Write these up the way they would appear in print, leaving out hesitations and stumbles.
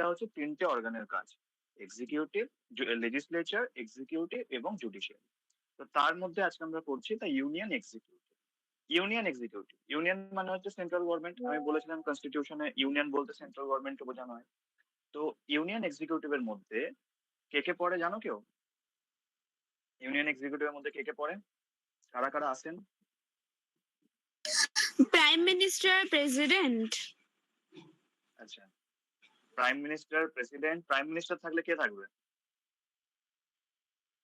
এটা হচ্ছে তিনটে অর্গানের কাজ: এক্সিকিউটিভ, লেজিসলেচার, এক্সিকিউটিভ এবং জুডিশিয়ারি। তো তার মধ্যে আজকে আমরা পড়ছি দ্য ইউনিয়ন এক্সিকিউটিভ। ইউনিয়ন মানে হচ্ছে সেন্ট্রাল গভর্নমেন্ট। আমি বলেছিলাম কনস্টিটিউশনে ইউনিয়ন বলতে সেন্ট্রাল গভর্নমেন্টকে বোঝানো হয়। তো ইউনিয়ন এক্সিকিউটিভের মধ্যে কে কে পড়ে জানো কেউ? ইউনিয়ন এক্সিকিউটিভের মধ্যে কে কে পড়ে, কারা কারা আছেন? Prime minister, president. আচ্ছা, prime minister, president. Prime minister থাকলে কে থাকবে?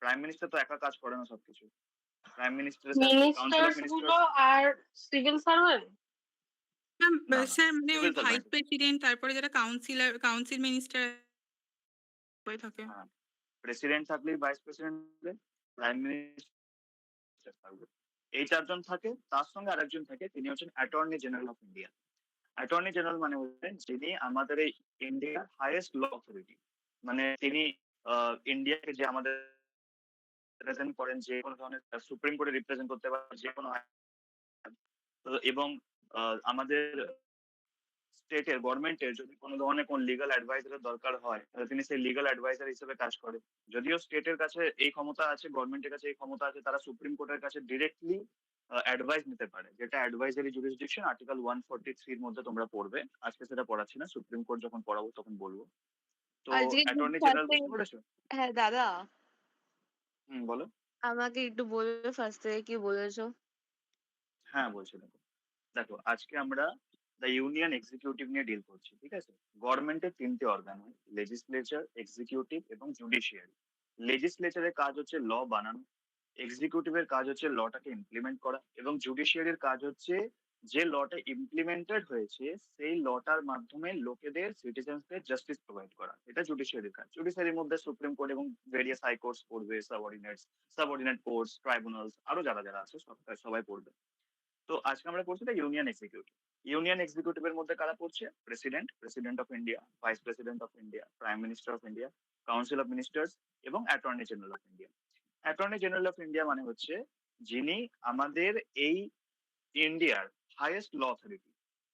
প্রাইম মিনিস্টার তো একা কাজ করে না সবকিছু। প্রাইম মিনিস্টারের সাথে কাউন্সিল অফ মিনিস্টার্স মিনিস্টার্স। গুলো আর সিভিল সার্ভেন্ট। না না, স্যার মানে ওই সিভিল ভাইস সার্ভেন্ট। প্রেসিডেন্ট, তারপরে যারা কাউন্সিল মিনিস্টার হয়ে থাকে। হ্যাঁ, প্রেসিডেন্ট থাকলে ভাইস প্রেসিডেন্ট থাকবে, প্রাইম মিনিস্টার থাকবে, এই চারজন থাকে। তার সঙ্গে আরেকজন থাকে, তিনি হচ্ছেন attorney general of India. Attorney general মানে হচ্ছেন যিনি আমাদের এই ইন্ডিয়ার হাইয়েস্ট ল অথরিটি। মানে তিনি ইন্ডিয়াকে যে আমাদের রিপ্রেজেন্ট করেন, যে কোনো ধরনের সুপ্রিম কোর্টে রিপ্রেজেন্ট করতে পারেন যে কোনো এবং আমাদের স্টেটের গভর্নমেন্টের যদি কোনো ধরনের কোন লিগাল অ্যাডভাইজারের দরকার হয় তাহলে তিনি সেই লিগাল অ্যাডভাইজার হিসেবে কাজ করেন। যদিও স্টেটের কাছে এই ক্ষমতা আছে, গভর্নমেন্টের কাছে এই ক্ষমতা আছে, তারা সুপ্রিম কোর্টের কাছে ডিরেক্টলি অ্যাডভাইস নিতে পারে, যেটা অ্যাডভাইজারি জুরিসডিকশন আর্টিকেল 143 মধ্যে তোমরা পড়বে। আজকে সেটা পড়াচ্ছি না, সুপ্রিম কোর্ট যখন পড়াবো তখন বলবো। তো আজকে অ্যাটর্নি জেনারেল বুঝতে পেরেছো? হ্যাঁ দাদা, বলো। আমাকে একটু বলবে ফার্স্ট থেকে কি বলেছো? হ্যাঁ বলছি, দেখো দেখো আজকে আমরা দ্য ইউনিয়ন এক্সিকিউটিভ নিয়ে ডিল করছি, ঠিক আছে? গভর্নমেন্টের তিনটে অর্গান হয়: লেজিসলেচার, এক্সিকিউটিভ এবং জুডিশিয়ারি। লেজিসলেচারের কাজ হচ্ছে ল বানানো, এক্সিকিউটিভের কাজ হচ্ছে লটাকে ইমপ্লিমেন্ট করা, এবং জুডিশিয়ারির কাজ হচ্ছে যে লটা ইমপ্লিমেন্টেড হয়েছে সেই লটার মাধ্যমে লোকেদের, সিটিজেন্সদের জাস্টিস প্রোভাইড করা। এটা জুডিশিয়ারির কাজ। জুডিশিয়ারির মধ্যে সুপ্রিম কোর্ট এবং ভেরিয়াস হাই কোর্টস পড়বে, সাবঅর্ডিনেট কোর্টস, ট্রাইব্যুনালস, আরো যারা যারা আছে সবাই পড়বে। তো আজকে আমরা পড়ছি দ্য ইউনিয়ন এক্সিকিউটিভ। ইউনিয়ন এক্সিকিউটিভের মধ্যে কারা পড়ছে? President, president of India, vice president of India, prime minister of India, council of ministers এবং attorney general of India. Attorney general of India মানে হচ্ছে যিনি আমাদের এই ইন্ডিয়ার হাইয়েস্ট ল অথরিটি।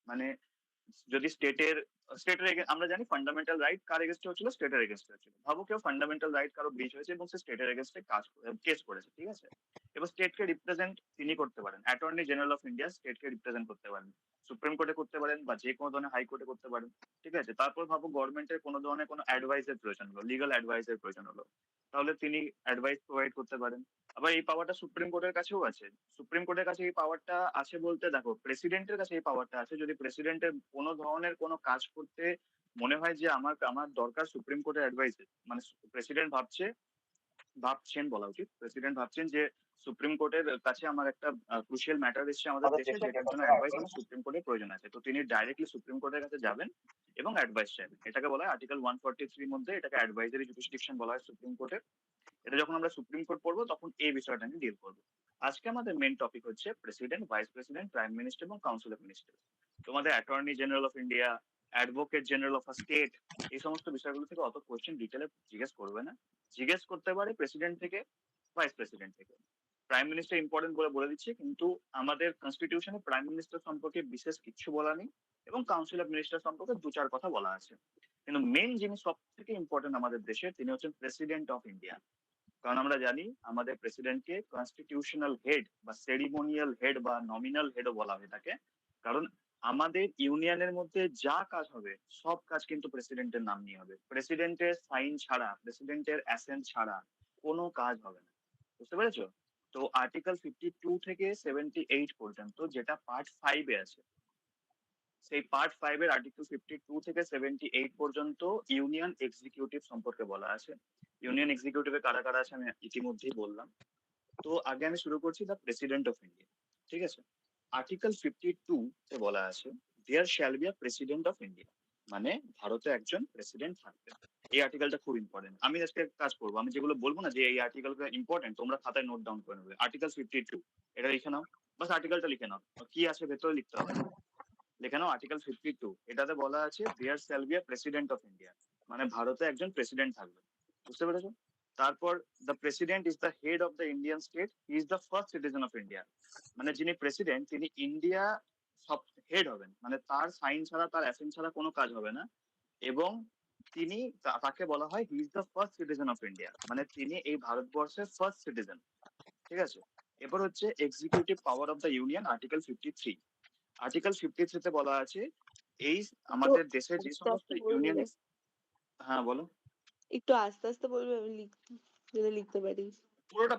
মানে যদি আমরা জানি ফান্ডামেন্টাল রাইট কার এগেনস্টে হচ্ছিল, স্টেটের এগেনস্টে হচ্ছিল। ভাবো কেউ ফান্ডামেন্টাল রাইট কারো ব্রিচ হয়েছে এবং সে স্টেটের এগেনস্টে কেস করেছে, ঠিক আছে? এবার স্টেটকে রিপ্রেজেন্ট তিনি করতে পারেন। অ্যাটর্নি জেনারেল অফ ইন্ডিয়া স্টেটকে রিপ্রেজেন্ট করতে পারেন, সুপ্রিম কোর্টে করতে পারেন বা যে কোনো ধরনের হাইকোর্টে করতে পারেন, ঠিক আছে? তারপর ভাবো গভর্নমেন্টের কোনো ধরনের কোনো অ্যাডভাইসের প্রয়োজন হলো, লিগাল অ্যাডভাইসের প্রয়োজন হলো, তাহলে তিনি অ্যাডভাইস প্রোভাইড করতে পারেন। আবার এই পাওয়ারটা সুপ্রিম কোর্টের কাছেও আছে। সুপ্রিম কোর্টের কাছে এই পাওয়ারটা আছে বলতে, দেখো প্রেসিডেন্টের কাছে এই পাওয়ারটা আছে যদি প্রেসিডেন্টের কোনো ধরনের কোনো কাজ করতে মনে হয় যে আমার আমার দরকার সুপ্রিম কোর্টের অ্যাডভাইস। মানে প্রেসিডেন্ট ভাবছেন বলা উচিত, প্রেসিডেন্ট ভাবছেন যে সুপ্রিম কোর্টের কাছে আমার একটা ক্রুশিয়াল ম্যাটার এসেছে আমাদের দেশে, যেটার জন্য অ্যাডভাইস আমার সুপ্রিম কোর্টের প্রয়োজন আছে। তো তিনি ডাইরেক্টলি সুপ্রিম কোর্টের কাছে যাবেন এবং অ্যাডভাইস চাইবেন। এটাকে বলা হয় আর্টিকেল 143 মধ্যে, এটাকে অ্যাডভাইজারি জুরিসডিকশন বলা হয় সুপ্রিম কোর্টের। এটা যখন আমরা সুপ্রিম কোর্ট পড়বো তখন এই বিষয়টা নিয়ে ডিল করবো। আজকে আমাদের মেন টপিক হচ্ছে president, vice president, prime minister এবং কাউন্সিল অফ মিনিস্টার। তোমাদের attorney general of India, advocate general of a state, এই সমস্ত বিষয়গুলো থেকে অত কোশ্চেন ডিটেলে জিজ্ঞেস করবে না। জিজ্ঞেস করতে পারে প্রেসিডেন্ট থেকে, ভাইস প্রেসিডেন্ট থেকে। প্রাইম মিনিস্টার ইম্পর্টেন্ট বলে দিচ্ছি, কিন্তু আমাদের কনস্টিটিউশনে প্রাইম মিনিস্টার সম্পর্কে বিশেষ কিছু বলা নেই এবং কাউন্সিল অফ মিনিস্টার সম্পর্কে দু চার কথা বলা আছে। কিন্তু মেন যিনি সব থেকে ইম্পর্টেন্ট আমাদের দেশে, তিনি হচ্ছেন প্রেসিডেন্ট অফ ইন্ডিয়া। কারণ আমরা জানি আমাদের প্রেসিডেন্টকে কনস্টিটিউশনাল হেড বা সেরিমোনিয়াল হেড বা নমিনাল হেডও বলা হয়ে থাকে। কারণ আমাদের ইউনিয়নের মধ্যে যা কাজ হবে সব কাজ কিন্তু প্রেসিডেন্টের নাম নিয়ে হবে। প্রেসিডেন্টের সাইন ছাড়া, প্রেসিডেন্টের অ্যাসেন্ট ছাড়া কোনো কাজ হবে না। বুঝতে পেরেছো? তো আর্টিকেল 52 থেকে 78 পর্যন্ত, যেটা পার্ট 5-এ আছে, সেই পার্ট 5-এর আর্টিকেল 52 থেকে 78 পর্যন্ত ইউনিয়ন এক্সিকিউটিভ সম্পর্কে বলা আছে। ইউনিয়ন এক্সিকিউটিভে কারা কারা আছে আমি ইতিমধ্যেই বললাম। তো আগে আমি শুরু করছি দ্য প্রেসিডেন্ট অফ ইন্ডিয়া, ঠিক আছে? আর্টিকেল 52 তে বলা আছে there shall be a president of India, মানে ভারতে একজন প্রেসিডেন্ট থাকবে। এই আর্টিকেলটা খুব ইম্পর্টেন্ট। আমি আজকে কাজ করবো, আমি যেগুলো বলবো না যে এই আর্টিকেলটা ইম্পর্টেন্ট, তোমরা খাতায় নোট ডাউন করে নেবে। আর্টিকেল 52 এটা লিখে নাও, বাস আর্টিকেলটা লিখে নাও, কি আছে ভেতরে লিখতে হবে না। লিখে নাও আর্টিকেল 52, এটাতে বলা আছে there shall be a president of India, মানে ভারতে একজন প্রেসিডেন্ট থাকবে। বুঝতে পেরেছো? তারপর the president is the head of the Indian state, he is the first citizen of India. মানে যিনি প্রেসিডেন্ট তিনি ইন্ডিয়া সব হেড হবেন, মানে তার সাইন ছাড়া, তার অ্যাসেন্ট ছাড়া কোনো কাজ হবে না। এবং তিনি তাকে বলা হয় হি is the first citizen of India, মানে তিনি এই ভারতবর্ষের ফার্স্ট সিটিজেন। ঠিক আছে, এবার হচ্ছে executive power of the union, article 53। Article 53 তে বলা আছে এই আমাদের দেশের যে আস্তে সমস্ত আস্তে বলবে ইউনিয়ন, রে। হ্যাঁ বলো। একটু আস্তে আস্তে বলবে, আমি যদি লিখতে পারি।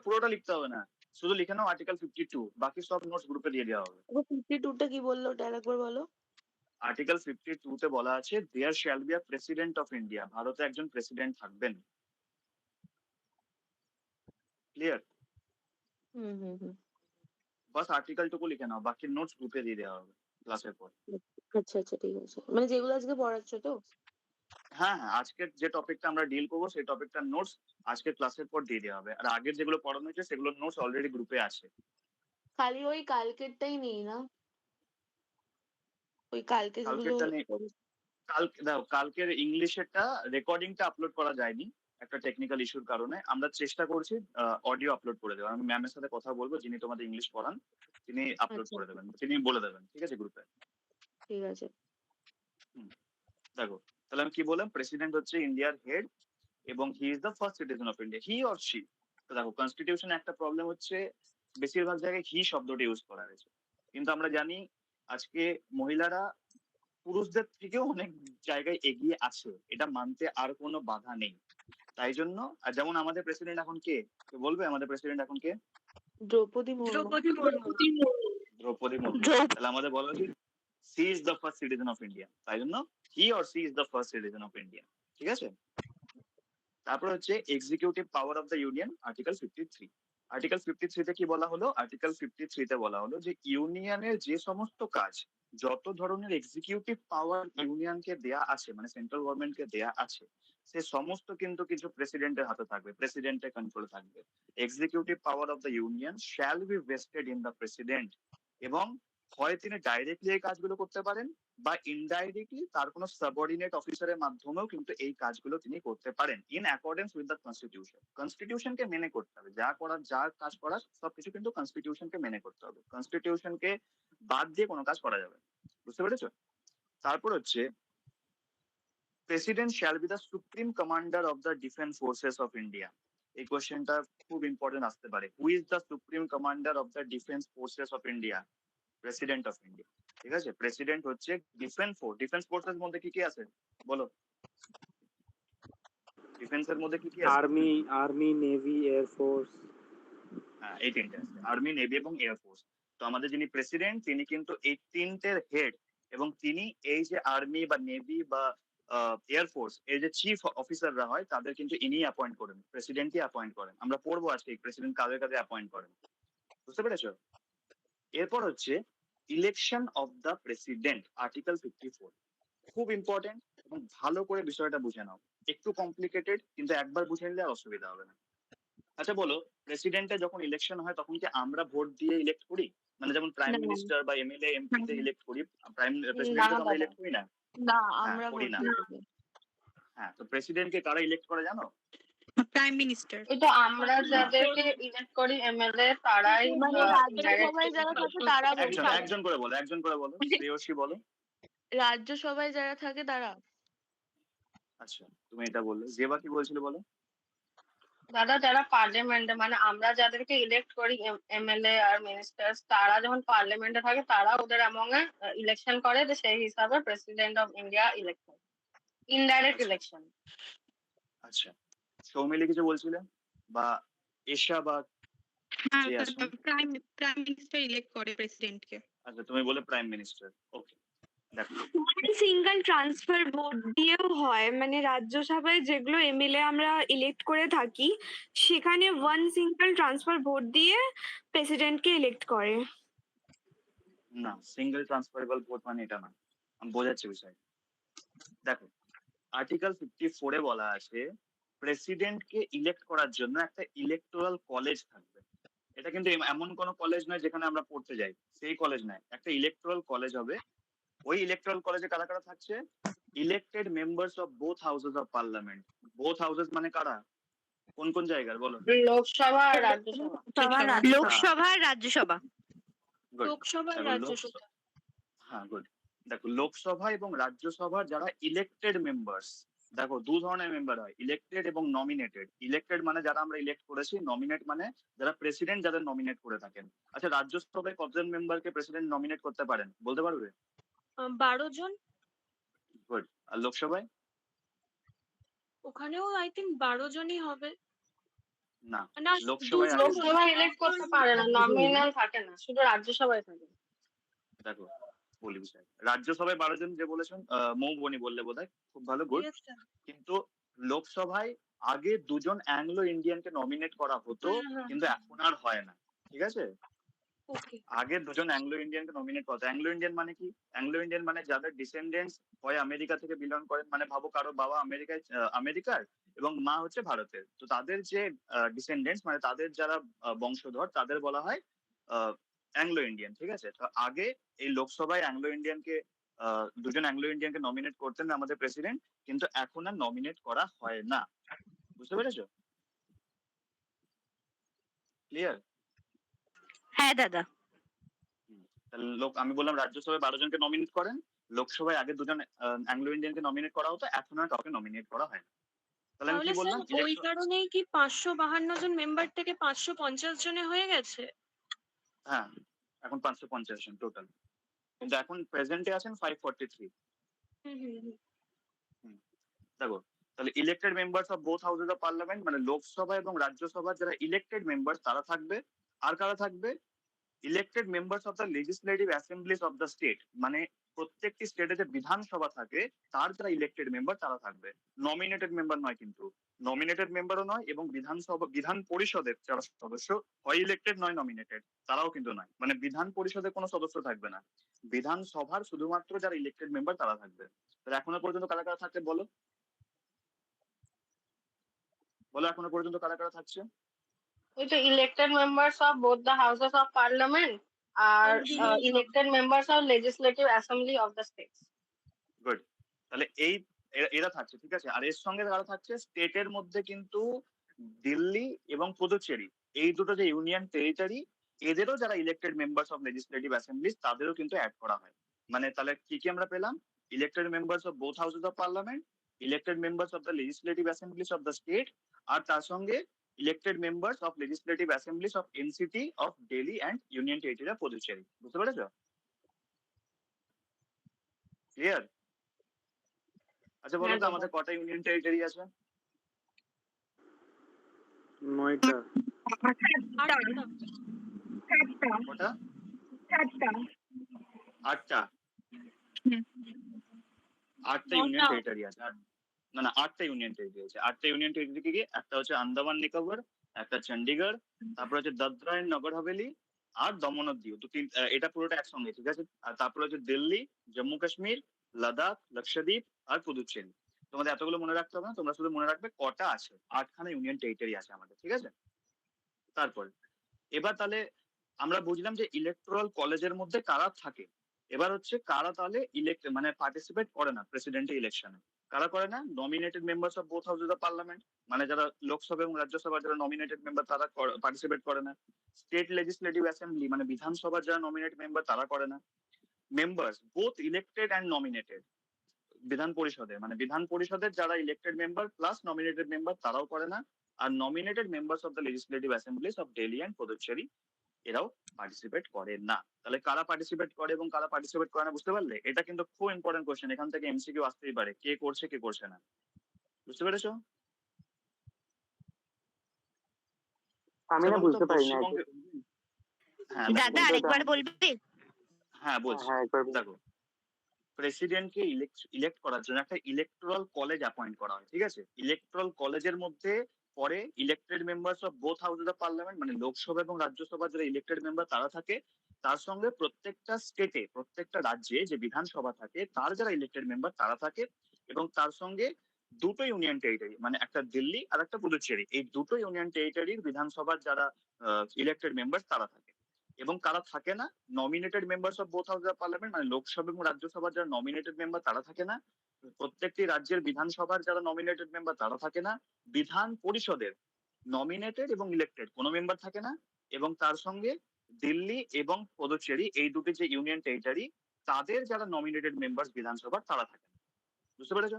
পুরোটা লিখতে হবে না, শুধু লিখে নাও আর্টিকেল 52, বাকি সব নোটস গ্রুপে দিয়ে দেওয়া হবে। 52টা কি বললো, ওটা আরেকবার বলো। আর্টিকেল 52 তে বলা আছে there shall be a president of India, ভারতে একজন প্রেসিডেন্ট থাকবেন। ক্লিয়ার? হুম হুম হুম। বাস আর্টিকেলটুকু লিখে নাও, বাকি নোটস গ্রুপে দিয়ে দেওয়া হবে ক্লাসের পর। আচ্ছা আচ্ছা, ঠিক আছে। মানে যেগুলো আজকে পড়াচ্ছ তো? হ্যাঁ হ্যাঁ, আজকের যে টপিকটা আমরা ডিল করবো সেই টপিকটার নোটস আজকে ক্লাসের পর দিয়ে দেওয়া হবে, আর আগের যেগুলো পড়ানো হয়েছে সেগুলোর নোটস অলরেডি গ্রুপে আছে। খালি ওই কালকেরটাই নেই না? ওই কালকে যেগুলো কালকেরটা নেই, কালকের ইংলিশেরটা রেকর্ডিংটা আপলোড করা যায়নি একটা টেকনিক্যাল ইস্যুর কারণে। আমরা চেষ্টা করছি অডিও আপলোড করে দেওয়ার। আমি ম্যামের সাথে কথা বলবো, যিনি তোমাদের ইংলিশ পড়ান, তিনি আপলোড আচ্ছা করে দেবেন, তিনি বলে দেবেন, ঠিক আছে, গ্রুপে। ঠিক আছে। দেখো, তাহলে আমি কি বললাম, প্রেসিডেন্ট হচ্ছে ইন্ডিয়ার হেড এবং হি is the first citizen of India, he or she. তো দেখো, কনস্টিটিউশনে একটা প্রবলেম হচ্ছে বেশিরভাগ জায়গায় হি শব্দটা ইউজ করা হয়েছে, কিন্তু আমরা জানি আজকে মহিলারা পুরুষদের থেকেও অনেক জায়গায় এগিয়ে আছে, এটা মানতে আর কোনো বাধা নেই। তাই জন্য, আর যেমন আমাদের প্রেসিডেন্ট এখন কে, কেউ বলবে আমাদের প্রেসিডেন্ট এখন কে? দ্রৌপদী মুর্মু। দ্রৌপদী মুর্মু। তাহলে আমাদের বলা উচিত she is the first citizen of India, তাই জন্য he or she is the first citizen of India. ঠিক আছে, তারপর হচ্ছে executive power of the union, article 53। Article 53 তে কি বলা হলো? আর্টিকেল 53 তে বলা হলো যে ইউনিয়নের যে সমস্ত কাজ, যত ধরনের এক্সিকিউটিভ পাওয়ার ইউনিয়নকে দেয়া আছে, মানে সেন্ট্রাল গভর্নমেন্টকে দেয়া আছে, সে সমস্ত কিন্তু কিছু প্রেসিডেন্টের হাতে থাকবে, প্রেসিডেন্টের কন্ট্রোল থাকবে। Executive power of the union shall be vested in the president, এবং হয় তিনি ডাইরেক্টলি এই কাজগুলো করতে পারেন বা ইনডাইরেক্টলি তার কোনো সাবঅর্ডিনেট অফিসারের মাধ্যমেও কিন্তু এই কাজগুলো তিনি করতে পারেন, in accordance with the constitution. কনস্টিটিউশনকে মেনে করতে হবে, যা কাজ করার সবকিছু কিন্তু কনস্টিটিউশনকে মেনে করতে হবে, কনস্টিটিউশনকে বাদ দিয়ে কোনো কাজ করা যাবে। বুঝতে পেরেছো? তারপর হচ্ছে president shall be the supreme commander of the defence forces of India. এই কোশ্চেনটা খুব ইম্পর্টেন্ট আসতে পারে। হু is the supreme commander of the defence forces of India? President of India. ঠিক আছে, প্রেসিডেন্ট হচ্ছে ডিফেন্স ফোর্সের মধ্যে কি কি আছে বলো? ডিফেন্সের মধ্যে কি কি আছে? Army, navy, air force. হ্যাঁ, এই তিনটে আছে, আর্মি, নেভি এবং এয়ারফোর্স। তো আমাদের যিনি প্রেসিডেন্ট তিনি কিন্তু এই তিনটের হেড, এবং তিনি এই যে আর্মি বা নেভি বা এয়ারফোর্স এর যে চিফ অফিসাররা হয় তাদের কিন্তু ইনি অ্যাপয়েন্ট করেন, প্রেসিডেন্টই অ্যাপয়েন্ট করেন। আমরা পড়বো আজকে প্রেসিডেন্ট কাদের কাদের অ্যাপয়েন্ট করেন। বুঝতে পেরেছো? এরপর হচ্ছে election of the president, article 54। খুব ইম্পর্টেন্ট, এবং ভালো করে বিষয়টা বুঝে নাও। একটু কমপ্লিকেটেড, কিন্তু একবার বুঝে নিলে আর অসুবিধা হবে না। আচ্ছা বলো, প্রেসিডেন্টের যখন ইলেকশন হয় তখন কি আমরা ভোট দিয়ে ইলেক্ট করি? মানে যেমন প্রাইম না। মিনিস্টার বা এমএলএ এমপি তে ইলেক্ট করি, না প্রেসিডেন্টকে আমরা দাদা, ইলেক্ট করি না? না, হ্যাঁ, আমরা করি ভোট না। দিয়ে দেবো। হ্যাঁ, তো প্রেসিডেন্টকে কারা ইলেক্ট করে জানো? Prime minister. এটা আমরা যাদেরকে ইলেক্ট করি এমএলএ তারাই মানে রাজ্যসভায় যারা থাকে তারা ভোট করে। একজন করে বলো, শ্রেয়সী বলো। রাজ্যসভায় যারা থাকে তারা। আচ্ছা, তুমি এটা বললে, জেবা কি বলছিলে বলো? দাদা যারা পার্লামেন্টে, মানে আমরা যাদেরকে ইলেক্ট করি এমএলএ আর মিনিস্টার, তারা যখন পার্লামেন্টে থাকে তারা ওদের অ্যামং এ ইলেকশন করে, যে সেই হিসাবে president of India election, indirect আচ্ছা। ইলেকশন। আচ্ছা, সৌমিলি কিছু বলছিলে, বা এশা, বা হ্যাঁ, যে আছেন? প্রাইম মিনিস্টার ইলেক্ট করে প্রেসিডেন্টকে। আচ্ছা, তুমি বলে প্রাইম মিনিস্টার। ওকে, দেখো সিঙ্গেল ট্রান্সফার ভোট দিয়েও হয়, মানে রাজ্যসভায় যেগুলো এমএলএ আমরা ইলেক্ট করে থাকি সেখানে ওয়ান সিঙ্গেল ট্রান্সফার ভোট দিয়ে প্রেসিডেন্টকে ইলেক্ট করে। না, সিঙ্গেল ট্রান্সফারেবল ভোট মানে এটা না, আমি বোঝাচ্ছি বিষয়। দেখো, আর্টিকেল 54 এ বলা আছে প্রেসিডেন্টকে ইলেক্ট করার জন্য একটা ইলেকটোরাল কলেজ থাকবে। এটা কিন্তু এমন কোনো কলেজ নয় যেখানে আমরা পড়তে যাই, সেই কলেজ নয়, একটা ইলেকটোরাল কলেজ হবে। ওই ইলেকটোরাল কলেজে কারা কারা থাকছে? Elected members of both houses of parliament. Both houses মানে কারা, কোন কোন জায়গার বলো? লোকসভা আর রাজ্যসভা। লোকসভা আর রাজ্যসভা। Good. লোকসভা দেখো, রাজ্যসভা। হ্যাঁ, গুড। দেখো, লোকসভা এবং রাজ্যসভার যারা ইলেক্টেড মেম্বার্স, দেখো দু ধরনের মেম্বার হয়, ইলেক্টেড এবং নমিনেটেড। ইলেক্টেড মানে যারা আমরা ইলেক্ট করেছি, নমিনেট মানে যারা প্রেসিডেন্ট যাদের নমিনেট করে থাকেন। আচ্ছা, রাজ্যসভায় কতজন মেম্বারকে প্রেসিডেন্ট নমিনেট করতে পারেন বলতে পারবে? 12 জন। গুড। আর লোকসভায়? ওখানেও আই থিঙ্ক 12 জনই হবে। না, না, লোকসভায় দুজন। আগে লোকসভা ইলেক্ট করতে পারে না, নমিনাল থাকে না, শুধু রাজ্যসভায় থাকে। দেখো বলি বিষয়, রাজ্যসভায় 12 জন যে বলেছেন, মৌবনি বললে বোধহয়, খুব ভালো, গুড। Yes, sir. কিন্তু লোকসভায় আগে দুজন অ্যাংলো ইন্ডিয়ানকে নমিনেট করা হতো, হ্যাঁ। কিন্তু এখন আর হয় না, ঠিক আছে? Okay. আগে দুজন অ্যাংলো ইন্ডিয়ানকে নমিনেট করা হতো। অ্যাংলো ইন্ডিয়ান মানে কি? অ্যাংলো ইন্ডিয়ান মানে যাদের ডিসেন্ডেন্টস হয় আমেরিকা থেকে বিলং করেন, মানে ভাবো কারো বাবা আমেরিকার এবং মা হচ্ছে ভারতের, তো তাদের যে ডিসেন্ডেন্টস মানে তাদের যারা বংশধর, তাদের বলা হয় অ্যাংলো ইন্ডিয়ান, ঠিক আছে? তো আগে এই লোকসভায় অ্যাংলো ইন্ডিয়ানকে দুজন অ্যাংলো ইন্ডিয়ানকে নমিনেট করতেন আমাদের প্রেসিডেন্ট, কিন্তু এখন আর নমিনেট করা হয় না। বুঝতে পেরেছো? ক্লিয়ার? হ্যাঁ দাদা। আমি বললাম রাজ্যসভায় 12 জনকে নমিনেট করেন, লোকসভায় আগে দুজন অ্যাংলো ইন্ডিয়ানকে নমিনেট করা হতো, এখন আর কাউকে নমিনেট করা হয় না। তাহলে আমি তাহলে কি বললাম? স্যার ওই কারণেই কি 552 জন মেম্বার থেকে 550 জনে হয়ে গেছে? হ্যাঁ, এখন 550 জন টোটাল, কিন্তু এখন প্রেজেন্টে আছেন 543। হুম হুম হুম। দেখো, তাহলে elected members of both houses of parliament মানে লোকসভা এবং রাজ্যসভার যারা ইলেক্টেড মেম্বার তারা থাকবে। আর কারা থাকবে? Elected members of the legislative assemblies of the state, মানে প্রত্যেকটি স্টেটে যে বিধানসভা থাকে তার যারা ইলেক্টেড মেম্বার তারা থাকবে। নমিনেটেড মেম্বার নয়, কিন্তু নমিনেটেড মেম্বারও নয়, এবং বিধান পরিষদের যারা সদস্য হয় ইলেক্টেড নয় নমিনেটেড, তারাও কিন্তু নয়, মানে বিধান পরিষদের কোনো সদস্য থাকবে না। বিধানসভার শুধুমাত্র যারা ইলেক্টেড মেম্বার তারা থাকবে। তাহলে এখনো পর্যন্ত কারা কারা থাকছে বলো? বলো এখনো পর্যন্ত কারা কারা থাকছে? ওই তো elected members of both the houses of parliament আর elected members of legislative assembly of the states. Good. তাহলে এরা থাকছে, ঠিক আছে? আর এর সঙ্গে যারা থাকছে স্টেটের মধ্যে কিন্তু দিল্লি এবং পুদুচেরি, এই দুটো যে ইউনিয়ন টেরিটরি, এদেরও যারা elected members of legislative Assembly's তাদেরও কিন্তু অ্যাড করা হয়। মানে তাহলে কি কি আমরা পেলাম? Elected members of both houses of parliament, elected members of the legislative assemblies of the state, আর তার সঙ্গে elected members of legislative assemblies of NCT of Delhi and union territory of Puducherry. বুঝতে পেরেছো? ক্লিয়ার? আচ্ছা বলো তো আমাদের কটা ইউনিয়ন টেরিটরি আছে? 9টা। কটা? 8টা। 8টা ইউনিয়ন টেরিটরি আছে। না না, 8টা ইউনিয়ন টেরিটরি আছে। 8টা ইউনিয়ন টেরিটরি কি? একটা হচ্ছে আন্দামান নিকোবর, একটা চণ্ডীগড়, তারপর হচ্ছে দাদরা এন্ড নগর হাভেলি, আর দমন ও দিউ। এটা পুরোটা একসঙ্গে, ঠিক আছে? আর তারপর হচ্ছে দিল্লি, জম্মু কাশ্মীর, লাদাখ, লক্ষদ্বীপ আর পুদুচেরি। তোমাদের এতগুলো মনে রাখতে হবে না, তোমরা শুধু মনে রাখবে কটা আছে। 8খানা ইউনিয়ন টেরিটরি আছে আমাদের, ঠিক আছে? তারপর এবার তাহলে আমরা বুঝলাম যে ইলেকটোরাল কলেজের মধ্যে কারা থাকে। এবার হচ্ছে কারা তাহলে মানে পার্টিসিপেট করে না প্রেসিডেন্টের ইলেকশনে। কারা করে না? Nominated members of both houses of parliament, মানে যারা লোকসভা এবং রাজ্যসভার যারা নমিনেটেড মেম্বার তারা পার্টিসিপেট করে না। স্টেট লেজিসলেটিভ অ্যাসেম্বলি মানে বিধানসভার যারা নমিনেটেড মেম্বার তারা করে না। Members both elected and nominated, বিধান পরিষদে মানে বিধান পরিষদের যারা elected member plus nominated member তারাও করে না। আর nominated members of the legislative assemblies of Delhi and Puducherry, এরাও পার্টিসিপেট করে না। তাহলে কারা পার্টিসিপেট করে এবং কারা পার্টিসিপেট করে না বুঝতে পারলে? এটা কিন্তু খুব ইম্পর্টেন্ট কোশ্চেন, এখান থেকে এমসিকিউ আসতেই পারে, কে করছে কে করছে না। বুঝতে পেরেছো? আমি না বুঝতে পারি না। হ্যাঁ দাদা আরেকবার বলবে? হ্যাঁ বলছি। হ্যাঁ একবার দেখো, প্রেসিডেন্টকে ইলেক্ট করার জন্য একটা ইলেকটোরাল কলেজ অ্যাপয়েন্ট করা হয়, ঠিক আছে? ইলেকটোরাল কলেজের মধ্যে পরে elected members of both houses of parliament মানে লোকসভা এবং রাজ্যসভার যারা ইলেক্টেড মেম্বার তারা থাকে। তার সঙ্গে প্রত্যেকটা স্টেটে প্রত্যেকটা রাজ্যে যে বিধানসভা থাকে তার যারা ইলেক্টেড মেম্বার তারা থাকে, এবং তার সঙ্গে দুটো ইউনিয়ন টেরিটরি মানে একটা দিল্লি আর একটা পুদুচেরি, এই দুটো ইউনিয়ন টেরিটরির বিধানসভার যারা ইলেক্টেড মেম্বার তারা থাকে। এবং কারা থাকে না? Nominated members of both houses of parliament মানে লোকসভা এবং রাজ্যসভার যারা নমিনেটেড মেম্বার তারা থাকে না। প্রত্যেকটি রাজ্যের বিধানসভার যারা নমিনেটেড মেম্বার তারা থাকে না। বিধান পরিষদের নমিনেটেড এবং ইলেক্টেড কোনো মেম্বার থাকে না। এবং তার সঙ্গে দিল্লি এবং পুদুচেরি এই দুটি যে ইউনিয়ন টেরিটরি তাদের যারা নমিনেটেড মেম্বার বিধানসভার তারা থাকে না। বুঝতে পেরেছো?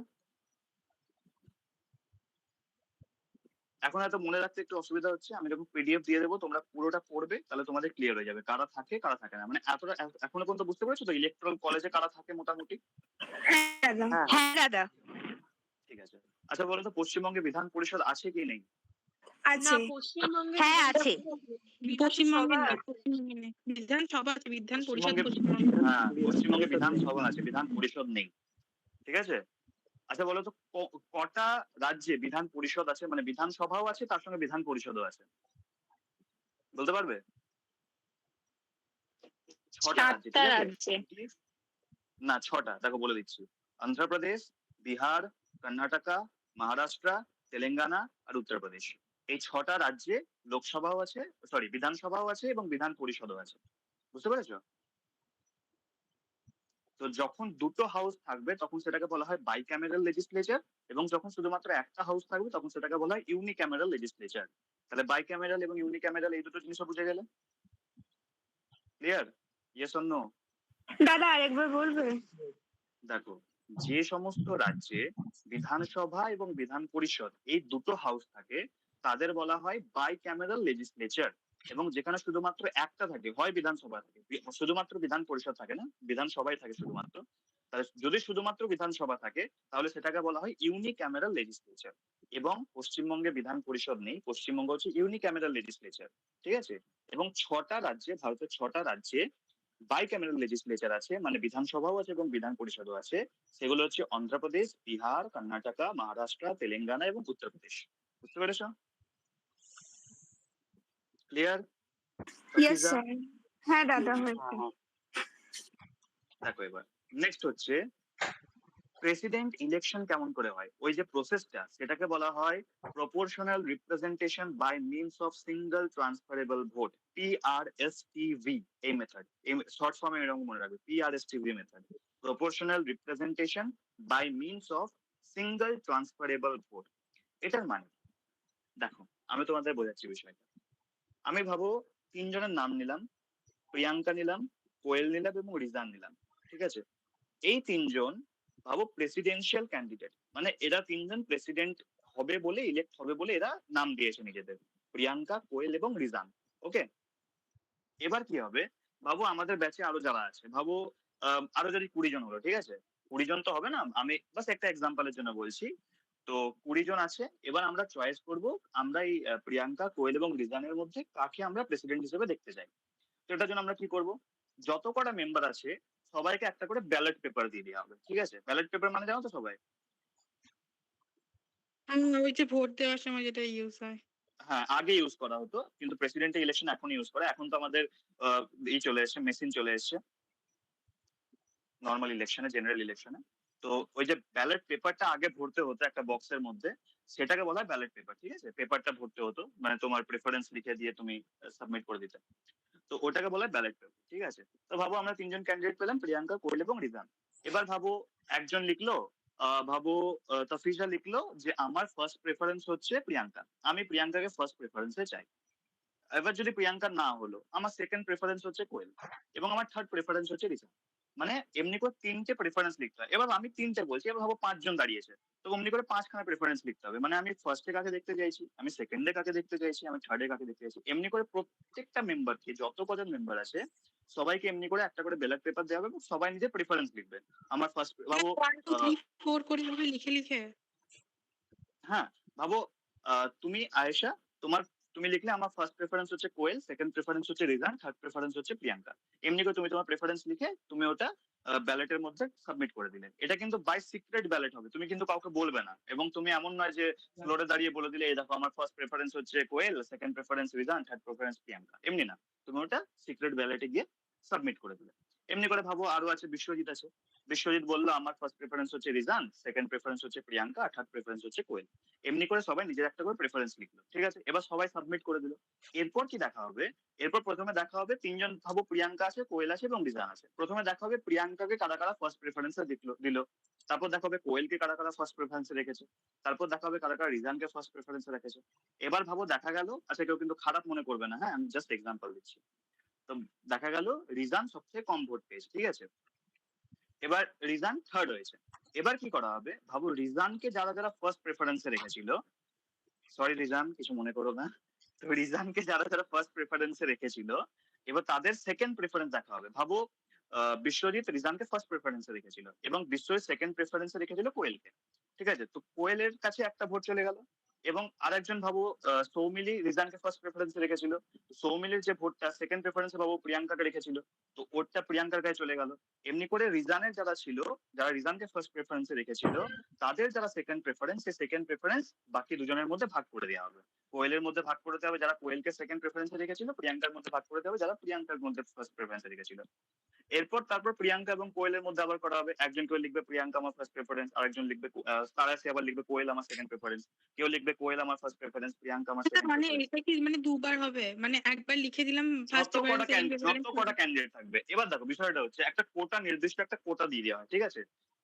এখন হয়তো মনে রাখতে একটু অসুবিধা হচ্ছে, আমি যখন পিডিএফ দিয়ে দেবো তোমরা পুরোটা পড়বে, তাহলে তোমাদের ক্লিয়ার হয়ে যাবে কারা থাকে কারা থাকে না। মানে এতটা এখনো পর্যন্ত বুঝতে পেরেছো তো ইলেকট্রাল কলেজে কারা থাকে মোটামুটি? হ্যাঁ দাদা। হ্যাঁ হ্যাঁ দাদা। ঠিক আছে। আচ্ছা বলো তো পশ্চিমবঙ্গে বিধান পরিষদ আছে কি নেই? না, আছে। পশ্চিমবঙ্গে হ্যাঁ, আছে। পশ্চিমবঙ্গে বিধানসভা নেই, পশ্চিমবঙ্গে নেই। বিধানসভা আছে, বিধান পরিষদ পশ্চিমবঙ্গে পশ্চিমবঙ্গে। হ্যাঁ পশ্চিমবঙ্গে পরিষদ নেই। বিধানসভা আছে, বিধান পরিষদ নেই। ঠিক আছে। আচ্ছা বলো তো কটা রাজ্যে বিধান পরিষদ আছে, মানে বিধানসভাও আছে তার সঙ্গে বিধান পরিষদও আছে, বলতে পারবে? 6টা রাজ্যে, ঠিক আছে? না 6টা, দেখো বলে দিচ্ছি। অন্ধ্রপ্রদেশ, বিহার, কর্ণাটকা, মহারাষ্ট্র, তেলেঙ্গানা আর উত্তরপ্রদেশ। এই 6টা রাজ্যে লোকসভাও আছে, সরি বিধানসভাও আছে এবং বিধান পরিষদও আছে। বুঝতে পেরেছো? তো যখন দুটো হাউস থাকবে তখন সেটাকে বলা হয় বাইক্যামেরাল লেজিসলেচার, এবং যখন শুধুমাত্র একটা হাউস থাকবে তখন সেটাকে বলা হয় ইউনিক্যামেরাল লেজিসলেচার। তাহলে বাইক্যামেরাল এবং ইউনিক্যামেরাল এই দুটো জিনিসও বুঝে গেলে? ক্লিয়ার? Yes or no? দাদা আরেকবার বলবে? দেখো, যে সমস্ত রাজ্যে বিধানসভা এবং বিধান পরিষদ এই দুটো হাউস থাকে তাদের বলা হয় বাইক্যামেরাল লেজিসলেচার, এবং যেখানে শুধুমাত্র একটা থাকে, হয় বিধানসভা থাকে, শুধুমাত্র বিধান পরিষদ থাকে না, বিধানসভাই থাকে শুধুমাত্র, তাহলে যদি শুধুমাত্র বিধানসভা থাকে তাহলে সেটাকে বলা হয় ইউনিক্যামেরাল লেজিসলেচার। এবং পশ্চিমবঙ্গে বিধান পরিষদ নেই, পশ্চিমবঙ্গ হচ্ছে ইউনিক্যামেরাল লেজিসলেচার। ঠিক আছে। এবং 6টা রাজ্যে, ভারতের 6টা রাজ্যে বাইক্যামেরাল লেজিসলেচার আছে, মানে বিধানসভাও আছে এবং বিধান পরিষদও আছে। সেগুলো হচ্ছে অন্ধ্রপ্রদেশ, বিহার, কর্ণাটকা, মহারাষ্ট্র, তেলেঙ্গানা এবং উত্তরপ্রদেশ। বুঝতে পেরেছো? ক্লিয়ার? Yes sir. হ্যাঁ দাদা হয়েছে। হ্যাঁ, দেখো এবার নেক্সট হচ্ছে প্রেসিডেন্ট ইলেকশন কেমন করে হয়, ওই যে প্রসেসটা সেটাকে বলা হয় proportional representation by means of single transferable vote, PRSTV. এই মেথড, এই শর্ট ফর্মে এরকম মনে রাখবে, PRSTV method, proportional representation by means of single transferable vote. এটার মানে দেখো, আমি তোমাদের বোঝাচ্ছি বিষয়টা। আমি ভাবো 3 জনের নাম নিলাম, প্রিয়াঙ্কা নিলাম, কোয়েল নিলাম এবং রিজান নিলাম। ঠিক আছে। এই 3 জন ভাবো প্রেসিডেন্সিয়াল ক্যান্ডিডেট, মানে এরা 3 জন প্রেসিডেন্ট হবে বলে, ইলেক্ট হবে বলে এরা নাম দিয়েছে নিজেদের, প্রিয়াঙ্কা, কোয়েল এবং রিজান। ওকে। এবার কি হবে, ভাবো আমাদের ব্যাচে আরো যারা আছে, ভাবো আরো যদি 20 জন হলো, ঠিক আছে? 20 জন তো হবে না, আমি বাস একটা এক্সাম্পলের জন্য বলছি। তো 20 জন আছে, এবার আমরা চয়েস করব, আমরা এই প্রিয়াঙ্কা, কোয়েল এবং রিজানের মধ্যে কাকে আমরা প্রেসিডেন্ট হিসেবে দেখতে চাই। তো এটার জন্য আমরা কি করব, যত কটা মেম্বার আছে সবাইকে একটা করে ব্যালট পেপার দিয়ে দেওয়া হবে। ঠিক আছে। ব্যালট পেপার মানে জানো তো সবাই? ওই যে ভোট দেওয়ার সময় যেটা ইউজ হয়। হ্যাঁ, আগে ইউজ করা হতো, কিন্তু প্রেসিডেন্টের ইলেকশন এখন ইউজ করে। এখন তো আমাদের ই চলে এসেছে, মেশিন চলে এসেছে নর্মাল ইলেকশনে, জেনারেল ইলেকশনে। তো ওই যে ব্যালট পেপারটা আগে ভরতে হতো একটা বক্সের মধ্যে, সেটাকে বলা হয় ব্যালট পেপার। ঠিক আছে। পেপারটা ভরতে হতো, মানে তোমার প্রেফারেন্স লিখে দিয়ে তুমি সাবমিট করে দিতে। তো ওটাকে বলা হয় ব্যালট পেপার। ঠিক আছে। তো ভাবো আমরা 3 জন ক্যান্ডিডেট পেলাম, প্রিয়াঙ্কা, কোয়েল এবং রিজান। এবার ভাবো একজন লিখলো, ভাবো তফিজা লিখলো যে আমার ফার্স্ট প্রেফারেন্স হচ্ছে প্রিয়াঙ্কা, আমি প্রিয়াঙ্কাকে ফার্স্ট প্রেফারেন্সে চাই। এবার যদি প্রিয়াঙ্কা না হলো, আমার সেকেন্ড প্রেফারেন্স হচ্ছে কোয়েল এবং আমার থার্ড প্রেফারেন্স হচ্ছে রিজা। মানে এমনি করে 3টে প্রেফারেন্স লিখতে হয়। এবার আমি 3টে বলছি, এবার ভাবো 5 জন দাঁড়িয়েছে, তো অমনি করে 5খানা প্রেফারেন্স লিখতে হবে। মানে আমি ফার্স্টে কাকে দেখতে চাইছি, আমি সেকেন্ডে কাকে দেখতে চাইছি, আমি থার্ডে কাকে দেখতে চাইছি। এমনি করে প্রত্যেকটা মেম্বারকে, যত কজন মেম্বার আছে সবাইকে এমনি করে একটা করে ব্যালট পেপার দেওয়া হবে এবং সবাই নিজের প্রেফারেন্স লিখবে। আমার ফার্স্ট ভাবো 1 2 3 4 করে ভাবে লিখে লিখে। হ্যাঁ, ভাবো তুমি আয়েশা, তুমি লিখলে আমার ফার্স্ট প্রেফারেন্স হচ্ছে কোয়েল, সেকেন্ড প্রেফারেন্স হচ্ছে রিজান, থার্ড প্রেফারেন্স হচ্ছে প্রিয়াঙ্কা। এমনি করে তুমি তোমার প্রেফারেন্স লিখে তুমি ওটা ব্যালটের মধ্যে সাবমিট করে দিলে। এটা কিন্তু বাই সিক্রেট ব্যালট হবে, তুমি কিন্তু কাউকে বলবে না। এবং তুমি এমন নয় যে ফ্লোরে দাঁড়িয়ে বলে দিলে এই দেখো আমার ফার্স্ট প্রেফারেন্স হচ্ছে Koel, second preference Rizan, third preference Priyanka. এমনি না, তুমি ওটা সিক্রেট ব্যালটে গিয়ে সাবমিট করে দিলে। এমনি করে ভাবো আরো আছে, বিশ্বজিৎ আছে, বিশ্বজিৎ বললো আমার ফার্স্ট প্রেফারেন্স হচ্ছে রিজান, সেকেন্ড প্রেফারেন্স হচ্ছে প্রিয়াঙ্কা, থার্ড প্রেফারেন্স হচ্ছে কোয়েল। এমনি করে সবাই নিজের একটা করে প্রেফারেন্স লিখলো। ঠিক আছে। এবার সবাই সাবমিট করে দিল। এরপর কি দেখা হবে, এরপর প্রথমে দেখা হবে 3 জন, ভাবো প্রিয়াঙ্কা আছে, কোয়েল আছে এবং রিজান আছে। প্রথমে দেখা হবে প্রিয়াঙ্কাকে কারা কারা ফার্স্ট প্রেফারেন্সে দিল, তারপর দেখা হবে কোয়েলকে কারা কারা ফার্স্ট প্রেফারেন্সে রেখেছে, তারপর দেখা হবে কারা কারা রিজানকে ফার্স্ট প্রেফারেন্সে রেখেছে। এবার ভাবো দেখা গেল, আচ্ছা কেউ কিন্তু খারাপ মনে করবে না, হ্যাঁ আমি জাস্ট এক্সাম্পল দিচ্ছি। তো দেখা গেল রিজান সবচেয়ে কম ভোট পেয়েছে। ঠিক আছে। এবার রিজান থার্ড হয়েছে। এবার কি করা হবে, ভাবো রিজানকে যারা যারা ফার্স্ট প্রেফারেন্সে রেখেছিল সরি রিজান, কিছু মনে করো না। তো রিজানকে যারা যারা ফার্স্ট প্রেফারেন্সে রেখেছিল, এবার তাদের সেকেন্ড প্রেফারেন্স দেখা হবে। ভাবো বিশ্বজিৎ রিজানকে ফার্স্ট প্রেফারেন্সে রেখেছিল এবং বিশ্বজিৎ সেকেন্ড প্রেফারেন্সে রেখেছিল কোয়েলকে। ঠিক আছে, তো কোয়েলের কাছে একটা ভোট চলে গেল। এবং আরেকজন ভাবো সৌমিলি রিজানকে ফার্স্ট প্রেফারেন্সে রেখেছিল, সৌমিলির যে ভোটটা সেকেন্ড প্রেফারেন্সে ভাবো প্রিয়াঙ্কাকে রেখেছিল, তো ওরটা প্রিয়াঙ্কার কাছে চলে গেল। এমনি করে রিজানের যারা ছিল, যারা রিজানকে ফার্স্ট প্রেফারেন্সে রেখেছিল, তাদের যারা সেকেন্ড প্রেফারেন্স, সেই সেকেন্ড প্রেফারেন্স বাকি দুজনের মধ্যে ভাগ করে দেওয়া হবে। কোয়েলের মধ্যে ভাগ করে দেওয়া হবে যারা কোয়েলকে সেকেন্ড প্রেফারেন্সে রেখেছিল, প্রিয়াঙ্কার মধ্যে ভাগ করে দেওয়া হবে যারা প্রিয়াঙ্কার মধ্যে ফার্স্ট প্রেফারেন্সে রেখেছিল। তারপর প্রিয়াঙ্কা এবং কোয়েলের মধ্যে আবার করা হবে, একজন কেউ লিখবে প্রিয়াঙ্কা আমার ফার্স্ট প্রেফারেন্স, আরেকজন লিখবে তারা সে আবার লিখবে কোয়েল আমার সেকেন্ড প্রেফারেন্স, কেউ লিখবে কোয়েল আমার ফার্স্ট প্রেফারেন্স, প্রিয়াঙ্কা আমার সেকেন্ড মানে প্রেফারেন্স। এটা কি মানে দুবার হবে? মানে একবার লিখে দিলাম ফার্স্ট যত কটা ক্যান্ডিডেট থাকবে। এবার দেখো বিষয়টা হচ্ছে একটা কোটা, নির্দিষ্ট একটা কোটা দিয়ে দেওয়া হয়, ঠিক আছে?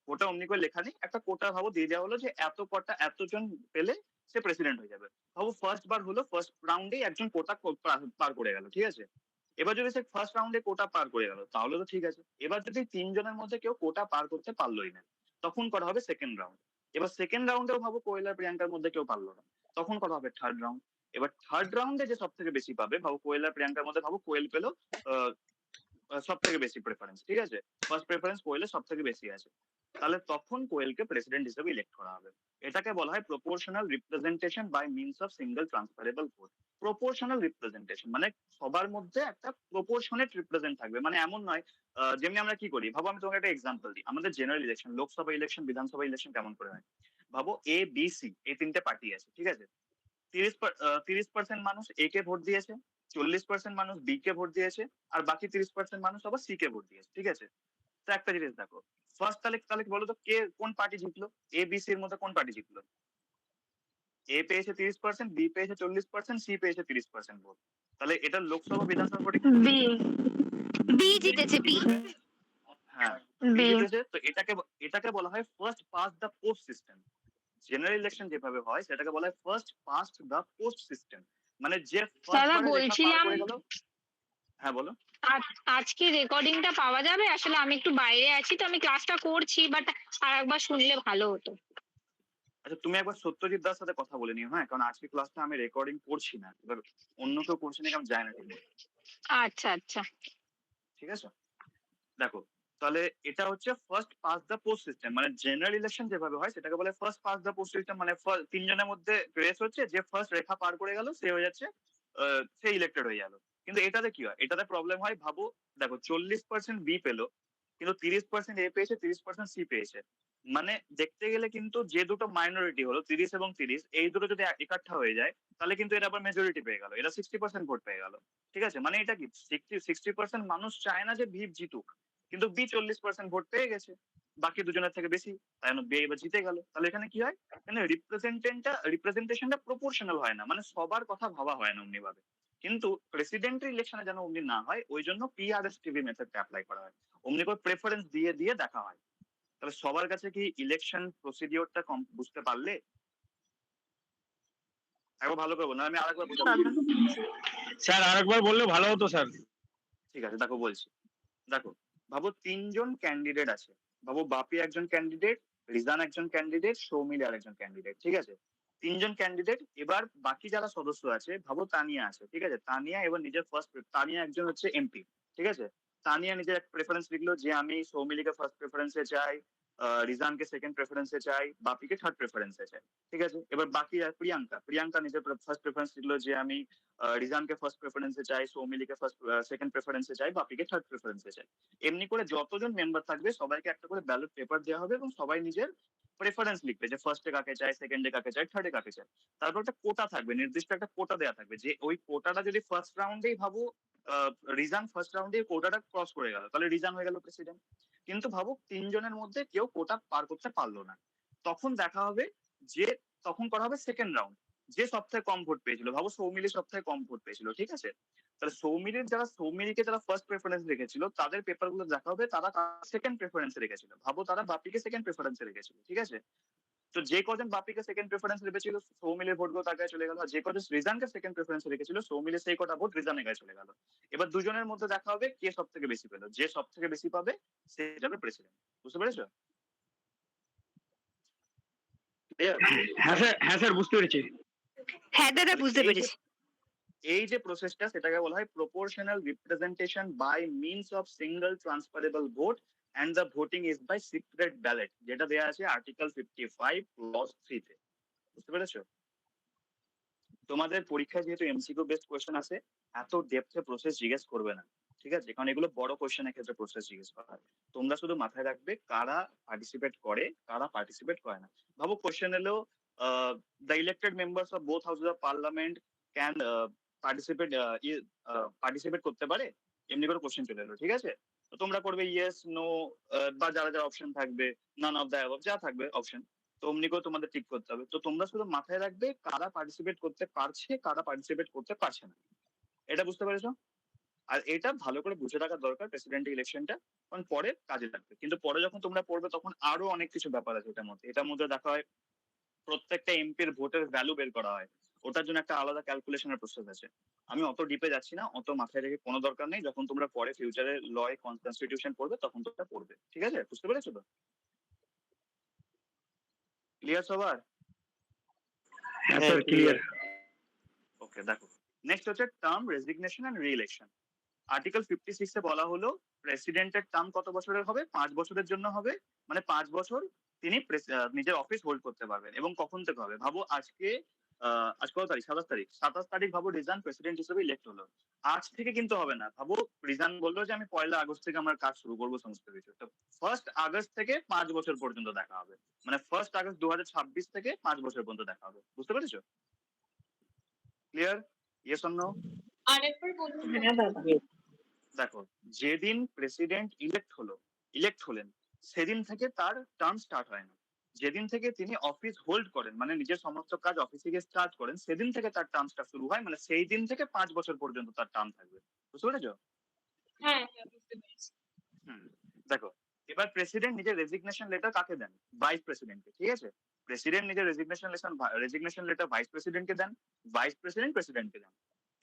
কোটা অমনি করে লেখা নেই, একটা কোটা ভাবো দিয়ে দেওয়া হলো যে এত কটা এতজন পেলে সে প্রেসিডেন্ট হয়ে যাবে। ভাবো ফার্স্ট বার হলো, ফার্স্ট রাউন্ডে একজন কোটা পার করে গেল, ঠিক আছে? এবার যদি সে ফার্স্ট রাউন্ডে কোটা পার করে গেল তাহলে তো ঠিক আছে। এবার যদি তিনজনের মধ্যে কেউ কোটা পার করতে পারলোই না, তখন করা হবে সেকেন্ড রাউন্ড। এবার সেকেন্ড রাউন্ডেও ভাবো কোয়েল আর প্রিয়াঙ্কার মধ্যে কেউ পারলো না, তখন করা হবে থার্ড রাউন্ড। এবার থার্ড রাউন্ডে যে সব থেকে বেশি পাবে, ভাবো কোয়েল আর প্রিয়াঙ্কার মধ্যে ভাবো কোয়েল পেলো সব থেকে বেশি প্রেফারেন্স, ঠিক আছে? ফার্স্ট প্রেফারেন্স কোয়েলের সব থেকে বেশি আছে, তাহলে তখন কোয়েলকে প্রেসিডেন্ট হিসেবে ইলেক্ট করা হবে। এটাকে বলা হয় proportional representation by means of single transferable vote. Proportional representation মানে সবার মধ্যে একটা প্রপোর্শনেট রিপ্রেজেন্ট থাকবে। মানে এমন নয়, যেমনি আমরা কি করি, ভাবো আমি তোমাকে একটা এক্সাম্পল দিই, আমাদের জেনারেল ইলেকশন, লোকসভা ইলেকশন, বিধানসভা ইলেকশন কেমন করে হয়। ভাবো এ বি সি এই তিনটে পার্টি আছে, ঠিক আছে? 30% মানুষ এ কে ভোট দিয়েছে, 40% মানুষ বি কে ভোট দিয়েছে, আর বাকি 30% মানুষ আবার সি কে ভোট দিয়েছে, ঠিক আছে? তো একটা জিনিস দেখো, ফার্স্ট তাহলে তাহলে বলো তো কে কোন পার্টি জিতলো? এ বি সি এর মধ্যে কোন পার্টি জিতলো? এ পেয়েছে 30%, বি পেয়েছে 40%, সি পেয়েছে 30% ভোট। তাহলে এটা লোকসভা বিধানসভা ভোটে বি বি জিতেছে বি হ্যাঁ বি জিতেছে। তো এটাকে বলা হয় first pass the post system. General election যেভাবে হয় সেটাকে বলা হয় first past the post system, মানে যে ফার্স্ট দাদা বারে রেখা পার বলছিলাম করে গেল। হ্যাঁ বলো। আজকে রেকর্ডিংটা পাওয়া যাবে? আসলে আমি একটু বাইরে আছি, তো আমি ক্লাসটা করছি, বাট আর একবার শুনলে ভালো হতো। আচ্ছা তুমি একবার সত্যজিৎ দার সাথে কথা বলে নিও, হ্যাঁ, কারণ আজকে ক্লাসটা আমি রেকর্ডিং করছি না, এবার অন্য কেউ করছে নাকি আমি জানি না ঠিক মতো। আচ্ছা আচ্ছা ঠিক আছে, দেখো তাহলে এটা হচ্ছে first pass the post system, মানে জেনারেল ইলেকশন যেভাবে হয় সেটাকে বলে first pass the post system. মানে তিনজনের মধ্যে রেস হচ্ছে, যে ফার্স্ট রেখা পার করে গেল সে হয়ে যাচ্ছে, সে ইলেক্টেড হয়ে গেল। কিন্তু এটাতে কি হয়, এটাতে প্রবলেম হয়। ভাবো দেখো 40% বি পেলো, কিন্তু 30% এ পেয়েছে, 30% সি পেয়েছে। মানে দেখতে গেলে কিন্তু যে দুটো মাইনরিটি হলো 30 এবং 30, এই দুটো যদি একাঠা হয়ে যায় তাহলে কিন্তু এরা আবার মেজরিটি পেয়ে গেল, এরা 60% ভোট পেয়ে গেল। ঠিক আছে, মানে এটা কি 60% মানুষ চায় না যে ভি জিতুক, কিন্তু বি 40% ভোট পেয়ে গেছে, বাকি দুজনের থেকে বেশি, তাই জন্য বি এবার জিতে গেল। তাহলে এখানে কি হয়, এখানে রিপ্রেজেন্টেশনটা প্রপোর্শনাল হয় না, মানে সবার কথা ভাবা হয় না অমনি ভাবে। কিন্তু প্রেসিডেন্টের ইলেকশনে যেন অমনি না হয়, ওই জন্য পিআরএসটিভি মেথডটা অ্যাপ্লাই করা হয়, অমনি করে প্রেফারেন্স দিয়ে দিয়ে দেখা হয়। তাহলে সবার কাছে কি ইলেকশন প্রসিডিওরটা বুঝতে পারলে? একবার ভালো করে বলুন, আমি আরেকবার বোঝাবো। স্যার আরেকবার বললে ভালো হতো স্যার। ঠিক আছে দেখো বলছি, দেখো ভাবো তিনজন ক্যান্ডিডেট আছে, ভাবো বাপি একজন ক্যান্ডিডেট, রিজান একজন ক্যান্ডিডেট, সৌমিল আর একজন ক্যান্ডিডেট, ঠিক আছে? তিনজন ক্যান্ডিডেট। এবার বাকি যারা সদস্য আছে, ভাবো তানিয়া আছে, ঠিক আছে? তানিয়া এবার নিজের তানিয়া একজন হচ্ছে এমপি, ঠিক আছে? তানিয়া নিজের প্রেফারেন্স লিখলো যে আমি সৌমিলিকে ফার্স্ট প্রেফারেন্সে চাই, রিজানকে সেকেন্ড প্রেফারেন্সে চাই, বাপিকে থার্ড প্রেফারেন্সে চাই, ঠিক আছে? এবার বাকি প্রিয়াঙ্কা নিজের ফার্স্ট প্রেফারেন্স লিখলো যে আমি রিজানকে ফার্স্ট প্রেফারেন্সে চাই, সৌমিলিকে সেকেন্ড প্রেফারেন্সে চাই, বাপিকে থার্ড প্রেফারেন্সে চাই। এমনি করে যতজন মেম্বার থাকবে সবাইকে একটা করে ব্যালট পেপার দেওয়া হবে এবং সবাই নিজের প্রেফারেন্স লিখবে যে ফার্স্টে কাকে চাই, সেকেন্ডে কাকে চাই, থার্ডে কাকে চাই। তারপর একটা কোটা থাকবে, নির্দিষ্ট একটা কোটা দেওয়া থাকবে, যে ওই কোটাটা যদি ফার্স্ট রাউন্ডেই ভাবো রিজান ফার্স্ট রাউন্ডে কোটাটা ক্রস করে গেল, তাহলে রিজান হয়ে গেল প্রেসিডেন্ট। কিন্তু ভাবো তিনজনের মধ্যে কেউ কোটা পার করতে পারলো না, তখন দেখা হবে যে তখন করা হবে সেকেন্ড রাউন্ড, যে সব থেকে কম ভোট পেয়েছিল। ভাবো সৌমিলি সব থেকে কম ভোট পেয়েছিল, ঠিক আছে? তাহলে সৌমিলিকে যারা ফার্স্ট প্রেফারেন্স রেখেছিল তাদের পেপার গুলো দেখা হবে, তারা সেকেন্ড প্রেফারেন্স রেখেছিল। ভাবো তারা বাপিকে সেকেন্ড প্রেফারেন্স রেখেছিল, ঠিক আছে? তো যে কজন বাপিকে সেকেন্ড প্রেফারেন্স রেখেছিল সৌমিলের ভোট গুলো তার কাছে চলে গেল, আর যে কজন রিজানকে সেকেন্ড প্রেফারেন্স রেখেছিল সৌমিলের সেই কটা ভোট রিজানের কাছে চলে গেল। এবার দুজনের মধ্যে দেখা হবে কে সব থেকে বেশি পেলো, যে সব থেকে বেশি পাবে সে যাবে প্রেসিডেন্ট। বুঝতে পেরেছো? হ্যাঁ স্যার বুঝতে পেরেছি। হ্যাঁ দাদা তাহলে বুঝতে এই যে পেরেছি। এই যে প্রসেসটা সেটাকে বলা হয় proportional representation by means of single transferable vote and the voting is by secret ballot, যেটা দেওয়া আছে আর্টিকেল 55 ক্লজ 3 তে। বুঝতে পেরেছো? তোমাদের পরীক্ষায় যেহেতু এমসিকিউ বেসড কোয়েশ্চেন আছে, এত ডেপথে প্রসেস জিজ্ঞেস করবে না, ঠিক আছে? কারণ এগুলো বড় কোয়েশ্চেনের ক্ষেত্রে প্রসেস জিজ্ঞেস করা হয়। তোমরা শুধু মাথায় রাখবে কারা পার্টিসিপেট করে, কারা পার্টিসিপেট করে না। ভাবো কোয়েশ্চেন এলো the elected members of both houses of parliament can participate participate করতে পারে, এমনি করে কোয়েশ্চেন চলে এলো, ঠিক আছে? তো তোমরা করবে ইয়েস নো, বা যারা যারা অপশন থাকবে নান অফ দ্য অ্যাবভ যা থাকবে অপশন, তো অমনি করে তোমাদের ঠিক করতে হবে। তো তোমরা শুধু মাথায় রাখবে কারা পার্টিসিপেট করতে পারছে, কারা পার্টিসিপেট করতে পারছে না। এটা বুঝতে পেরেছো? আর এটা ভালো করে বুঝে রাখা দরকার প্রেসিডেন্ট ইলেকশনটা, কারণ পরে কাজে লাগবে। কিন্তু পরে যখন তোমরা পড়বে তখন আরো অনেক কিছু ব্যাপার আছে এটার মধ্যে দেখা হয় প্রত্যেকটা এমপির ভোটের ভ্যালু বের করা হয়, ওটার জন্য একটা আলাদা ক্যালকুলেশনের প্রসেস আছে। আমি অত ডিপে যাচ্ছি না, অত মাথায় রেখে কোনো দরকার নেই। যখন তোমরা পরে ফিউচারে ল কনস্টিটিউশন পড়বে তখন তোমরা পড়বে, ঠিক আছে? বুঝতে পেরেছো তো? ক্লিয়ার সবার? হ্যাঁ স্যার ক্লিয়ার। ওকে, দেখো নেক্সট হচ্ছে টার্ম রেজিগনেশন এন্ড রি-ইলেকশন। আর্টিকেল 56 এ বলা হলো প্রেসিডেন্টের টার্ম কত বছরের হবে? 5 বছরের জন্য হবে, মানে 5 বছর তিনি নিজের অফিস হোল্ড করতে পারবেন। এবং কখন থেকে হবে? ভাবো আজকে আজ কত তারিখ? 27 তারিখ। 27 তারিখ ভাবো রিজান প্রেসিডেন্ট হিসেবে ইলেক্ট হলো। আজ থেকে কিন্তু হবে না। ভাবো রিজান বললো যে আমি 1 আগস্ট থেকে আমার কাজ শুরু করবো সমস্ত কিছু, তো 1 আগস্ট থেকে 5 বছর পর্যন্ত দেখা হবে, মানে 1 আগস্ট 2026 থেকে 5 বছর পর্যন্ত দেখা হবে। বুঝতে পেরেছো? ক্লিয়ার? Yes or no? আরেকবার বলুন। হ্যাঁ দাদা। দেখো, যেদিন প্রেসিডেন্ট ইলেক্ট হলেন সেদিন থেকে তার টার্ম স্টার্ট হয় না। যেদিন থেকে তিনি অফিস হোল্ড করেন, মানে নিজের সমস্ত কাজ অফিসে গিয়ে স্টার্ট করেন, সেদিন থেকে তার টার্মসটা শুরু হয়, মানে সেই দিন থেকে 5 বছর পর্যন্ত তার টার্ম থাকবে। বুঝতে পেরেছো? হ্যাঁ হ্যাঁ বুঝতে পেরেছি। দেখো, এবার প্রেসিডেন্ট নিজের রেজিগনেশন লেটার কাকে দেন? ভাইস প্রেসিডেন্টকে, ঠিক আছে? প্রেসিডেন্ট নিজের রেজিগনেশন লেটার ভাইস প্রেসিডেন্টকে দেন, ভাইস প্রেসিডেন্ট প্রেসিডেন্টকে দেন।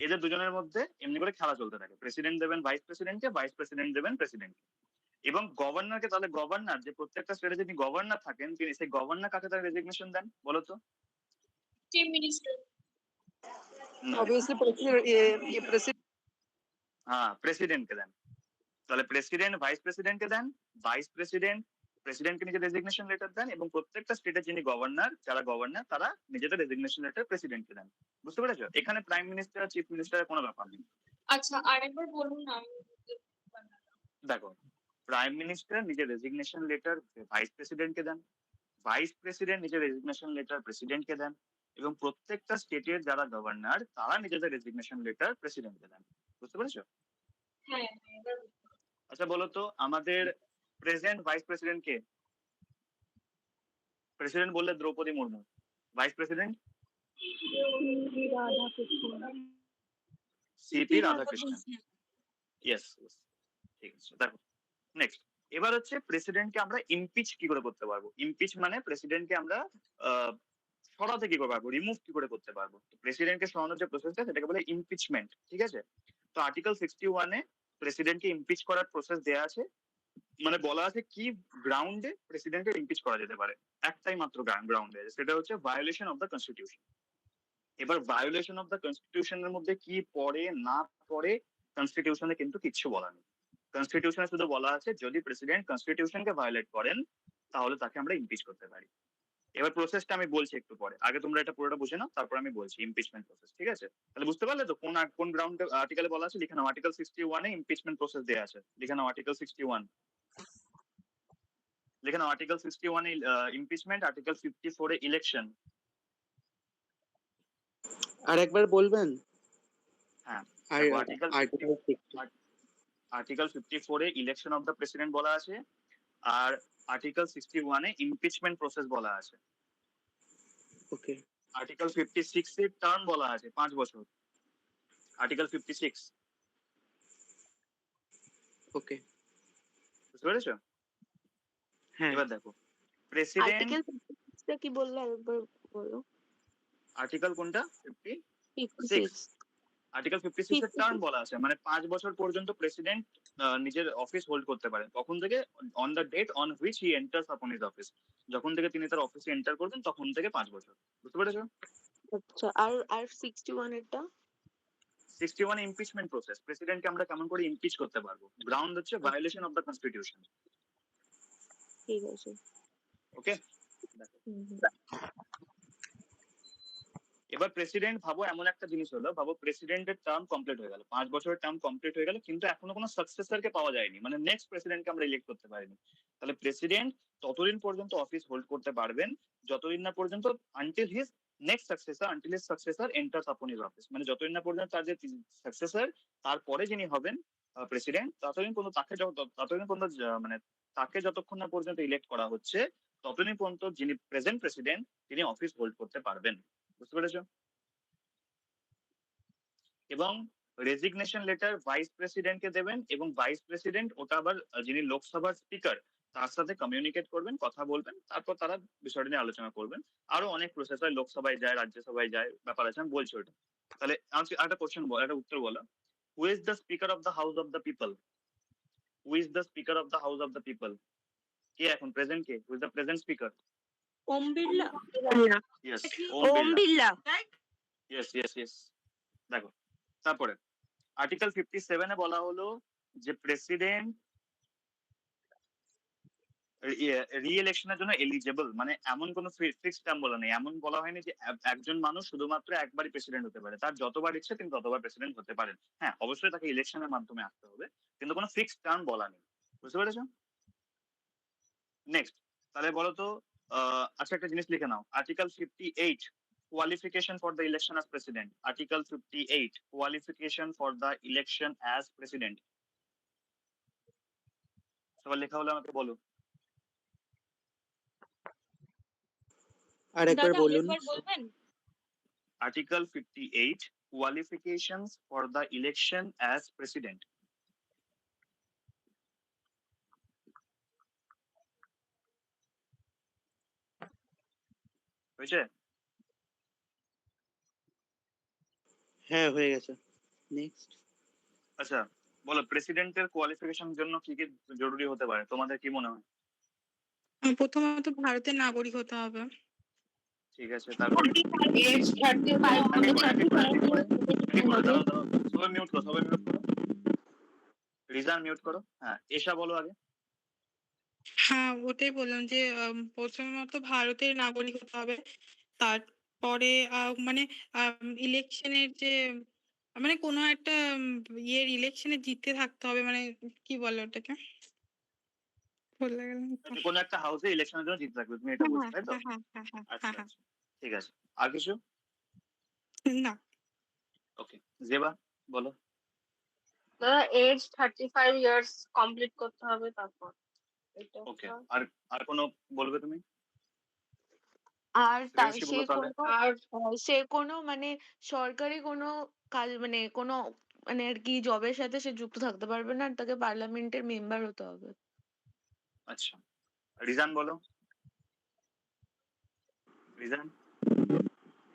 এদের দুজনের মধ্যে এমনি করে খেলা চলতে থাকে, প্রেসিডেন্ট দেবেন ভাইস প্রেসিডেন্টকে, ভাইস প্রেসিডেন্ট দেবেন প্রেসিডেন্টকে। এবং গভর্নরকে, তাহলে গভর্নর যে প্রত্যেকটা স্টেটে যদি গভর্নর থাকেন, তিনি সেই গভর্নর কাকে তার রেজিগনেশন দেন বলো তো? Chief minister. Obviously, president. হ্যাঁ, প্রেসিডেন্টকে দেন। তাহলে প্রেসিডেন্ট ভাইস প্রেসিডেন্টকে দেন, ভাইস প্রেসিডেন্ট প্রেসিডেন্টকে নিজের রেজিগনেশন লেটার দেন, এবং প্রত্যেকটা স্টেটের যিনি গভর্নর, যারা গভর্নর তারা নিজেদের রেজিগনেশন লেটার প্রেসিডেন্টকে দেন। বুঝতে পেরেছো? এখানে প্রাইম মিনিস্টার চিফ মিনিস্টারের কোনো ব্যাপার নেই। আচ্ছা আরেকবার বলুন না, আমি বুঝতে পারলাম না। দেখো, প্রাইম মিনিস্টার নিজের রেজিগনেশন লেটার ভাইস প্রেসিডেন্টকে দেন, ভাইস প্রেসিডেন্ট নিজের রেজিগনেশন লেটার প্রেসিডেন্টকে দেন, এবং প্রত্যেকটা স্টেটের যারা গভর্নর তারা নিজেদের রেজিগনেশন লেটার প্রেসিডেন্টকে দেন। বুঝতে পেরেছো? হ্যাঁ হ্যাঁ এবার বুঝতে পেরেছি। আচ্ছা বলো তো, আমাদের প্রেসিডেন্ট ভাইস প্রেসিডেন্ট কে? প্রেসিডেন্ট বললে Droupadi Murmu, vice president CP Radhakrishnan. Yes, ঠিক আছে। দেখো নেক্সট, এবার হচ্ছে প্রেসিডেন্টকে আমরা ইমপিচ কি করে করতে পারবো? ইমপিচ মানে প্রেসিডেন্টকে আমরা সরাতে কি করে পারবো, রিমুভ কি করে করতে পারবো? তো প্রেসিডেন্টকে সরানোর যে প্রসেসটা সেটাকে বলে ইমপিচমেন্ট, ঠিক আছে? তো আর্টিকেল 61 এ প্রেসিডেন্টকে ইমপিচ করার প্রসেস দেয়া আছে, মানে বলা আছে কি গ্রাউন্ডে প্রেসিডেন্টকে ইমপিচ করা যেতে পারে। একটাই মাত্র গ্রাউন্ডে, সেটা হচ্ছে ভায়োলেশন অফ দ্য কনস্টিটিউশন। এবার ভায়োলেশন অফ দ্য কনস্টিটিউশনের মধ্যে কি পড়ে না পড়ে কনস্টিটিউশনে কিন্তু কিচ্ছু বলা নেই। কনস্টিটিউশনে শুধু বলা আছে যদি প্রেসিডেন্ট কনস্টিটিউশনকে ভায়োলেট করেন তাহলে তাকে আমরা ইমপিচ করতে পারি। এবার প্রসেসটা আমি বলছি একটু পরে, আগে তোমরা এটা পুরোটা বুঝে নাও, তারপর আমি বলছি ইমপিচমেন্ট প্রসেস, ঠিক আছে? তাহলে বুঝতে পারলে তো কোন গ্রাউন্ডে আর্টিকেলে বলা আছে? লিখে নাও, আর্টিকেল 61 এ ইমপিচমেন্ট প্রসেস দেয়া আছে, লিখে নাও আর্টিকেল 61, লিখে নাও আর্টিকেল 61 এ ইমপিচমেন্ট, আর্টিকেল 54 এ ইলেকশন। আর একবার বলবেন? হ্যাঁ, article 54 A election of the president বলা আছে, আর আর্টিকেল 61 এ ইমপিচমেন্ট প্রসেস বলা আছে। ওকে। আর্টিকেল 56 এর টার্ম বলা আছে 5 বছর, আর্টিকেল 56। ওকে। বুঝতে পেরেছো? হ্যাঁ। এবার দেখো, প্রেসিডেন্ট আর্টিকেল 56 কি বললে একবার বলো? আর্টিকেল কোনটা? 56। আর্টিকেল 56 এর টার্ম বলা আছে, মানে 5 বছর পর্যন্ত প্রেসিডেন্ট নিজের অফিস হোল্ড করতে পারেন, তখন থেকে on the date on which he enters upon his office, যখন থেকে তিনি তার অফিসে এন্টার করবেন তখন থেকে 5 বছর। বুঝতে পেরেছো? আচ্ছা, আর 61 এরটা? 61 ইমপিচমেন্ট প্রসেস, প্রেসিডেন্টকে আমরা কেমন করে ইমপিচ করতে পারবো, গ্রাউন্ড হচ্ছে ভায়োলেশন অফ দ্য কনস্টিটিউশন। ঠিক আছে। ওকে, হুম হুম। এবার প্রেসিডেন্ট ভাবো এমন একটা জিনিস হলো, ভাবো প্রেসিডেন্টের টার্ম কমপ্লিট হয়ে গেল, 5 বছরের টার্ম কমপ্লিট হয়ে গেল, কিন্তু এখনো কোনো সাকসেসরকে পাওয়া যায়নি, মানে নেক্সট প্রেসিডেন্টকে আমরা ইলেক্ট করতে পারিনি। তাহলে প্রেসিডেন্ট ততদিন পর্যন্ত অফিস হোল্ড করতে পারবেন যতদিন না পর্যন্ত until his next successor enters upon his office, মানে যতদিন না পর্যন্ত তার যে সাকসেসর তারপরে যিনি হবেন প্রেসিডেন্ট, ততদিন পর্যন্ত মানে তাকে যতক্ষণ না পর্যন্ত ইলেক্ট করা হচ্ছে ততদিন পর্যন্ত যিনি প্রেজেন্ট প্রেসিডেন্ট তিনি অফিস হোল্ড করতে পারবেন। বুঝতে পেরেছো? এবং রেজিগনেশন লেটার ভাইস প্রেসিডেন্টকে দেবেন, এবং ভাইস প্রেসিডেন্ট ওটা আবার যিনি লোকসভার স্পিকার তার সাথে কমিউনিকেট করবেন, কথা বলবেন, তারপর তারা বিষয়টা নিয়ে আলোচনা করবেন। আরো অনেক প্রসেস হয়, লোকসভায় যায়, রাজ্যসভায় যায়, ব্যাপার আছে, আমি বলছি ওটা। তাহলে একটা কোশ্চেন বলো, একটা উত্তর বলো। Who is the speaker of the house of the people? Who is the speaker of the house of the people? কে এখন প্রেজেন্ট, কে who is the present speaker? Om Birla. Yes, Om Birla. Yes yes yes. দেখো তারপরে article 57 এ বলা হলো যে president রি-ইলেকশনের জন্য eligible, মানে এমন কোনো ফিক্সড টার্ম বলা নেই, এমন বলা হয়নি যে একজন মানুষ শুধুমাত্র একবারই প্রেসিডেন্ট হতে পারে, তার যতবার ইচ্ছে তিনি ততবার প্রেসিডেন্ট হতে পারেন। হ্যাঁ, অবশ্যই তাকে ইলেকশনের মাধ্যমে আসতে হবে, কিন্তু কোনো ফিক্সড টার্ম বলা নেই। বুঝতে পেরেছো? নেক্সট, তাহলে বলো তো আচ্ছা একটা জিনিস লিখে নাও, article 58 qualification for the election as president. Article 58 qualification for the election as president. সবার লেখা হলে আমাকে বলো। আরেকবার দাদা বলুন। আরেকবার বলবেন? Article 58 qualifications for the election as president. হয়েছে? হ্যাঁ হয়ে গেছে। নেক্সট। আচ্ছা বলো, প্রেসিডেন্টের কোয়ালিফিকেশন জন্য কি কি জরুরি হতে পারে, তোমাদের কি মনে হয়? প্রথমত ভারতের নাগরিক হতে হবে। ঠিক আছে, তারপর এজ 35 সবাই মিউট করো, সবাই মিউট করো, রিজান মিউট করো। হ্যাঁ, এসা বলো আগে। হ্যাঁ, ওটাই বললাম যে প্রথমত ভারতের নাগরিক হতে হবে, তারপরে মানে ইলেকশনের যে মানে কোনো একটা ইয়ের ইলেকশনে জিততে থাকতে হবে, মানে কি বলে ওটাকে, বলে গেলাম তো। কোনো একটা হাউসে ইলেকশনের জন্য জিতে থাকবে, তুমি এটা বলছো তাই তো? হ্যাঁ হ্যাঁ হ্যাঁ আচ্ছা হ্যাঁ আচ্ছা, ঠিক আছে। আর কিছু? না। ওকে, জেবা বলো। দাদা এজ 35 ইয়ার্স কমপ্লিট করতে হবে, তারপর এটা ওকে, আর কোনো বলবে তুমি? আর তার শ্রেয়সী সে বলো তাহলে। কোনো আর সে কোনো মানে সরকারি কোনো কাজ মানে কোনো মানে আর কি জবের সাথে সে যুক্ত থাকতে পারবে না, আর তাকে পার্লামেন্টের মেম্বার হতে হবে। আচ্ছা, রিজান বলো। রিজান?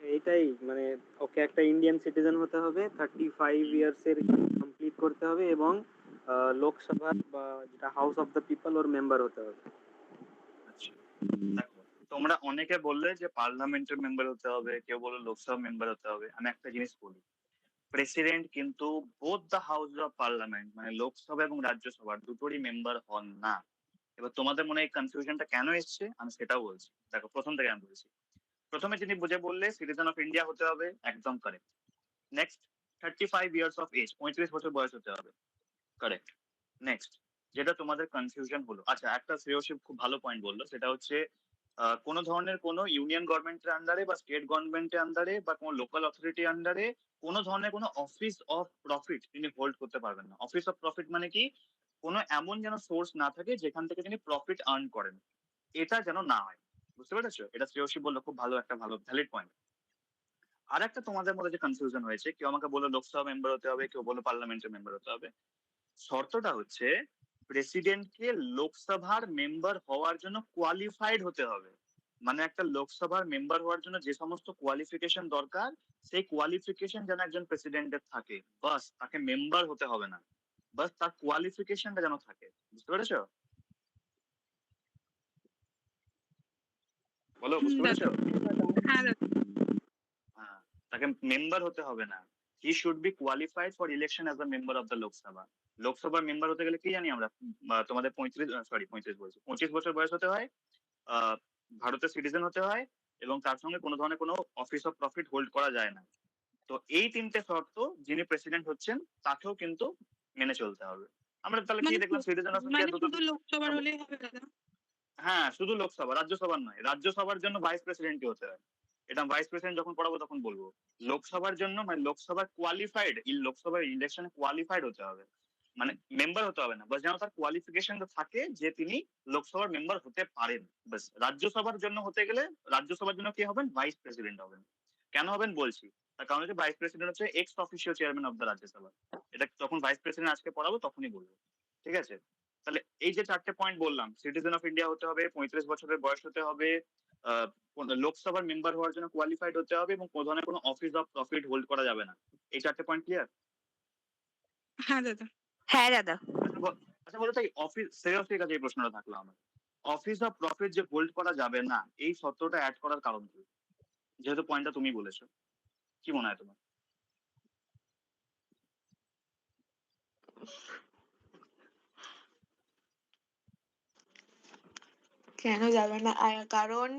এইটাই মানে ওকে একটা ইন্ডিয়ান সিটিজেন হতে হবে, 35 ইয়ার্স এর কমপ্লিট করতে হবে, এবং লোকসভা বা যেটা house of the people or member হতে হবে। আচ্ছা দেখো, তোমরা অনেকে বললে যে পার্লামেন্টের মেম্বার হতে হবে, কেউ বললো লোকসভা মেম্বার হতে হবে। আমি একটা জিনিস বলি, প্রেসিডেন্ট কিন্তু both the house of parliament মানে লোকসভা এবং রাজ্যসভার দুটোরই মেম্বার হন না। এবার তোমাদের মনে এই কনফিউশনটা কেন এসছে আমি সেটাও বলছি। দেখো প্রথম থেকে আমি বলছি, প্রথমে যিনি বুঝে বললে সিটিজেন অফ ইন্ডিয়া হতে হবে, একদম correct. Next 35 years of age, 35 বছর বয়স হতে হবে, কারেক্ট। নেক্সট যেটা তোমাদের কনফিউশন হলো, আচ্ছা একটা শ্রেয়সী খুব ভালো পয়েন্ট বললো, সেটা হচ্ছে কোনো ধরনের কোনো ইউনিয়ন গভর্নমেন্টের আন্ডারে বা স্টেট গভর্নমেন্টের আন্ডারে বা কোনো লোকাল অথরিটি আন্ডারে কোনো ধরনের কোনো অফিস অফ প্রফিট তিনি হোল্ড করতে পারবেন না। অফিস অফ প্রফিট মানে কি, কোনো এমন যেন সোর্স না থাকে যেখান থেকে তিনি প্রফিট আর্ন করেন, এটা যেন না হয়। বুঝতে পেরেছো? এটা শ্রেয়সী বললো, খুব ভালো একটা ভালো ভ্যালিড পয়েন্ট। আর একটা তোমাদের মধ্যে যে কনফিউশন হয়েছে, কেউ আমাকে বললো লোকসভা মেম্বার হতে হবে, কেউ বললো পার্লামেন্টের মেম্বার হতে হবে। শর্তটা হচ্ছে প্রেসিডেন্টকে লোকসভার মেম্বার হওয়ার জন্য কোয়ালিফাইড হতে হবে, মানে একটা লোকসভার মেম্বার হওয়ার জন্য যে সমস্ত কোয়ালিফিকেশন দরকার সেই কোয়ালিফিকেশন যেন একজন প্রেসিডেন্টের থাকে, বাস তাকে মেম্বার হতে হবে না, বাস তার কোয়ালিফিকেশনটা যেন থাকে। বুঝতে পেরেছো? বলো, বুঝতে পেরেছো? হ্যাঁ দাদা। হ্যাঁ, তাকে মেম্বার হতে হবে না, he should be qualified for election as a member of the Lok Sabha. লোকসভার মেম্বার হতে গেলে কি জানি আমরা, তোমাদের 25 বছর বয়স হতে হয়, ভারতের সিটিজেন হতে হয়, এবং তার সঙ্গে কোনো ধরনের কোনো অফিস অফ প্রফিট হোল্ড করা যায় না। তো এই তিনটে শর্ত যিনি প্রেসিডেন্ট হচ্ছেন তাকেও কিন্তু মেনে চলতে হবে। আমরা তাহলে কি মানে দেখলাম, সিটিজেন অফ মানে ইন্ডিয়া দুটো। শুধু লোকসভার হলেই হবে দাদা? হ্যাঁ, শুধু লোকসভা, রাজ্যসভার নয়। রাজ্যসভার জন্য ভাইস প্রেসিডেন্টই হতে হয়। এটা ভাইস প্রেসিডেন্ট যখন পড়াবো তখন বলবো। লোকসভার জন্য মানে লোকসভার কোয়ালিফাইড, লোকসভার ইলেকশনে কোয়ালিফাইড হতে হবে, মানে মেম্বার হতে হবে না, বাস যেন তার কোয়ালিফিকেশন থাকে যে তিনি লোকসভার মেম্বার হতে পারেন। বাস রাজ্যসভার জন্য হতে গেলে, রাজ্যসভার জন্য কি হবেন, ভাইস প্রেসিডেন্ট হবেন। কেন হবেন বলছি, তার কারণ হচ্ছে ভাইস প্রেসিডেন্ট হচ্ছে x official chairman of the Rajya Sabha. এটা যখন ভাইস প্রেসিডেন্ট আজকে পড়াবো তখনই বলবো, ঠিক আছে? তাহলে এই যে 4টে পয়েন্ট বললাম, সিটিজেন অফ ইন্ডিয়া হতে হবে, 35 বছরের বয়স হতে হবে, লোকসভার মেম্বার হওয়ার জন্য কোয়ালিফাইড হতে হবে, এবং কোনো ধরনের কোনো অফিস অফ প্রফিট হোল্ড করা যাবে না। এই 4টে পয়েন্ট ক্লিয়ার? হ্যাঁ দাদা। হ্যাঁ দাদা। আচ্ছা বলো তাই, অফিস শ্রেয়সীর কাছে এই প্রশ্নটা থাকলো আমার, অফিস অফ প্রফিট যে হোল্ড করা যাবে না, এই শর্তটা অ্যাড করার কারণ কি? যেহেতু পয়েন্টটা তুমি বলেছো, কি মনে হয় তোমার? কেন যাবে না? কারণ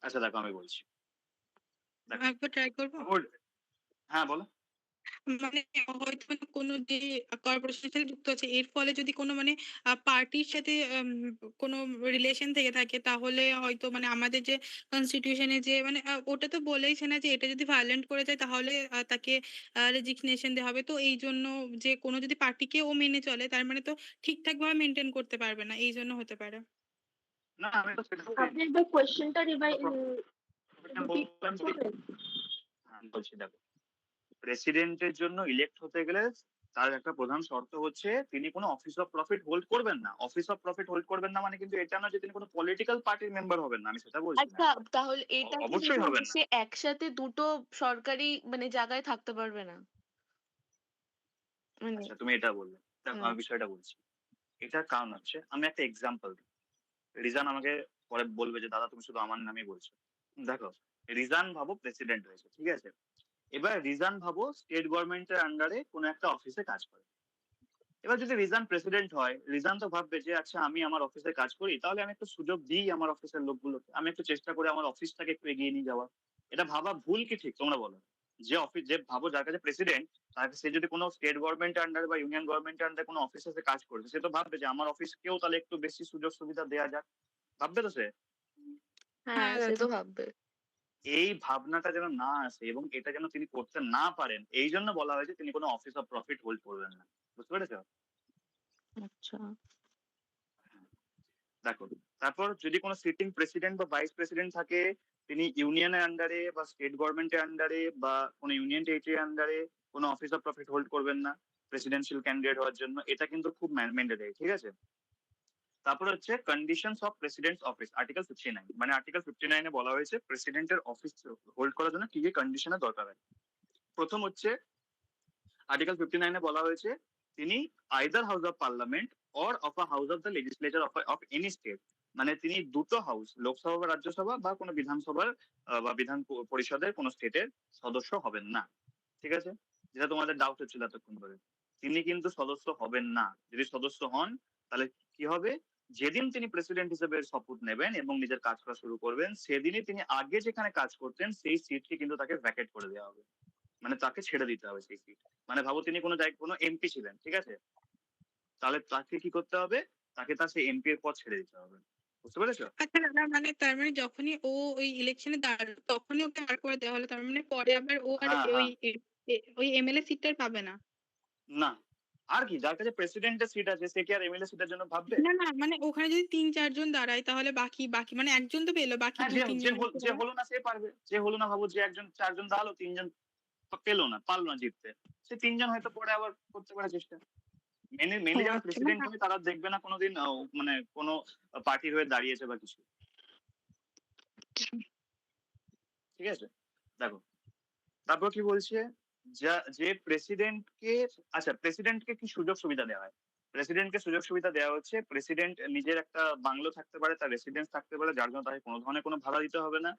আচ্ছা দেখো আমি বলছি, দেখো একবার ট্রাই করবো। হ্যাঁ বলো। মানে হয়তো মানে কোনো যে কর্পোরেশনের সাথে যুক্ত আছে, এর ফলে যদি কোনো মানে পার্টির সাথে কোনো রিলেশন থেকে থাকে, তাহলে হয়তো মানে আমাদের যে কনস্টিটিউশনে যে মানে ওটা তো বলেইছে না যে এটা যদি ভায়োলেন্ট করে যায় তাহলে তাকে রেজিগনেশন দেওয়া হবে। তো এই জন্য যে কোনো যদি পার্টিকে ও মেনে চলে, তার মানে তো ঠিকঠাক ভাবে মেনটেন করতে পারবে না, এই জন্য হতে পারে। না আমি তো সেটা আপনি একবার কোয়েশ্চেনটা বলছি, দেখো প্রেসিডেন্টের জন্য ইলেক্ট হতে গেলে তার একটা প্রধান শর্ত হচ্ছে তিনি কোনো অফিস অফ প্রফিট হোল্ড করবেন না। অফিস অফ প্রফিট হোল্ড করবেন না মানে কিন্তু এটা না যে তিনি কোনো পলিটিক্যাল পার্টির মেম্বার হবেন না, আমি সেটা বলছি না। আচ্ছা, তাহলে এটা কি অবশ্যই হবেন না। সে একসাথে দুটো সরকারি মানে জায়গায় থাকতে পারবে না? মানে আচ্ছা তুমি এটা বললে, দেখো আমি বিষয়টা বলছি। এটার কারণ হচ্ছে, আমি একটা এক্সাম্পল দিই। রিজান আমাকে পরে বলবে যে দাদা তুমি শুধু আমার নামই বলছো। দেখো রিজান ভাবো প্রেসিডেন্ট হয়েছে, ঠিক আছে? এবার রিজান ভাবো স্টেট গভর্নমেন্টের আন্ডারে কোনো একটা অফিসে কাজ করে। এবার যদি রিজান প্রেসিডেন্ট হয়, রিজান তো ভাববে যে আচ্ছা আমি আমার অফিসে কাজ করি, তাহলে আমি একটু সুযোগ দিই আমার অফিসের লোকগুলোকে, আমি একটু চেষ্টা করে আমার অফিসটাকে একটু এগিয়ে নিয়ে যাওয়া। এটা ভাবা ভুল কি ঠিক তোমরা বলো? যে অফিস, যে ভাবো যার কাছে প্রেসিডেন্ট, তাকে সে যদি কোনো স্টেট গভর্নমেন্টের আন্ডারে বা ইউনিয়ন গভর্নমেন্টের আন্ডারে কোনো অফিসে কাজ করছে, সে তো ভাববে যে আমার অফিসকেও তাহলে একটু বেশি সুযোগ সুবিধা দেওয়া যাক, ভাববে তো সে? হ্যাঁ, সে তো ভাববে। এই ভাবনাটা যেন না আসে এবং এটা যেন তিনি করতে না পারেন, এই জন্য বলা হয়েছে তিনি কোনো অফিস অফ প্রফিট হোল্ড করবেন না। বুঝতে পেরেছো? আচ্ছা, দেখো তারপর যদি কোনো সিটিং প্রেসিডেন্ট বা ভাইস প্রেসিডেন্ট থাকে, তিনি ইউনিয়নের আন্ডারে বা স্টেট গভর্নমেন্টের আন্ডারে বা কোনো ইউনিয়ন টেরিটরির আন্ডারে কোনো অফিস অফ প্রফিট হোল্ড করবেন না প্রেসিডেন্সিয়াল ক্যান্ডিডেট হওয়ার জন্য। এটা কিন্তু খুব ম্যান্ডেটরি, ঠিক আছে? তারপর হচ্ছে conditions of presidents office, article 59। মানে আর্টিকেল 59-এ বলা হয়েছে প্রেসিডেন্টের অফিস হোল্ড করার জন্য কি কি কন্ডিশনের দরকার হয়। প্রথম হচ্ছে আর্টিকেল 59-এ বলা হয়েছে তিনি either house of parliament or of a house of the legislature of any state, মানে তিনি দুটো হাউস, লোকসভা বা রাজ্যসভা বা কোনো বিধানসভার বা বিধান পরিষদের কোনো স্টেটের সদস্য হবেন না, ঠিক আছে? যেটা তোমাদের ডাউট হচ্ছিল এতক্ষণ ধরে, তিনি কিন্তু সদস্য হবেন না। যদি সদস্য হন তাহলে কি হবে, যেদিন তিনি প্রেসিডেন্ট হিসেবে শপথ নেবেন এবং নিজের কাজ করা শুরু করবেন, সেদিনই তিনি আগে যেখানে কাজ করতেন সেই সিটকে কিন্তু তাকে ভ্যাকেট করে দেওয়া হবে, মানে তাকে ছেড়ে দিতে হবে সেই সিট। মানে ভাবো তিনি কোনো জায়গায় কোনো এমপি ছিলেন, ঠিক আছে? তাহলে তাকে কি করতে হবে, তাকে তার সেই এমপি এর পদ ছেড়ে দিতে হবে। বুঝতে পেরেছো? আচ্ছা দাদা, মানে তার মানে যখনই ও ওই ইলেকশনে দাঁড়ালো তখনই ওকে বার করে দেওয়া হলো, তার মানে পরে আবার ও আর হ্যাঁ ওই হ্যাঁ, ওই এমএলএ সিটটা পাবে না? না আর কি, যার কাছে প্রেসিডেন্টের সিট আছে সে কি আর এমএলএ সিটের জন্য ভাববে? না না, মানে ওখানে যদি 3-4 জন দাঁড়ায় তাহলে বাকি বাকি মানে একজন তো পেলো, বাকি হ্যাঁ, 2-3 জন যে হলো না সে পারবে, যে হলো না, ভাবো যে একজন 4জন দাঁড়ালো, 3জন পারলো না জিততে, সে 3জন হয়তো পরে আবার করতে পারে চেষ্টা। মেনলি যারা প্রেসিডেন্ট হবে তারা দেখবে না কোনোদিন মানে কোনো পার্টির হয়ে দাঁড়িয়েছে বা কিছু, ঠিক আছে? দেখো তারপর কি বলছে, যে প্রেসিডেন্টকে, আচ্ছা প্রেসিডেন্টকে কি সুযোগ সুবিধা দেওয়া হয়? প্রেসিডেন্টকে সুযোগ সুবিধা দেওয়া হচ্ছে, প্রেসিডেন্ট নিজের একটা বাংলো থাকতে পারে, তার রেসিডেন্স থাকতে পারে, যার জন্য তাকে কোনো ধরনের কোনো ভাড়া দিতে হবে না,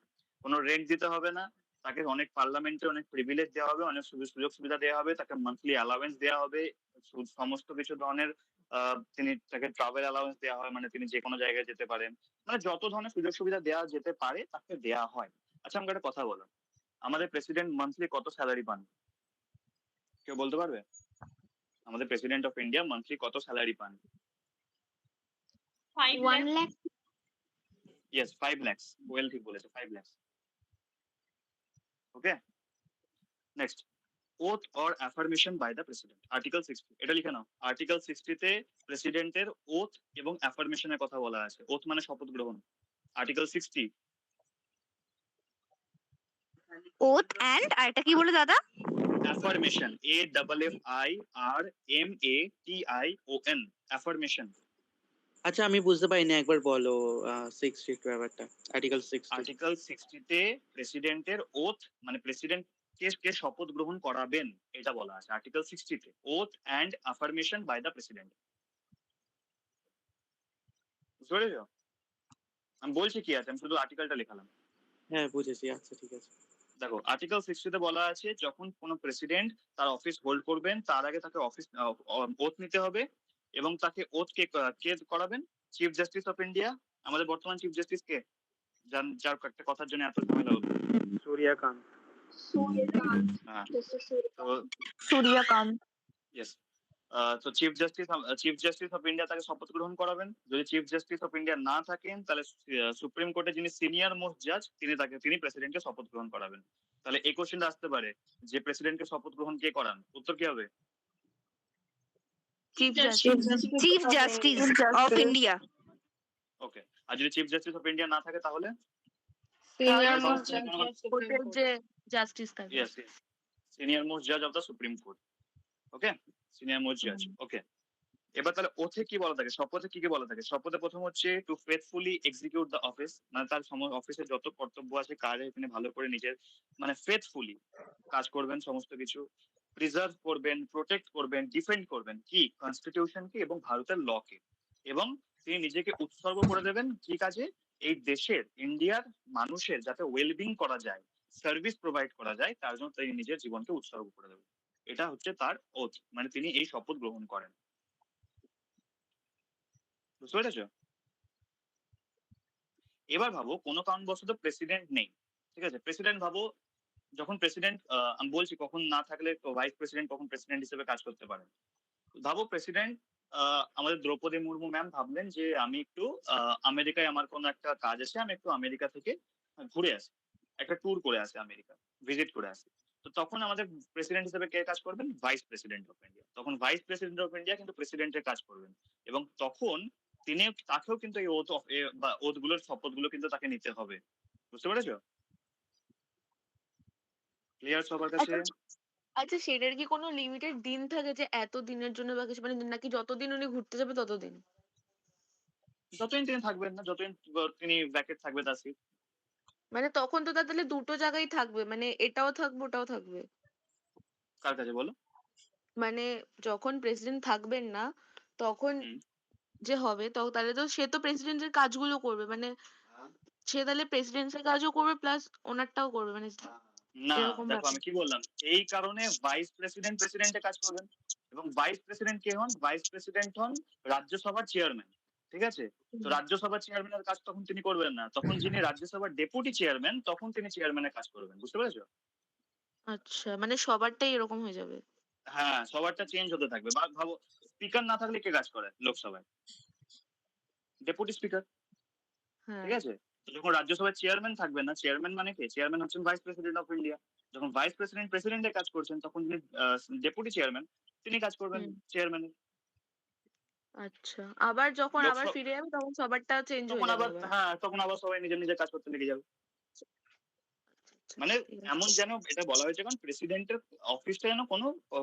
কোনো রেন্ট দিতে হবে না, তাকে অনেক পার্লামেন্টে অনেক প্রিভিলেজ দেওয়া হবে, অনেক সুযোগ সুবিধা দেওয়া হবে, তাকে মান্থলি অ্যালাওয়েন্স দেওয়া হবে, সমস্ত কিছু ধরনের তাকে ট্রাভেল অ্যালাউন্স দেওয়া হয়, মানে তিনি যে কোনো জায়গায় যেতে পারেন, মানে যত ধরনের সুযোগ সুবিধা দেওয়া যেতে পারে তাকে দেওয়া হয়। আচ্ছা আমাকে একটা কথা বলো, আমাদের প্রেসিডেন্ট মান্থলি কত স্যালারি পান? কেউ বলতে পারবে? আমাদের প্রেসিডেন্ট অফ ইন্ডিয়া মান্থলি কত স্যালারি পান? 1 lakh. ইয়েস, 5 lakhs, ওয়েল ঠিক বলেছে, 5 lakhs। Okay, next, oath or affirmation by the president, article 60, এটা লিখে নাও। আর্টিকেল 60 তে প্রেসিডেন্টের ওথ এবং অ্যাফার্মেশনের কথা বলা আছে। ওথ মানে শপথ গ্রহণ, আর্টিকেল 60। ওথ অ্যান্ড আরেকটা কি বলে দাদা? Affirmation, AFFIRMATION, affirmation. আচ্ছা আমি বুঝতে পারিনি, একবার বলো 60 ব্যাপারটা, আর্টিকেল 60। আর্টিকেল 60 তে প্রেসিডেন্টের ওথ মানে প্রেসিডেন্ট কে শপথ গ্রহণ করাবেন এটা বলা আছে আর্টিকেল 60 তে, oath and affirmation by the president. বুঝতে পেরেছো? আমি বলছি কি আছে, আমি শুধু আর্টিকেলটা লেখালাম। হ্যাঁ বুঝেছি, আচ্ছা ঠিক আছে। দেখো আর্টিকেল 60 তে বলা আছে যখন কোনো প্রেসিডেন্ট তার অফিস হোল্ড করবেন তার আগে তাকে অফিস ওথ নিতে হবে, এবং তাকে ওথ কে করাবেন? Chief justice of India. আমাদের বর্তমান চিফ জাস্টিস কে? যার একটা কথার জন্য এত ঝামেলা হলো, সূর্যকান্ত। হ্যাঁ, তো সূর্যকান্ত। ইয়েস, তো চিফ জাস্টিস অফ ইন্ডিয়া তাকে শপথ গ্রহণ করাবেন। যদি চিফ জাস্টিস অফ ইন্ডিয়া না থাকেন তাহলে সুপ্রিম কোর্টে যিনি সিনিয়র মোস্ট জাজ তিনি প্রেসিডেন্টকে শপথ গ্রহণ করাবেন। তাহলে এই কোশ্চেনটা আসতে পারে যে প্রেসিডেন্টকে শপথ গ্রহণ কে করান? উত্তর কি হবে? Chief justice. Chief justice of India. Okay, আর যদি চিফ জাস্টিস অফ ইন্ডিয়া না থাকে তাহলে সিনিয়র তাহলে মোস্ট কোর্টের যে জাস্টিস থাকে। ইয়েস, সিনিয়র মোস্ট জাজ of the supreme court. Okay, senior most জাজ। ওকে, এবার তাহলে ওথে কি বলা থাকে, শপথে কি কি বলা থাকে? শপথে প্রথম হচ্ছে to faithfully execute the office, মানে তার অফিসের যত কর্তব্য আছে কাজে তিনি ভালো করে নিজের মানে ফেথফুলি কাজ করবেন, সমস্ত কিছু প্রিজার্ভ করবেন, প্রোটেক্ট করবেন, ডিফেন্ড করবেন কি কনস্টিটিউশনকে এবং ভারতের লকে, এবং তিনি নিজেকে উৎসর্গ করে দেবেন কি কাজে? এই দেশের ইন্ডিয়ার মানুষের যাতে ওয়েলবিং করা যায়, সার্ভিস প্রোভাইড করা যায়, তার জন্য তিনি নিজের জীবনকে উৎসর্গ করে দেবেন। এটা হচ্ছে তার ওথ, মানে তিনি এই শপথ গ্রহণ করেন। বুঝতে পেরেছো? এবার ভাবো কোনো কারণবশত প্রেসিডেন্ট নেই, ঠিক আছে? প্রেসিডেন্ট ভাবো, যখন প্রেসিডেন্ট আমি বলছি কখন না থাকলে ভাইস প্রেসিডেন্ট কখন প্রেসিডেন্ট হিসেবে কাজ করতে পারেন। ভাবো প্রেসিডেন্ট আমাদের দ্রৌপদী মুর্মু ম্যাম ভাবলেন যে আমি একটু আমেরিকায় আমার কোনো একটা কাজ আছে, আমি একটু আমেরিকা থেকে ঘুরে আসি, একটা ট্যুর করে আসি, আমেরিকা ভিজিট করে আসি। তো তখন আমাদের প্রেসিডেন্ট হিসেবে কে কাজ করবেন? Vice president of India. তখন ভাইস প্রেসিডেন্ট অফ ইন্ডিয়া কিন্তু প্রেসিডেন্টের কাজ করবেন, এবং তখন তাকেও কিন্তু এই ওথ গুলোর শপথ গুলো কিন্তু তাকে নিতে হবে। বুঝতে পেরেছো? ক্লিয়ার সবার কাছে? আচ্ছা সেটার কি কোনো লিমিটেড দিন থাকে যে এত দিনের জন্য বা কিছু, মানে নাকি যতদিন উনি ঘুরতে যাবে ততদিন? যতদিন তিনি থাকবেন না, যতদিন তিনি ভ্যাকেট থাকবে তার seat। মানে তখন তো তাহলে দুটো জায়গায় থাকবে, মানে এটাও থাকবে ওটাও থাকবে। কার কাছে বলো? মানে যখন প্রেসিডেন্ট থাকবেন না তখন যে হবে তাহলে তো সে তো প্রেসিডেন্টের কাজগুলো করবে, মানে সে তাহলে প্রেসিডেন্টের কাজও করবে প্লাস ওনারটাও করবে, মানে না, এরকম দেখো ব্যাপার। আমি কি বললাম, এই কারণে ভাইস প্রেসিডেন্ট প্রেসিডেন্টের কাজ করবেন, এবং ভাইস প্রেসিডেন্ট কে হন? ভাইস প্রেসিডেন্ট হন রাজ্যসভার চেয়ারম্যান, ঠিক আছে? তো রাজ্যসভার চেয়ারম্যানের কাজ তখন তিনি করবেন না, তখন যিনি রাজ্যসভার ডেপুটি চেয়ারম্যান তখন তিনি চেয়ারম্যানের কাজ করবেন। বুঝতে পেরেছো? আচ্ছা, মানে সবারটাই এরকম হয়ে যাবে। হ্যাঁ, সবারটা চেঞ্জ হতে থাকবে। ভাবো স্পিকার না থাকলে কে কাজ করে লোকসভায়? ডেপুটি স্পিকার, হ্যাঁ। ঠিক আছে? তো যখন রাজ্যসভার চেয়ারম্যান থাকবেন না, চেয়ারম্যান মানে কে? চেয়ারম্যান হচ্ছেন ভাইস প্রেসিডেন্ট অফ ইন্ডিয়া। যখন ভাইস প্রেসিডেন্ট প্রেসিডেন্টের কাজ করছেন তখন যিনি ডেপুটি চেয়ারম্যান তিনি কাজ করবেন চেয়ারম্যানের। আচ্ছা, আবার যখন আবার লোকসভা ফিরে যাবে তখন সবারটা চেঞ্জ তখন হয়ে যাবে আবার, আবার। হ্যাঁ তখন আবার সবাই নিজের নিজের কাজ করতে লেগে যাবে। মানে ঠিক আছে। এমন যেন এটা বলা হয়েছে কারণ প্রেসিডেন্টের অফিসটা যেন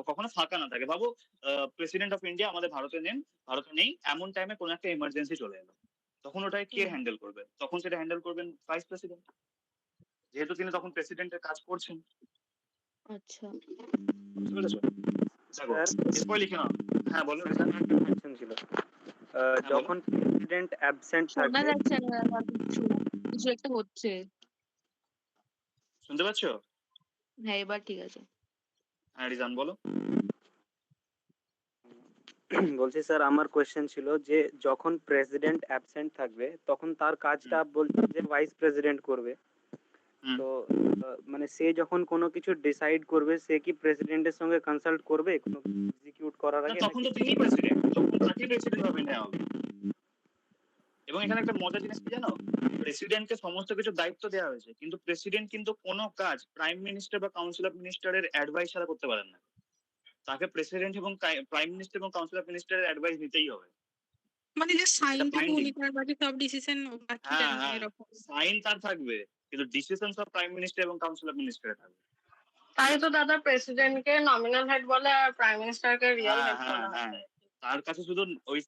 কখনো ফাঁকা না থাকে। ভাবো প্রেসিডেন্ট অফ ইন্ডিয়া আমাদের ভারতে নেই, এমন টাইমে কোনো একটা এমার্জেন্সি চলে এলো, তখন ওটাকে কে হ্যান্ডেল করবে? তখন সেটা হ্যান্ডেল করবেন ভাইস প্রেসিডেন্ট, যেহেতু তিনি তখন প্রেসিডেন্টের কাজ করছেন। আচ্ছা। বুঝতে পেরেছো? দেখো স্যার এরপরে লিখে নাও। হ্যাঁ বলো রিজান। একটা কোয়েশ্চেন ছিল যখন প্রেসিডেন্ট অ্যাবসেন্ট শোনা থাকবে যাচ্ছে না দাদা কিছু, কিছু একটা হচ্ছে। শুনতে পাচ্ছো? হ্যাঁ এবার ঠিক আছে। হ্যাঁ রিজান বলো। বলছি স্যার আমার কোয়েশ্চেন ছিল যে যখন প্রেসিডেন্ট অ্যাবসেন্ট থাকবে তখন তার কাজটা বলছে যে ভাইস প্রেসিডেন্ট করবে। হুম। তো মানে সে যখন কোনো কিছু ডিসাইড করবে সে কি প্রেসিডেন্টের সঙ্গে কনসাল্ট করবে কোনো এক্সিকিউট করার না আগে? তখন তো তিনি প্রেসিডেন্ট, তখন তাকে প্রেসিডেন্ট হবে নেওয়া হবে। এবং এখানে একটা মজার জিনিস কি জানো, প্রেসিডেন্টকে সমস্ত কিছু দায়িত্ব দেওয়া হয়েছে, কিন্তু প্রেসিডেন্ট কিন্তু কোনো কাজ প্রাইম মিনিস্টার বা কাউন্সিল অফ মিনিস্টারের অ্যাডভাইস ছাড়া করতে পারেন না। তাকে প্রেসিডেন্ট এবং প্রাইম মিনিস্টার এবং কাউন্সিল অফ মিনিস্টারের অ্যাডভাইস নিতেই হবে। মানে যে এটা সাইনটুকু binding। উনি তার বাকি সব ডিসিশন বাকি হ্যাঁ দেন না হ্যাঁ, এরকম। সাইন তার থাকবে কিন্তু ডিসিশন সব প্রাইম মিনিস্টার এবং কাউন্সিল অফ মিনিস্টারে থাকবে। তাই তো দাদা প্রেসিডেন্টকে নমিনাল হেড বলে আর প্রাইম মিনিস্টারকে রিয়েল হ্যাঁ হেড হ্যাঁ বলা হ্যাঁ, হয়। তার কাছে শুধু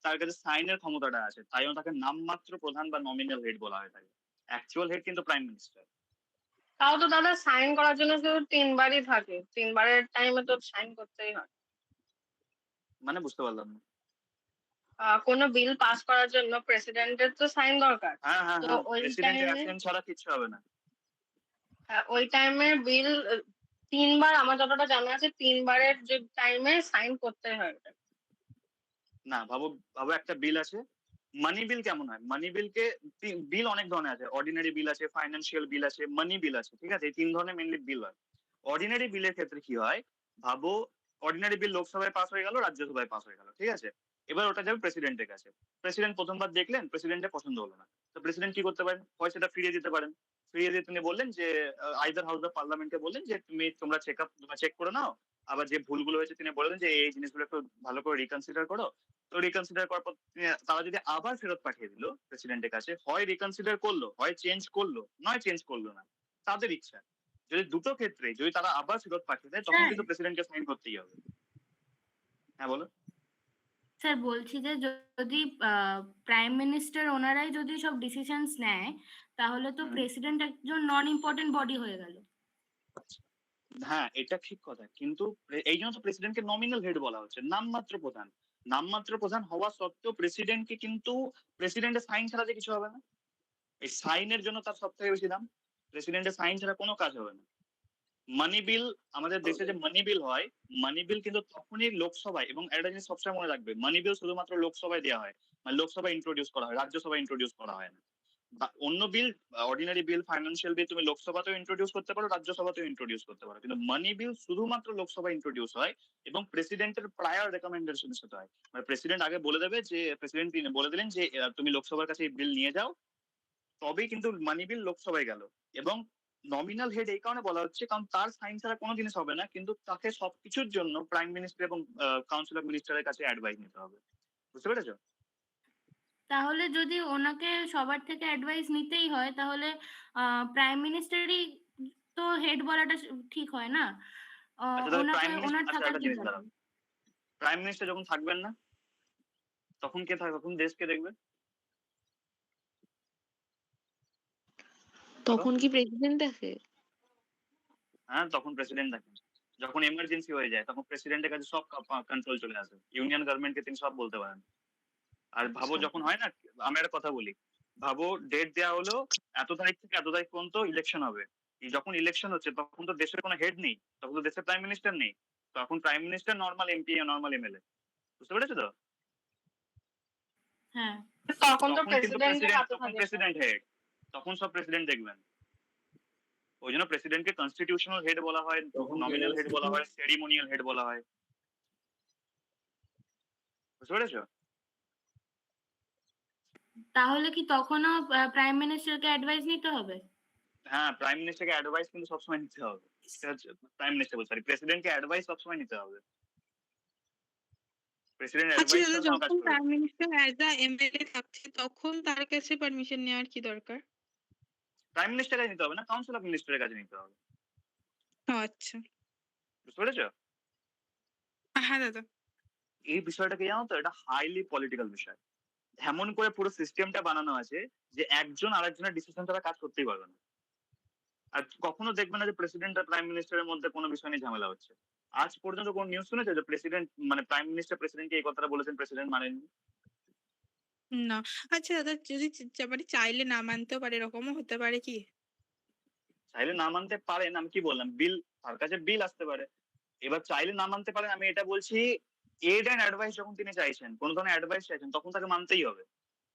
তার কাছে সাইনের ক্ষমতাটা আছে, তাই জন্য তাকে নামমাত্র প্রধান বা নমিনাল হেড বলা হয় থাকে। অ্যাকচুয়াল হেড কিন্তু প্রাইম মিনিস্টার। তাও তো দাদা সাইন করার জন্য শুধু 3বারই থাকে, 3বারের টাইমে তো সাইন করতেই হয়। মানে বুঝতে পারলাম না। কোনো বিল পাস করার জন্য প্রেসিডেন্টের তো সাইন দরকার। হ্যাঁ হ্যাঁ তো হ্যাঁ, ওই প্রেসিডেন্টের টাইমে অ্যাবসেন্ট ছাড়া কিচ্ছু হবে না। ওই টাইমে বিল 3বার, আমার যতটা জানা আছে 3বারের যে টাইমে সাইন করতে হয়। না ভাবো, ভাবো একটা বিল আছে, মানি বিল কেমন হয়? মানি বিলকে, বিল অনেক ধরনের আছে, অর্ডিনারি বিল আছে, ফাইন্যান্সিয়াল বিল আছে, মানি বিল আছে, ঠিক আছে? এই 3 ধরনের মেনলি বিল হয়। অর্ডিনারি বিলের ক্ষেত্রে কি হয়, ভাবো অর্ডিনারি বিল লোকসভায় পাস হয়ে গেল, রাজ্যসভায় পাস হয়ে গেল, ঠিক আছে? এবার ওটা যাবে প্রেসিডেন্টের কাছে। প্রেসিডেন্ট প্রথমবার দেখলেন, প্রেসিডেন্টের পছন্দ হলো না, তো প্রেসিডেন্ট কি করতে পারেন, হয় সেটা ফিরিয়ে দিতে পারেন। ফিরিয়ে দিয়ে তিনি বললেন যে আইদার হাউস অফ পার্লামেন্টকে বললেন যে তোমরা চেক করে নাও, আবার যে ভুলগুলো হয়েছে তিনি বলে দেন যে এই জিনিসগুলো একটু ভালো করে রিকনসিডার করো। তো রিকনসিডার করার পর তারা যদি আবার ফেরত পাঠিয়ে দিল প্রেসিডেন্টের কাছে, হয় রিকনসিডার করলো, হয় চেঞ্জ করলো, নয় চেঞ্জ করলো না, তাদের ইচ্ছা। যদি দুটো ক্ষেত্রে যদি তারা আবার ফেরত পাঠিয়ে দেয় তখন কিন্তু প্রেসিডেন্টকে সাইন করতেই হবে। হ্যাঁ বলো। স্যার বলছি যে যদি প্রাইম মিনিস্টার ওনারাই যদি সব ডিসিশনস নেয় তাহলে তো প্রেসিডেন্ট একজন নন ইম্পর্টেন্ট বডি হয়ে গেল। হ্যাঁ এটা ঠিক কথা, কিন্তু এই জন্য তো প্রেসিডেন্টকে নমিনাল হেড বলা হচ্ছে, নামমাত্র প্রধান। নামমাত্র প্রধান হওয়া সত্ত্বেও প্রেসিডেন্টকে কিন্তু প্রেসিডেন্টের সাইন ছাড়া যে কিছু হবে না। এই সাইনের জন্য তার সব থেকে বেশি দাম। প্রেসিডেন্টের সাইন ছাড়া কোনো কাজ হবে না। মানি বিল, আমাদের দেশে যে মানি বিল হয়, মানি বিল কিন্তু তখনই লোকসভায়, এবং একটা জিনিস সবসময় মনে রাখবে, মানি বিল শুধুমাত্র লোকসভায় দেওয়া হয়, মানে লোকসভায় ইন্ট্রোডিউস করা হয়, রাজ্যসভায় ইন্ট্রোডিউস করা হয় না। বা অন্য বিল, অর্ডিনারি বিল, ফাইন্যান্সিয়াল বিল তুমি লোকসভাতেও ইন্ট্রোডিউস করতে পারো, রাজ্যসভাতেও ইন্ট্রোডিউস করতে পারো, কিন্তু মানি বিল শুধুমাত্র লোকসভায় ইন্ট্রোডিউস হয় এবং প্রেসিডেন্টের প্রায়র রেকমেন্ডেশন সাথে হয়। মানে প্রেসিডেন্ট আগে বলে দেবে যে, প্রেসিডেন্ট বলে দিলেন যে তুমি লোকসভার কাছে এই বিল নিয়ে যাও, তবেই কিন্তু মানি বিল লোকসভায় গেল। এবং নমিনাল হেড এই কারণে বলা হচ্ছে কারণ তার সাইন ছাড়া কোনো জিনিস হবে না, কিন্তু তাকে সবকিছুর জন্য প্রাইম মিনিস্টার এবং কাউন্সিল অফ মিনিস্টারের কাছে অ্যাডভাইস নিতে হবে। বুঝতে পেরেছো? তাহলে যদি ওনাকে সবার থেকে অ্যাডভাইস নিতেই হয় তাহলে প্রাইম মিনিস্টারই তো হেড বলাটা ঠিক হয় না। আচ্ছা তাহলে ওনাকে প্রাইম ওনার মিনিস্টার, আচ্ছা থাকার একটা কি জিনিস দরকার? দাঁড়াও, প্রাইম মিনিস্টার যখন থাকবেন না তখন কে থাকবে, তখন দেশকে দেখবে? তখন কি প্রেসিডেন্ট দেখে? হ্যাঁ তখন প্রেসিডেন্ট দেখেন। যখন এমার্জেন্সি হয়ে যায় তখন প্রেসিডেন্টের কাছে সব কন্ট্রোল চলে আসে, ইউনিয়ন গভর্নমেন্টকে তিনি সব বলতে পারেন। আর ভাবো যখন হয় না, আমি একটা কথা বলি, ভাবো ডেট দেওয়া হলো এত তারিখ থেকে এত তারিখ পর্যন্ত ইলেকশন হবে। যখন ইলেকশন হচ্ছে তখন তো দেশের কোনো হেড নেই, তখন তো দেশের প্রাইম মিনিস্টার নেই, তখন prime minister, normal MP, normal MLA. বুঝতে পেরেছো তো? হ্যাঁ তখন তো তখন কিন্তু প্রেসিডেন্টের হাতে তখন থাকে। প্রেসিডেন্ট হেড, তখন সব প্রেসিডেন্ট দেখবেন। ওই জন্য প্রেসিডেন্টকে কনস্টিটিউশনাল হেড বলা হয়, নমিনাল হেড বলা হয়, সেরিমোনিয়াল হেড বলা হয়। বুঝতে পেরেছো? তাহলে কি তখনও প্রাইম মিনিস্টারকে অ্যাডভাইস নিতে হবে? হ্যাঁ প্রাইম মিনিস্টারকে অ্যাডভাইস কিন্তু সবসময় নিতে হবে। প্রাইম মিনিস্টার সরি, প্রেসিডেন্টকে অ্যাডভাইস সবসময় নিতে হবে। প্রেসিডেন্ট আচ্ছা অ্যাডভাইস দাদা, ছাড়া কোনো কাজ যখন করবে প্রাইম না। মিনিস্টার অ্যাজ আ এমএলএ থাকছে তখন তার কাছে পারমিশন নেওয়ার কি দরকার? প্রাইম মিনিস্টারের কাছে নিতে হবে না, কাউন্সিল অফ মিনিস্টারের কাছে নিতে হবে। ও আচ্ছা। বুঝতে পেরেছো? হ্যাঁ দাদা। এই বিষয়টাকে জানো তো, এটা হাইলি পলিটিক্যাল বিষয়। এমন করে পুরো সিস্টেমটা বানানো আছে যে একজন আরেকজনের ডিসিশন ছাড়া কাজ করতেই পারবে না। আর কখনো দেখবে না যে প্রেসিডেন্ট আর প্রাইম মিনিস্টারের মধ্যে কোনো বিষয় নিয়ে ঝামেলা হচ্ছে। আজ পর্যন্ত কোন নিউজ শুনেছে যে প্রেসিডেন্ট মানে প্রাইম মিনিস্টার প্রেসিডেন্টকে এই কথাটা বলেছেন, প্রেসিডেন্ট মানেননি? না। আচ্ছা দাদা, যদি মানে চাইলে না মানতেও পারে, এরকমও হতে পারে কি? চাইলে না মানতে পারেন, আমি কি বললাম, বিল তার কাছে বিল আসতে পারে। এবার চাইলে না মানতে পারেন, আমি এটা বলছি এড অ্যান্ড অ্যাডভাইস যখন তিনি চাইছেন, কোন ধরনের অ্যাডভাইস চাইছেন, তখন তাকে মানতেই হবে।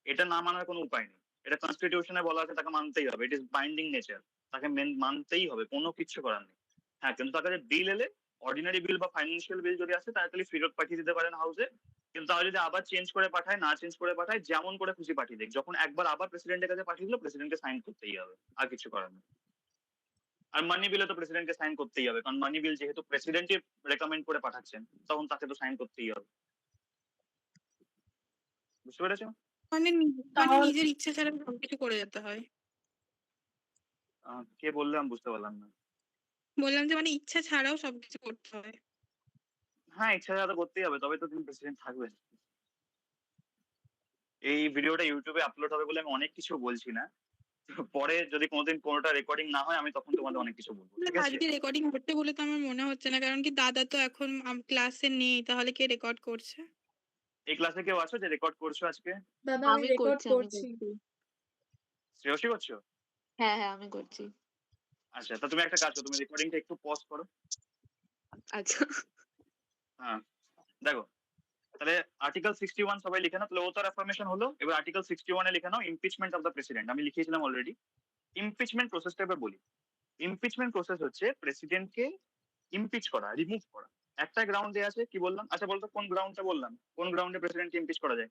এটা না মানার কোনো উপায় নেই। এটা কনস্টিটিউশনে বলা আছে, তাকে মানতেই হবে। It is binding nature. তাকে মানতেই হবে, কোনো কিছু করার নেই। হ্যাঁ, কিন্তু তার কাছে বিল এলে, অর্ডিনারি বিল বা ফাইন্যান্সিয়াল বিল যদি আসে, তাহলে ফেরত পাঠিয়ে দিতে পারেন হাউসে। কিন্তু তারা যদি আবার চেঞ্জ করে পাঠায়, না চেঞ্জ করে পাঠায়, যেমন করে খুশি পাঠিয়ে দেয়, যখন একবার আবার প্রেসিডেন্টের কাছে পাঠিয়ে দিল, প্রেসিডেন্টকে সাইন করতেই হবে, আর কিছু করার নেই। আর মানি বিলে তো প্রেসিডেন্টকে সাইন করতেই হবে, কারণ মানি বিল যেহেতু প্রেসিডেন্টই রেকমেন্ড করে পাঠাচ্ছেন, তখন তাকে তো সাইন করতেই হবে। বুঝতে পেরেছো? মানে তাহলে নিজের ইচ্ছা ছাড়া সবকিছু করে যেতে হয়। কে বললে আমি বুঝতে পারলাম না। বললাম যে মানে ইচ্ছা ছাড়াও সবকিছু করতে হয়। হ্যাঁ, ইচ্ছা ছাড়া করতেই হবে, তবে তো তিনি প্রেসিডেন্ট থাকবেন। এই ভিডিওটা ইউটিউবে আপলোড হবে বলে আমি অনেক কিছু বলছি না। পরে যদি কোনোদিন কোনোটা রেকর্ডিং না হয়, আমি তখন তোমাদের অনেক কিছু বলবো, ঠিক আছে? আজকে রেকর্ডিং হচ্ছে বলে তো আমার মনে হচ্ছে না, কারণ কি দাদা তো এখন ক্লাসে নেই, তাহলে কে রেকর্ড করছে? এই ক্লাসে কেউ আছো যে রেকর্ড করছো আজকে? দাদা আমি করছি, আমি করছি। শ্রেয়সী করছো? হ্যাঁ হ্যাঁ, আমি করছি। আচ্ছা, তা তুমি একটা কাজ করো, তুমি রেকর্ডিংটা একটু পজ করো। আচ্ছা। হ্যাঁ, দেখো, তাহলে আর্টিকেল 61 সবাই লিখে নাও। তাহলে ওথার অ্যাফার্মেশন হলো। এবার আর্টিকেল 61 এ লিখে নাও ইমপিচমেন্ট অফ দ্য প্রেসিডেন্ট। আমি লিখিয়েছিলাম অলরেডি। ইমপিচমেন্ট প্রসেসটা এবার বলি। ইমপিচমেন্ট প্রসেস হচ্ছে প্রেসিডেন্টকে ইমপিচ করা, রিমুভ করা। একটা গ্রাউন্ডে আছে, কি বললাম? আচ্ছা বলতো কোন গ্রাউন্ডটা বললাম, কোন গ্রাউন্ডে প্রেসিডেন্টকে ইমপিচ করা যায়?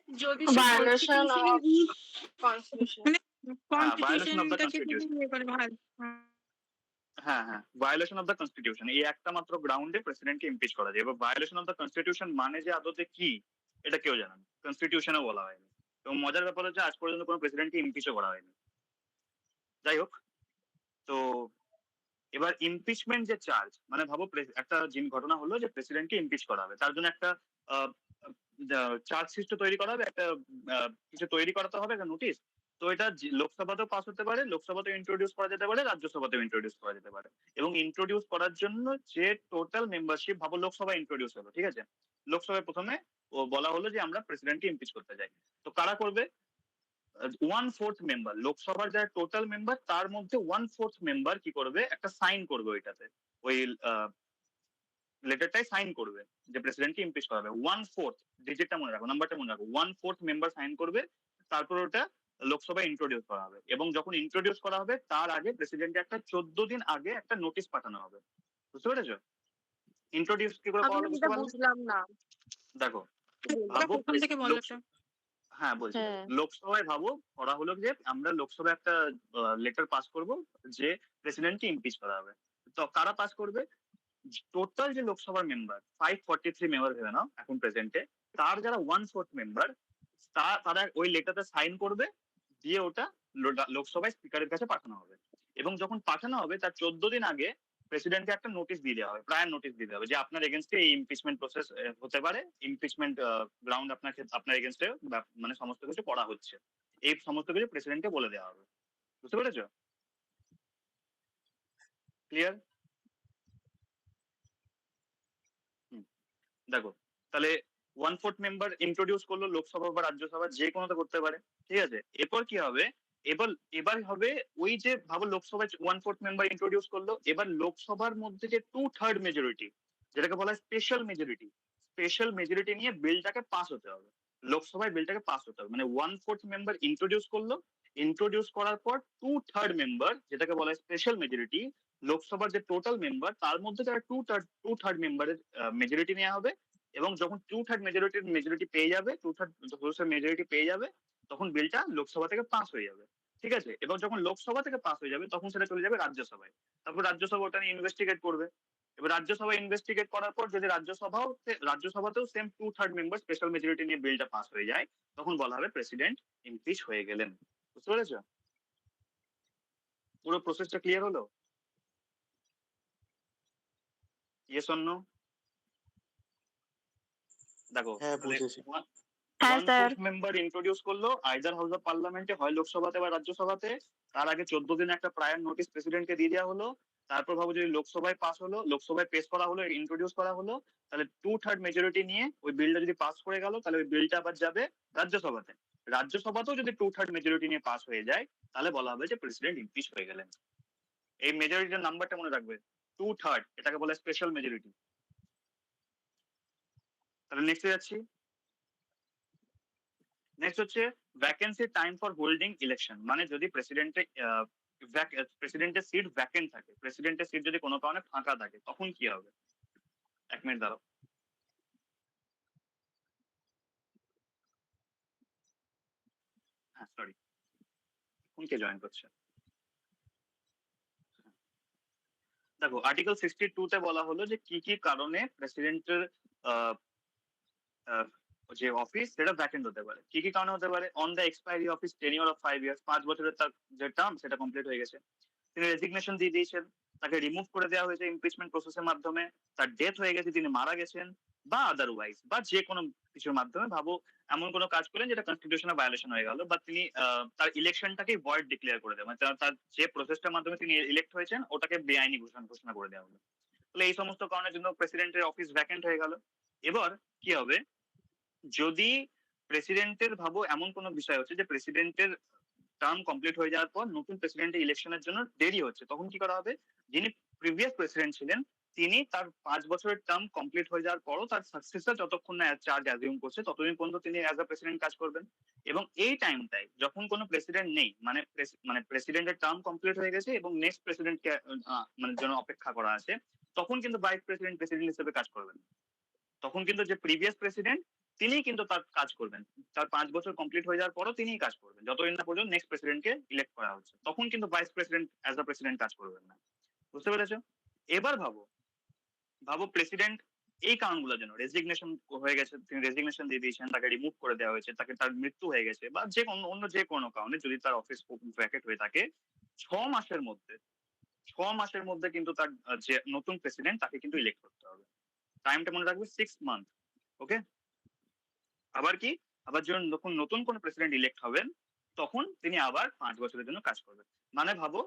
যদি ভায়োলেশন অফ কনস্টিটিউশন। মানে হ্যাঁ, violation of the কনস্টিটিউশনটাকে যদি constitution। ইয়ে করে ভালো। হ্যাঁ হ্যাঁ, ভায়োলেশন অফ দ্য কনস্টিটিউশন, এই একটা মাত্র গ্রাউন্ডে প্রেসিডেন্টকে ইমপিচ করা যায়। এবার ভায়োলেশন অফ দ্য কনস্টিটিউশন মানে যে আদতে কি, এটা কেউ জানে না, কনস্টিটিউশনে বলা হয়নি। এবং মজার ব্যাপার হচ্ছে আজ পর্যন্ত কোনো প্রেসিডেন্টকে ইমপিচও করা হয়নি। যাই হোক, তো এবার ইমপিচমেন্ট যে চার্জ, মানে ভাবো একটা ঘটনা হলো যে প্রেসিডেন্টকে ইমপিচ করা হবে, তার জন্য একটা চার্জ শিট তৈরি করা হবে, একটা কিছু তৈরি করাতে হবে, একটা নোটিশ। তো এটা লোকসভাতেও পাস হতে পারে, লোকসভাতেও ইন্ট্রোডিউস করা যেতে পারে, রাজ্যসভাতেও ইন্ট্রোডিউস করা যেতে পারে। এবং ইন্ট্রোডিউস করার জন্য যে টোটাল মেম্বারশিপ, ভাবো লোকসভা ইন্ট্রোডিউস হলো, ঠিক আছে? লোকসভায় প্রথমে বলা হলো যে আমরা প্রেসিডেন্টকে ইমপিচ করতে চাই। তো কারা করবে? 1/4 মেম্বার, লোকসভার যারা টোটাল মেম্বার তার মধ্যে 1/4 মেম্বার কি করবে, একটা সাইন করবে ওইটাতে, ওই লেটারটাই সাইন করবে যে প্রেসিডেন্টকে ইমপিচ করা হবে। 1/4, ডিজিটটা মনে রাখো, নাম্বারটা মনে রাখো, 1/4 মেম্বার সাইন করবে। তারপর ওটা লোকসভায় ইন্ট্রোডিউস করা হবে, এবং যখন ইন্ট্রোডিউস করা হবে তার আগে প্রেসিডেন্টকে একটা 14 দিন আগে একটা নোটিশ পাঠানো হবে। বুঝতে পেরেছো? ইন্ট্রোডিউস কি করে করা আমি হবে বুঝতে এটা পারলে? বুঝলাম না। দেখো, ওরা ভাবো প্রথম থেকে বলো তো। হ্যাঁ বলছি, হ্যাঁ। লোকসভায় ভাবো করা হলো যে আমরা লোকসভায় একটা লেটার পাস করব যে প্রেসিডেন্টকে ইমপিচ করা হবে। তো কারা পাস করবে? টোটাল যে লোকসভার মেম্বার 543 মেম্বার ভেবে নাও এখন প্রেজেন্টে, তার যারা 1/4 মেম্বার, তারা ওই লেটারটা সাইন করবে, দিয়ে ওটা লোকসভায় স্পিকারের কাছে পাঠানো হবে। এবং যখন পাঠানো হবে তার 14 দিন আগে প্রেসিডেন্টকে একটা নোটিশ দিয়ে দেওয়া হবে, প্রায়র নোটিশ দিয়ে দেওয়া হবে যে আপনার এগেনস্টে এই ইমপিচমেন্ট প্রসেস হতে পারে, ইমপিচমেন্ট গ্রাউন্ড আপনার এগেনস্টে মানে সমস্ত কিছু করা হচ্ছে, এই সমস্ত কিছু প্রেসিডেন্টকে বলে দেওয়া হবে। বুঝতে পেরেছো? ক্লিয়ার? দেখো, তাহলে 1/4 মেম্বার ইন্ট্রোডিউস করলো, লোকসভা বা রাজ্যসভা যে কোনোটা করতে পারে, ঠিক আছে? এরপর কি হবে? এবার হবে ওই যে ভাবো লোকসভায় 1/4 মেম্বার ইন্ট্রোডিউস করলো, এবার লোকসভার মধ্যে যে 2/3 মেজরিটি, যেটাকে বলা হয় স্পেশাল মেজরিটি নিয়ে বিলটাকে পাস হতে হবে। লোকসভায় বিলটাকে পাস হতে হবে, মানে 1/4 মেম্বার ইন্ট্রোডিউস করলো, ইন্ট্রোডিউস করার পর 2/3 মেম্বার, যেটাকে বলা হয় স্পেশাল মেজরিটি, লোকসভার যে টোটাল মেম্বার তার মধ্যে যারা 2/3 মেম্বারের মেজরিটি নেওয়া হবে। এবং যখন 2/3 মেজরিটি পেয়ে যাবে, 2/3 মেজরিটি পেয়ে যাবে, তখন বিলটা লোকসভা থেকে পাস হয়ে যাবে, ঠিক আছে? এবং যখন লোকসভা থেকে পাস হয়ে যাবে তখন সেটা চলে যাবে রাজ্যসভায়। তারপর রাজ্যসভা ওটা নিয়ে ইনভেস্টিগেট করবে। এবার রাজ্যসভা ইনভেস্টিগেট করার পর যদি রাজ্যসভাতেও সেম 2/3 মেম্বার স্পেশাল মেজরিটি নিয়ে বিলটা পাস হয়ে যায়, তখন বলা হবে প্রেসিডেন্ট ইমপিচ হয়ে গেলেন। বুঝতে পেরেছো? পুরো প্রসেসটা ক্লিয়ার হলো? Yes or no? দেখো, হ্যাঁ বুঝেছি। হ্যাঁ স্যার। 1/4 মেম্বার ইন্ট্রোডিউস করলো আইদার হাউস অফ পার্লামেন্টে, হয় লোকসভাতে বা রাজ্যসভাতে। তার আগে 14 দিন একটা প্রায়র নোটিস প্রেসিডেন্টকে দিয়ে দেওয়া হলো। তারপর ভাবো যদি লোকসভায় পাস হলো, লোকসভায় পেশ করা হলো, ইন্ট্রোডিউস করা হলো, তাহলে 2/3 মেজরিটি নিয়ে ওই বিলটা যদি পাস করে গেল, তাহলে ওই বিলটা আবার যাবে রাজ্যসভাতে। রাজ্যসভাতেও যদি 2/3 মেজরিটি নিয়ে পাস হয়ে যায়, তাহলে বলা হবে যে প্রেসিডেন্ট ইমপিচ হয়ে গেলেন। এই মেজরিটির নাম্বারটা মনে রাখবে, 2/3, এটাকে বলে স্পেশাল মেজরিটি। তাহলে নেক্সটে যাচ্ছি। নেক্সট হচ্ছে vacancy time for holding election. মানে যদি প্রেসিডেন্টের সিট ভ্যাকেন্ট থাকে, প্রেসিডেন্টের সিট যদি কোনো কারণে ফাঁকা থাকে, তখন কি হবে? 1 মিনিট দাঁড়াও। হ্যাঁ সরি, কোন কে জয়েন করছে? দেখো আর্টিকেল 62 তে বলা হলো যে কি কি কারণে প্রেসিডেন্টের যে অফিস সেটা ভ্যাকেন্ট হতে পারে। কি কি কারণে হতে পারে? On the expiry office tenure of 5 years, 5 বছরের তার যে টার্ম সেটা কমপ্লিট হয়ে গেছে, তিনি রেজিগনেশন দিয়ে দিয়েছেন, তাকে রিমুভ করে দেওয়া হয়েছে ইমপিচমেন্ট প্রসেসের মাধ্যমে, তার ডেথ হয়ে গেছে, তিনি মারা গেছেন, বা আদারওয়াইজ বা যে কোনো কিছুর মাধ্যমে ভাবো এমন কোনো কাজ করেন যেটা কনস্টিটিউশনের ভায়োলেশন হয়ে গেল, বা তিনি তার ইলেকশনটাকে ভয়েড ডিক্লেয়ার করে দেন, মানে তার যে প্রসেসটার মাধ্যমে তিনি ইলেক্ট হয়েছেন ওটাকে বেআইনি ঘোষণা করে দেওয়া হলো। তাহলে এই সমস্ত কারণের জন্য প্রেসিডেন্টের অফিস ভ্যাকেন্ট হয়ে গেল। এবার কি হবে যদি প্রেসিডেন্টের ভাবো এমন কোনো বিষয় হচ্ছে যে প্রেসিডেন্টের টার্ম কমপ্লিট হয়ে যাওয়ার পর নতুন প্রেসিডেন্টের ইলেকশনের জন্য দেরি হচ্ছে, তখন কি করা হবে? যিনি প্রিভিয়াস প্রেসিডেন্ট ছিলেন তিনি তার 5 বছরের টার্ম কমপ্লিট হয়ে যাওয়ার পরও তার সাকসেসর যতক্ষণ না চার্জ অ্যাজিউম করছে ততদিন পর্যন্ত তিনি অ্যাজ আ প্রেসিডেন্ট কাজ করবেন। এবং এই টাইমটাই যখন কোনো প্রেসিডেন্ট নেই, মানে প্রেসিডেন্টের টার্ম কমপ্লিট হয়ে গেছে এবং নেক্সট প্রেসিডেন্টকে মানে জন্য অপেক্ষা করা আছে, তখন কিন্তু ভাইস প্রেসিডেন্ট হিসেবে কাজ করবেন। তখন কিন্তু যে প্রিভিয়াস প্রেসিডেন্ট তিনি কিন্তু তার কাজ করবেন, তার 5 বছর কমপ্লিট হয়ে যাওয়ার পরও তিনিই কাজ করবেন যতদিন না পর্যন্ত নেক্সট প্রেসিডেন্টকে ইলেক্ট করা হচ্ছে। তখন কিন্তু vice president as a president কাজ করবেন না। বুঝতে পেরেছো? এবার ভাবো প্রেসিডেন্ট এই কারণগুলোর জন্য রেজিগনেশন হয়ে গেছে, তিনি রেজিগনেশন দিয়ে দিয়েছেন, তাকে রিমুভ করে দেওয়া হয়েছে, তাকে তার মৃত্যু হয়ে গেছে, বা যে কোনো অন্য যে কোনো কারণে যদি তার অফিস ভ্যাকেট হয়ে থাকে, 6 মাসের মধ্যে কিন্তু তার যে নতুন প্রেসিডেন্ট তাকে কিন্তু ইলেক্ট করতে হবে। টাইমটা মনে রাখবে 6 মান্থ। ওকে, আবার যখন নতুন কোন প্রেসিডেন্ট ইলেক্ট হবেন তখন তিনি আবার 5 বছরের জন্য কাজ করবেন। মানে ভাবো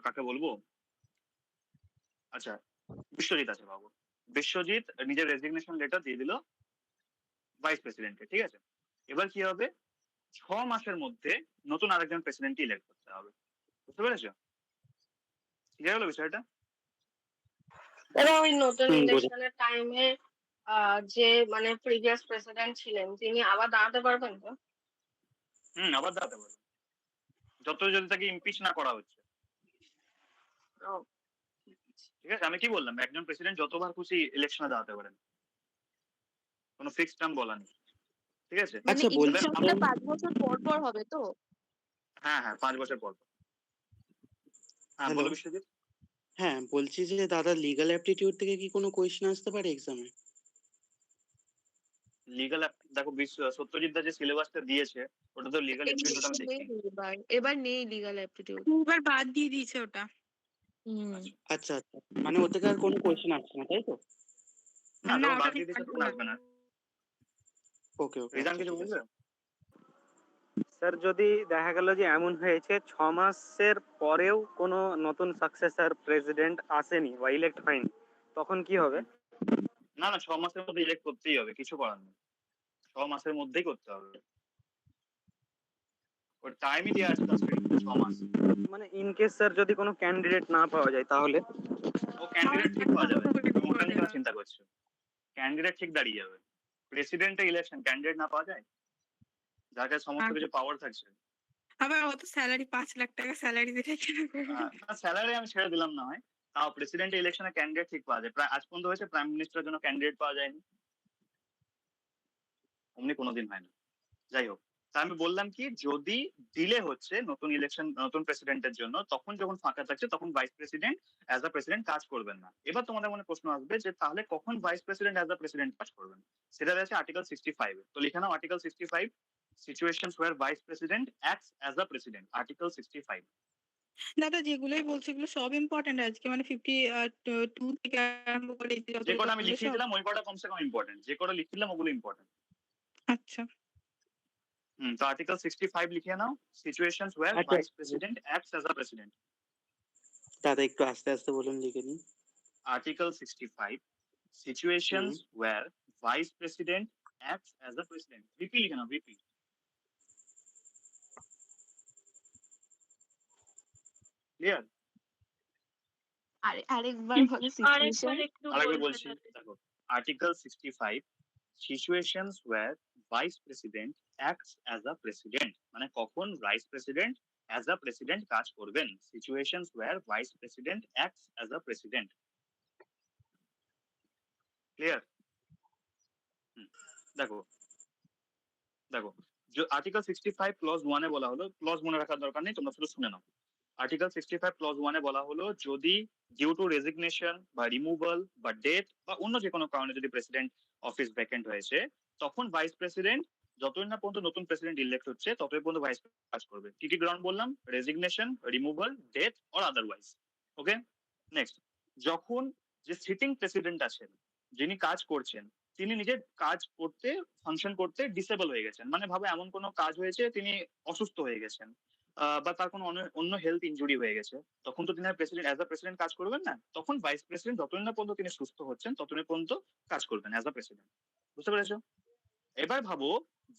কাকে বলবো, আচ্ছা বিশ্বজিৎ আছে, ভাবো বিশ্বজিৎ নিজের রেজিগনেশন লেটার দিয়ে দিল ভাইস প্রেসিডেন্টকে, ঠিক আছে? এবার কি হবে, 6 মাসের মধ্যে নতুন আরেকজন প্রেসিডেন্ট ইলেক্ট করতে হবে। বুঝতে পেরেছো? ঠিক হলো বিষয়টা? এবার ওই নতুন ইলেকশনের টাইমে যে মানে প্রিভিয়াস প্রেসিডেন্ট ছিলেন তিনি আবার দাঁড়াতে পারবেন তো? আবার দাঁড়াতে পারবেন যদি তাকে ইমপিচ না করা হচ্ছে। ঠিক আছে, আমি কি বললাম, একজন প্রেসিডেন্ট যতবার খুশি ইলেকশনে দাঁড়াতে পারেন, কোনো ফিক্সড টার্ম বলা নেই। ঠিক আছে, মানে ইলেকশনটা 5 বছর পর পর হবে তো? হ্যাঁ 5 বছর পর। হ্যাঁ বলো বিশ্বজিৎ। হ্যাঁ বলছি যে দাদা লিগ্যাল অ্যাপটিটিউড থেকে কি কোনো কোয়েশ্চেন আসতে পারে এক্সামে? লিগ্যাল দেখো সত্যজিৎ দা যে সিলেবাসটা দিয়েছে ওটা তো লিগ্যাল অ্যাপটিটিউড আমি দেখিনি। এবার নেই লিগ্যাল অ্যাপটিটিউড, এবার বাদ দিয়ে দিয়েছে ওটা। আচ্ছা মানে ওর থেকে আর কোনো কোয়েশ্চেন আসছে না, তাই তো? না না, তো ওটা বাদ দিয়ে দিয়েছে, তখন আসবে না। ওকে রিজান কিছু বলবে? স্যার যদি দেখা গেল যে এমন হয়েছে 6 মাসের পরেও কোনো নতুন সাকসেসর প্রেসিডেন্ট আসেনি বা ইলেক্ট হয়নি, তখন কি হবে? না 6 মাসের মধ্যে ইলেক্ট করতেই হবে, কিছু করার নেই, 6 মাসের মধ্যেই করতে হবে। ওর টাইমই দেওয়া আছে 6 মাস। মানে ইন কেস স্যার যদি কোনো ক্যান্ডিডেট না পাওয়া যায় তাহলে? ও ক্যান্ডিডেট ঠিক পাওয়া যাবে, ওটা নিয়ে চিন্তা করছো, ক্যান্ডিডেট ঠিক দাঁড়িয়ে যাবে। প্রেসিডেন্টের ইলেকশন ক্যান্ডিডেট না পাওয়া যায়, যার কাছে সমস্ত কিছু পাওয়ার থাকছে। আবার অত স্যালারি 5 লাখ টাকা স্যালারি দিতে স্যালারি আমি ছেড়ে দিলাম না হয়, তাও প্রেসিডেন্টের ইলেকশনে ক্যান্ডিডেট ঠিক পাওয়া যায়। প্রায় আজ পর্যন্ত হয়েছে প্রাইম মিনিস্টারের জন্য ক্যান্ডিডেট পাওয়া যায়নি, অমনি কোনোদিন হয় না। যাই হোক, তা আমি বললাম কি, যদি ডিলে হচ্ছে নতুন ইলেকশন নতুন প্রেসিডেন্টের জন্য, তখন যখন ফাঁকা থাকছে তখন vice president as a president কাজ করবেন না। এবার তোমাদের মনে প্রশ্ন আসবে যে তাহলে কখন vice president as a president কাজ করবেন? সেটা আছে আর্টিকেল 65 তো লিখে নাও, article 65 situations where vice president acts as a president, article 65। দাদা যেগুলোই বলছে এগুলো সব ইম্পর্টেন্ট আজকে, মানে 52 থেকে আরম্ভ করে যে কটা আমি লিখিয়ে দিলাম ওই কটা কমসে কম ইম্পর্টেন্ট, যে কটা লিখছিলাম ওগুলো ইম্পর্টেন্ট। আচ্ছা তো আর্টিকেল 65 লিখে নাও, সিচুয়েশনস ওয়্যার আচ্ছা। Vice president acts as a president. দাদা একটু আস্তে আস্তে বলুন, লিখে নিন। Article 65, situations where vice president acts as a president. VP লিখে নাও, VP। ক্লিয়ার? আরেকবার বলো আরেকবার সিচুয়েশন। একটু আরেকবার বলতে বলছি, হবে। দেখো Article 65, situations where vice president acts as a president, মানে কখন vice president as a president কাজ করবেন। situations where vice president acts as a president. Clear? দেখো আর্টিকেল 65 ক্লজ 1 এ বলা হলো, ক্লজ মনে রাখার দরকার নেই, তোমরা শুধু শুনে নাও। আর্টিকেল 65 ক্লজ 1 এ বলা হলো, যদি ডিউ টু রেজিগনেশন বা রিমুভাল বা ডেথ বা অন্য যে কোনো কারণে যদি প্রেসিডেন্ট অফিস ভ্যাকেন্ট হয়েছে, তখন ভাইস প্রেসিডেন্ট যতদিন না পর্যন্ত নতুন প্রেসিডেন্ট ইলেক্ট হচ্ছে ততদিন পর্যন্ত ভাইস কাজ করবে। কি কি গ্রাউন্ড বললাম? Resignation, removal, death or otherwise. Okay, next, যখন যে সিটিং প্রেসিডেন্ট আছেন, যিনি কাজ করছেন, তিনি নিজের কাজ করতে, ফাংশন করতে ডিসেবল হয়ে গেছেন, মানে ভাবে এমন কোনো কাজ হয়েছে, তিনি অসুস্থ হয়ে গেছেন বা তার কোনো অন্য হেলথ ইনজুরি হয়ে গেছে, তখন তো তিনি প্রেসিডেন্ট অ্যাজ আ প্রেসিডেন্ট কাজ করবেন না। তখন ভাইস প্রেসিডেন্ট যতদিন না পর্যন্ত তিনি সুস্থ হচ্ছেন ততদিন পর্যন্ত কাজ করবেন অ্যাজ আ প্রেসিডেন্ট। বুঝতে পেরেছো? এবার ভাবো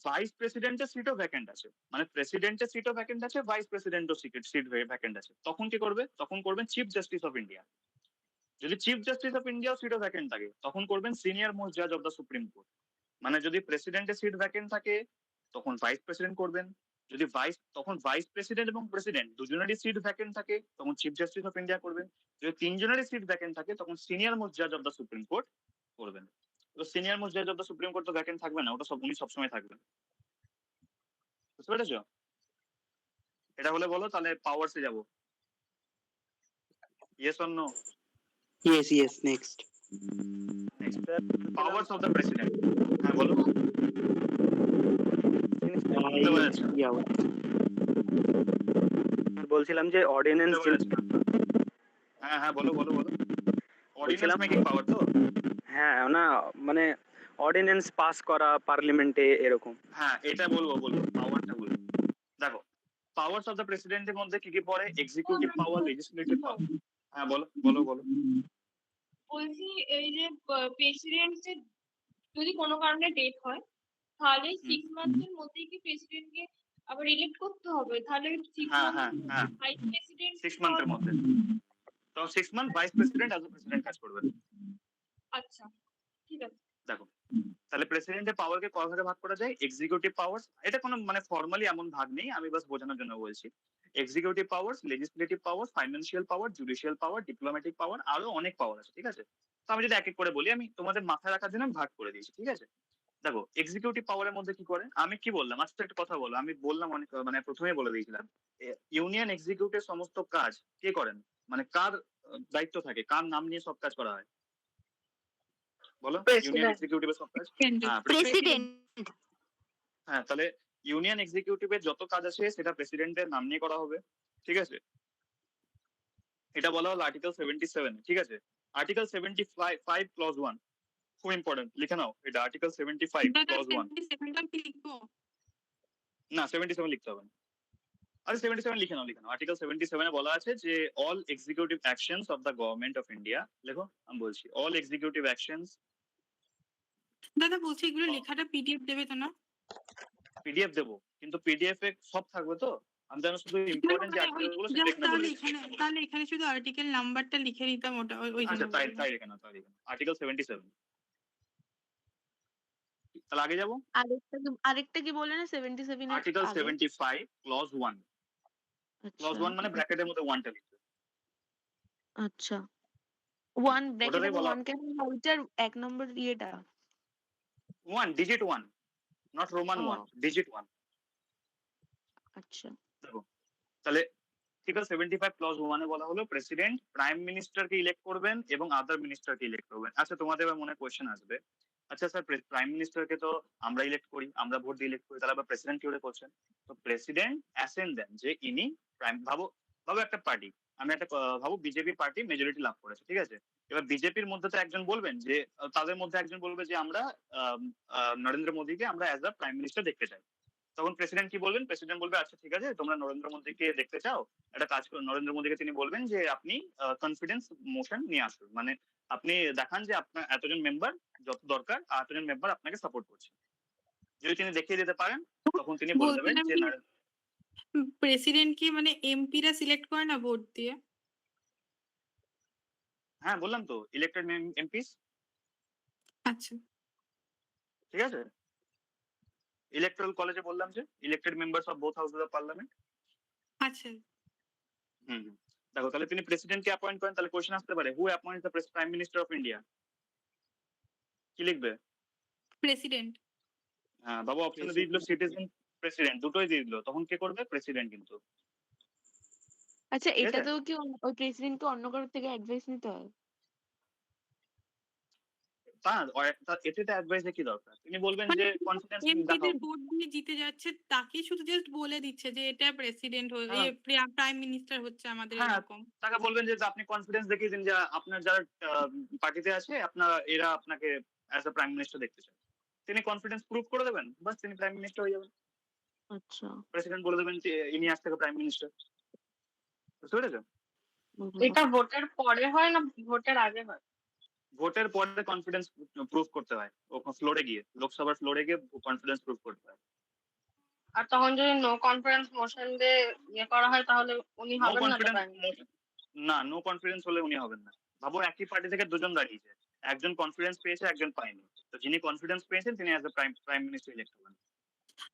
ভাইস প্রেসিডেন্টের সিটও ভ্যাকেন্ট আছে, মানে প্রেসিডেন্টের সিটও ভ্যাকেন্ট আছে, ভাইস প্রেসিডেন্টও সিট ভ্যাকেন্ট আছে, তখন কি করবে? তখন করবেন চিফ জাস্টিস অফ ইন্ডিয়া। যদি চিফ জাস্টিস অফ ইন্ডিয়া সিটও ভ্যাকেন্ট থাকে তখন করবেন সিনিয়র মোস্ট জাজ অফ দ্য সুপ্রিম কোর্ট। মানে যদি প্রেসিডেন্টের সিট ভ্যাকেন্ট থাকে তখন ভাইস প্রেসিডেন্ট করবেন, যদি তখন ভাইস প্রেসিডেন্ট এবং প্রেসিডেন্ট দুজনেরই সিট ভ্যাকেন্ট থাকে তখন চিফ জাস্টিস অফ ইন্ডিয়া করবেন, যদি তিনজনেরই সিট ভ্যাকেন্ট থাকে তখন সিনিয়র মোস্ট জাজ অফ দ্য সুপ্রিম কোর্ট করবেন। তো সিনিয়র মোস্ট জাজ অফ দ্য সুপ্রিম কোর্ট তো ভ্যাকেন্ট থাকবে না, ওটা উনি সবসময় থাকবেন। বুঝতে পেরেছো? এটা হলে বলো তাহলে পাওয়ারসে যাবো। Yes or no? Yes yes, next. Powers of the president. হ্যাঁ বলো। বুঝতে পেরেছো? বলছিলাম যে অর্ডিন্যান্স, হ্যাঁ হ্যাঁ বলো বলো বলো। অর্ডিন্যান্স মেকিং পাওয়ার তো? হ্যাঁ না মানে অর্ডিন্যান্স পাস করা পার্লামেন্টে এরকম। হ্যাঁ এটা বলবো পাওয়ারটা বলবো। দেখো পাওয়ার্স অফ দ্য প্রেসিডেন্টের মধ্যে কি কি পড়ে? এক্সিকিউটিভ পাওয়ার, লেজিসলেটিভ পাওয়ার। হ্যাঁ বলো বলো বলো। বলছি এই যে প্রেসিডেন্ট যদি কোনো কারণে ডেথ হয় তাহলে 6 মান্থের মধ্যে কি প্রেসিডেন্টকে আবার ইলেক্ট করতে হবে? তাহলে 6 হ্যাঁ মান্থ হ্যাঁ হ্যাঁ ভাইস প্রেসিডেন্ট 6 মান্থের মধ্যে, তো 6 month vice president as a president কাজ করবে। আচ্ছা ঠিক আছে। দেখো তাহলে প্রেসিডেন্টের পাওয়ারকে কয় ভাগে ভাগ করা যায়? এক্সিকিউটিভ পাওয়ার্স, এটা কোনো মানে ফর্মালি এমন ভাগ নেই, আমি বাস বোঝানোর জন্য বলছি। এক্সিকিউটিভ পাওয়ার্স, লেজিসলেটিভ পাওয়ার, ফাইন্যান্সিয়াল পাওয়ার, জুডিশিয়াল পাওয়ার, ডিপ্লোম্যাটিক পাওয়ার, আরো অনেক পাওয়ার আছে, ঠিক আছে? তো আমি যদি এক এক করে বলি, আমি তোমাদের মাথায় রাখার জন্য ভাগ করে দিয়েছি, ঠিক আছে? দেখো এক্সিকিউটিভ পাওয়ারের মধ্যে কি করে, আমি কি বললাম আজকে একটা কথা বলো, আমি বললাম অনেক, মানে প্রথমেই বলে দিয়েছিলাম ইউনিয়ন এক্সিকিউটিভ সমস্ত কাজ কে করেন, মানে কার দায়িত্ব থাকে, কার নাম নিয়ে সব কাজ করা হয় বলো? ইউনিয়ন এক্সিকিউটিভের সব কাজ প্রেসিডেন্ট। হ্যাঁ, তাহলে ইউনিয়ন এক্সিকিউটিভের যত কাজ আছে সেটা প্রেসিডেন্টের নাম নিয়ে করা হবে, ঠিক আছে? এটা বলা হলো আর্টিকেল 77, ঠিক আছে? আর্টিকেল 75 ক্লজ 1 খুব ইম্পর্টেন্ট, লিখে নাও এটা, আর্টিকেল 75 ক্লজ 1। না 77 লিখতে হবে না, আরে 77 লিখে নাও, আর্টিকেল 77 এ বলা আছে যে all executive actions of the government of India, লেখো, আমি বলছি অল এক্সিকিউটিভ অ্যাকশনস। দাদা বলছি এগুলো লেখাটা পিডিএফ দেবে তো না? পিডিএফ দেবো, কিন্তু পিডিএফ এ সব থাকবে তো, আমি জানো শুধু ইম্পর্টেন্ট যে আর্টিকেলগুলো সেটা এখানে বলে দিচ্ছি। তাহলে এখানে শুধু আর্টিকেল নাম্বারটা লিখে নিতাম, ওটা ওই আচ্ছা তাই রেখে নাও, আর্টিকেল 77। তাহলে আগে যাবো, আরেকটা কি বলে না 77 এর আর্টিকেল আগে? 75 ক্লজ 1। ক্লজ 1 মানে ব্র্যাকেটের মধ্যে 1টা লিখবে। আচ্ছা 1 ব্র্যাকেটের মধ্যে 1 কেন? ওইটার এক নম্বর ইয়েটা 1 ডিজিট 1, নট রোমান 1, ডিজিট 1। আচ্ছা দেখো তাহলে আর্টিকেল 75 ক্লজ 1 এ বলা হলো প্রেসিডেন্ট প্রাইম মিনিস্টারকে ইলেক্ট করবেন এবং আদার মিনিস্টারকে ইলেক্ট করবেন। আচ্ছা তোমাদের এবার মনে কোশ্চেন আসবে, আচ্ছা স্যার প্রাইম মিনিস্টারকে তো আমরা ইলেক্ট করি, আমরা ভোট দিয়ে ইলেক্ট করি, তাহলে আবার প্রেসিডেন্ট কি করে করছেন? তো প্রেসিডেন্ট অ্যাসেন্ট দেন যে ইনি প্রাইম, ভাবো একটা পার্টি, আমি একটা ভাবো বিজেপি পার্টি মেজরিটি লাভ করেছে, ঠিক আছে? এবার বিজেপির মধ্যে তো একজন বলবেন যে তাদের মধ্যে একজন বলবে যে আমরা নরেন্দ্র মোদীকে আমরা অ্যাজ আ প্রাইম মিনিস্টার দেখতে চাই। তখন প্রেসিডেন্ট কি বলবেন? প্রেসিডেন্ট বলবে আচ্ছা ঠিক আছে, তোমরা নরেন্দ্র মোদীকে দেখতে চাও, একটা কাজ করো। নরেন্দ্র মোদীকে তিনি বলবেন যে আপনি কনফিডেন্স মোশন নিয়ে আসুন, মানে আপনি দেখান যে আপনার এতজন মেম্বার যত দরকার এতজন মেম্বার আপনাকে সাপোর্ট করছে। যদি তিনি দেখিয়ে দিতে পারেন তখন তিনি বলে দেবেন বলছিলাম যে কি প্রেসিডেন্ট কি মানে এমপিরা সিলেক্ট করে না ভোট দিয়ে? হ্যাঁ বললাম তো ইলেক্টেড এমপিস, আচ্ছা ঠিক আছে। ইলেকট্রাল কলেজে বললাম যে elected members of both houses of parliament. আচ্ছা দেখো তাহলে তিনি প্রেসিডেন্টকে অ্যাপয়েন্ট করেন, তাহলে কোশ্চেন আসতে পারে who appoints the prime minister of India? কি লিখবে? প্রেসিডেন্ট। হ্যাঁ বাবু অপশনে দিয়ে দিল সিটিজেন, প্রেসিডেন্ট, দুটোই দিয়ে দিল, তখন কে করবে? প্রেসিডেন্ট কিন্তু। আচ্ছা ঠিক আছে? এটাতেও কি ওই প্রেসিডেন্টকে অন্য কারোর থেকে অ্যাডভাইস নিতে হয়? এতে তো অ্যাডভাইসে কি দরকার? তিনি বলবেন যে কনফিডেন্স দেখাও। এমপিদের ভোট দিয়ে জিতে যাচ্ছে তাকে শুধু জাস্ট বলে দিচ্ছে যে এটা প্রেসিডেন্ট হ্যাঁ। প্রাইম মিনিস্টার হচ্ছে আমাদের হ্যাঁ এরকম। তাকে বলবেন যে আপনি কনফিডেন্স দেখিয়ে দিন যে আপনার যারা পার্টিতে আছে এরা আপনাকে অ্যাজ আ প্রাইম মিনিস্টার দেখতে চায়। তিনি কনফিডেন্স প্রুভ করে দেবেন, বাস তিনি প্রাইম মিনিস্টার হয়ে যাবেন। আচ্ছা প্রেসিডেন্ট বলে দেবেন যে ইনি আজ থেকে প্রাইম মিনিস্টার। বুঝতে পেরেছো? এটা ভোটের পরে হয় না ভোটের আগে হয়? ভোটের পরে কনফিডেন্স প্রুভ করতে হয়, ফ্লোরে গিয়ে, লোকসভার ফ্লোরে গিয়ে কনফিডেন্স প্রুভ করতে হয়। আর তখন যদি নো কনফিডেন্স মোশন দিয়ে ইয়ে করা হয় তাহলে উনি নো হবেন না তো কনফিডেন্স prime minister? না, নো কনফিডেন্স হলে উনি হবেন না। ভাবো একই পার্টি থেকে দুজন দাঁড়িয়েছে, একজন কনফিডেন্স পেয়েছে একজন পায়নি, তো যিনি কনফিডেন্স পেয়েছেন তিনি as a prime minister elect হবেন।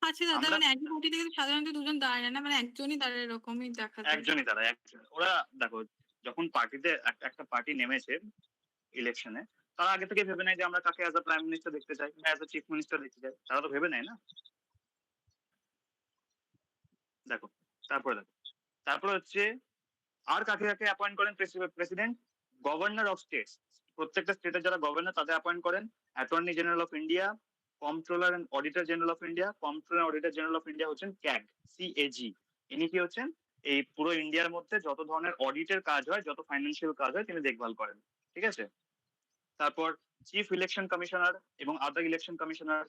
আচ্ছা দাদা আমরা- মানে একই পার্টি থেকে সাধারণত দুজন দাঁড়ায় না, মানে একজনই দাঁড়ায়, এরকমই দেখা যায়। একজনই তারা একজন। ওরা দেখো যখন পার্টিতে একটা পার্টি নেমেছে ইলেকশনে, তারা আগে থেকে ভেবে নেয় যে আমরা কাকে অ্যাজ আ প্রাইম মিনিস্টার দেখতে চাই বা অ্যাজ আ চিফ মিনিস্টার দেখতে চাই, তারা তো ভেবে নেয় না। দেখো তারপরে হচ্ছে আর কাকে কাকে অ্যাপয়েন্ট করেন প্রেসিডেন্ট? গভর্নর অফ স্টেটস, প্রত্যেকটা স্টেটের যারা গভর্নর তাদের অ্যাপয়েন্ট করেন। Attorney general of India, comptroller and auditor general of India. Comptroller auditor general of India হচ্ছেন CAG, CAG। ইনি কি হচ্ছেন? এই পুরো ইন্ডিয়ার মধ্যে যত ধরনের অডিটের কাজ হয়, যত ফাইন্যান্সিয়াল কাজ হয় তিনি দেখভাল করেন, ঠিক আছে। তারপর চিফ ইলেকশন কমিশনার এবং আদার ইলেকশন কমিশনার,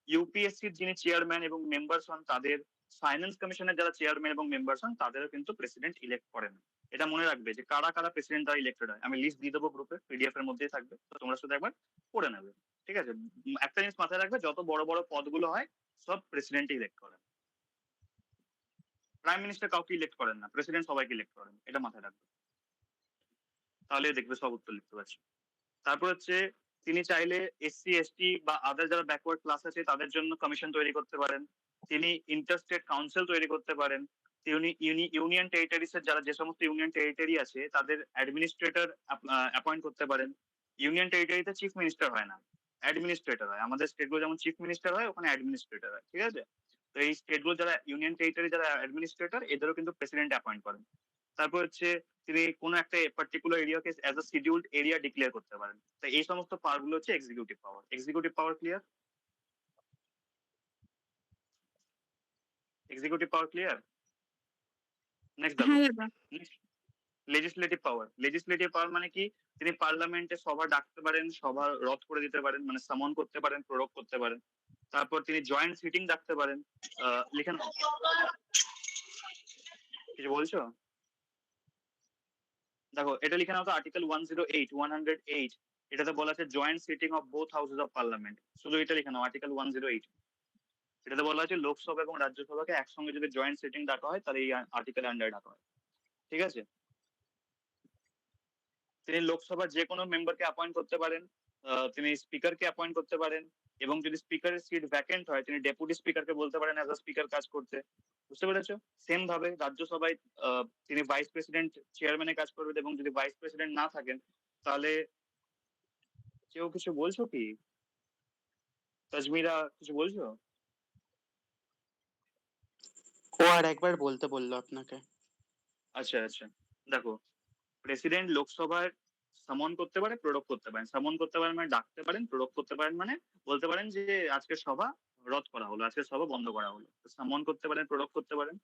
ইউপিএসসির যিনি চেয়ারম্যান এবং মেম্বার্স হন তাদের, ফাইন্যান্স কমিশনের যারা চেয়ারম্যান এবং মেম্বার্স হন তাদেরও কিন্তু প্রেসিডেন্ট ইলেক্ট করেন। এটা মনে রাখবে যে কারা কারা প্রেসিডেন্ট দ্বারা ইলেক্টেড হয়। আমি লিস্ট দিয়ে দেবো গ্রুপে, পিডিএফ এর মধ্যেই থাকবে, তো তোমরা শুধু একবার পড়ে নেবে, ঠিক আছে। একটা জিনিস মাথায় রাখবে, যত বড় বড় পদগুলো হয় সব প্রেসিডেন্ট ইলেক্ট করেন। প্রাইম মিনিস্টার কাউকে ইলেক্ট করেন না, প্রেসিডেন্ট সবাইকে ইলেক্ট করেন, এটা মাথায় রাখবে, তাহলে দেখবে সব উত্তর লিখতে পারছি। তারপর হচ্ছে তিনি চাইলে SC ST বা আদার যারা ব্যাকওয়ার্ড ক্লাস আছে তাদের জন্য কমিশন তৈরি করতে পারেন। তিনি ইন্টারস্টেট কাউন্সিল তৈরি করতে পারেন। তিনি ইউনিয়ন টেরিটরিজ এর যারা যে সমস্ত ইউনিয়ন টেরিটরি আছে তাদের অ্যাডমিনিস্ট্রেটর অ্যাপয়েন্ট করতে পারেন। ইউনিয়ন টেরিটরিতে চিফ মিনিস্টার হয় না, অ্যাডমিনিস্ট্রেটর হয়। আমাদের স্টেটগুলো যেমন চিফ মিনিস্টার হয়, ওখানে অ্যাডমিনিস্ট্রেটর হয়, ঠিক আছে। তো এই স্টেটগুলো যারা ইউনিয়ন টেরিটরি যারা অ্যাডমিনিস্ট্রেটর, এদেরও কিন্তু প্রেসিডেন্ট অ্যাপয়েন্ট করেন। তারপর হচ্ছে তিনি কোনো একটা পার্টিকুলার এরিয়াকে as a scheduled area declare করতে পারেন। তো এই সমস্ত পাওয়ার গুলো হচ্ছে executive power. Executive power clear? Executive power clear? Next দেখো, হ্যাঁ দাদা। লেজিসলেটিভ পাওয়ার। লেজিসলেটিভ পাওয়ার মানে কি? তিনি পার্লামেন্টে সভা ডাকতে পারেন, সভা রদ করে দিতে পারেন, মানে সামন করতে পারেন, প্রোরোগ করতে পারেন। তারপর তিনি জয়েন্ট সিটিং ডাকতে পারেন। লিখে নাও, কিছু বলছো? দেখো এটা লিখে নাও তো, আর্টিকেল 108 এটাতে বলা আছে joint sitting of both houses of parliament. শুধু এটা লিখে নাও, আর্টিকেল 108। এটাতে বলা আছে লোকসভা এবং রাজ্যসভাকে একসঙ্গে যদি জয়েন্ট সিটিং ডাকা হয় তাহলে এই আর্টিকেল আন্ডারে ডাকা হয়, ঠিক আছে। তিনি লোকসভার যে কোনো মেম্বারকে অ্যাপয়েন্ট করতে পারেন, তিনি স্পিকারকে অ্যাপয়েন্ট করতে পারেন, এবং যদি স্পিকারের সিট ভ্যাকেন্ট হয় তিনি ডেপুটি স্পিকারকে বলতে পারেন অ্যাজ আ স্পিকার কাজ করতে। বুঝতে পেরেছো? সেম ভাবে রাজ্যসভায় তিনি ভাইস প্রেসিডেন্ট চেয়ারম্যানের কাজ করবেন, এবং যদি ভাইস প্রেসিডেন্ট না থাকেন তাহলে কেউ কিছু বলছো কি? তাজমিরা কিছু বলছো? ও আর একবার বলতে বললো আপনাকে। আচ্ছা আচ্ছা, দেখো প্রেসিডেন্ট লোকসভার সামন করতে পারে, প্রোরোগ করতে পারেন। সামন করতে পারেন মানে ডাকতে পারেন, প্রোরোগ করতে পারেন মানে বলতে পারেন যে আজকে সভা রদ করা হলো, আজকে সভা বন্ধ করা হলো। সামন করতে পারেন, প্রোরোগ করতে পারেন।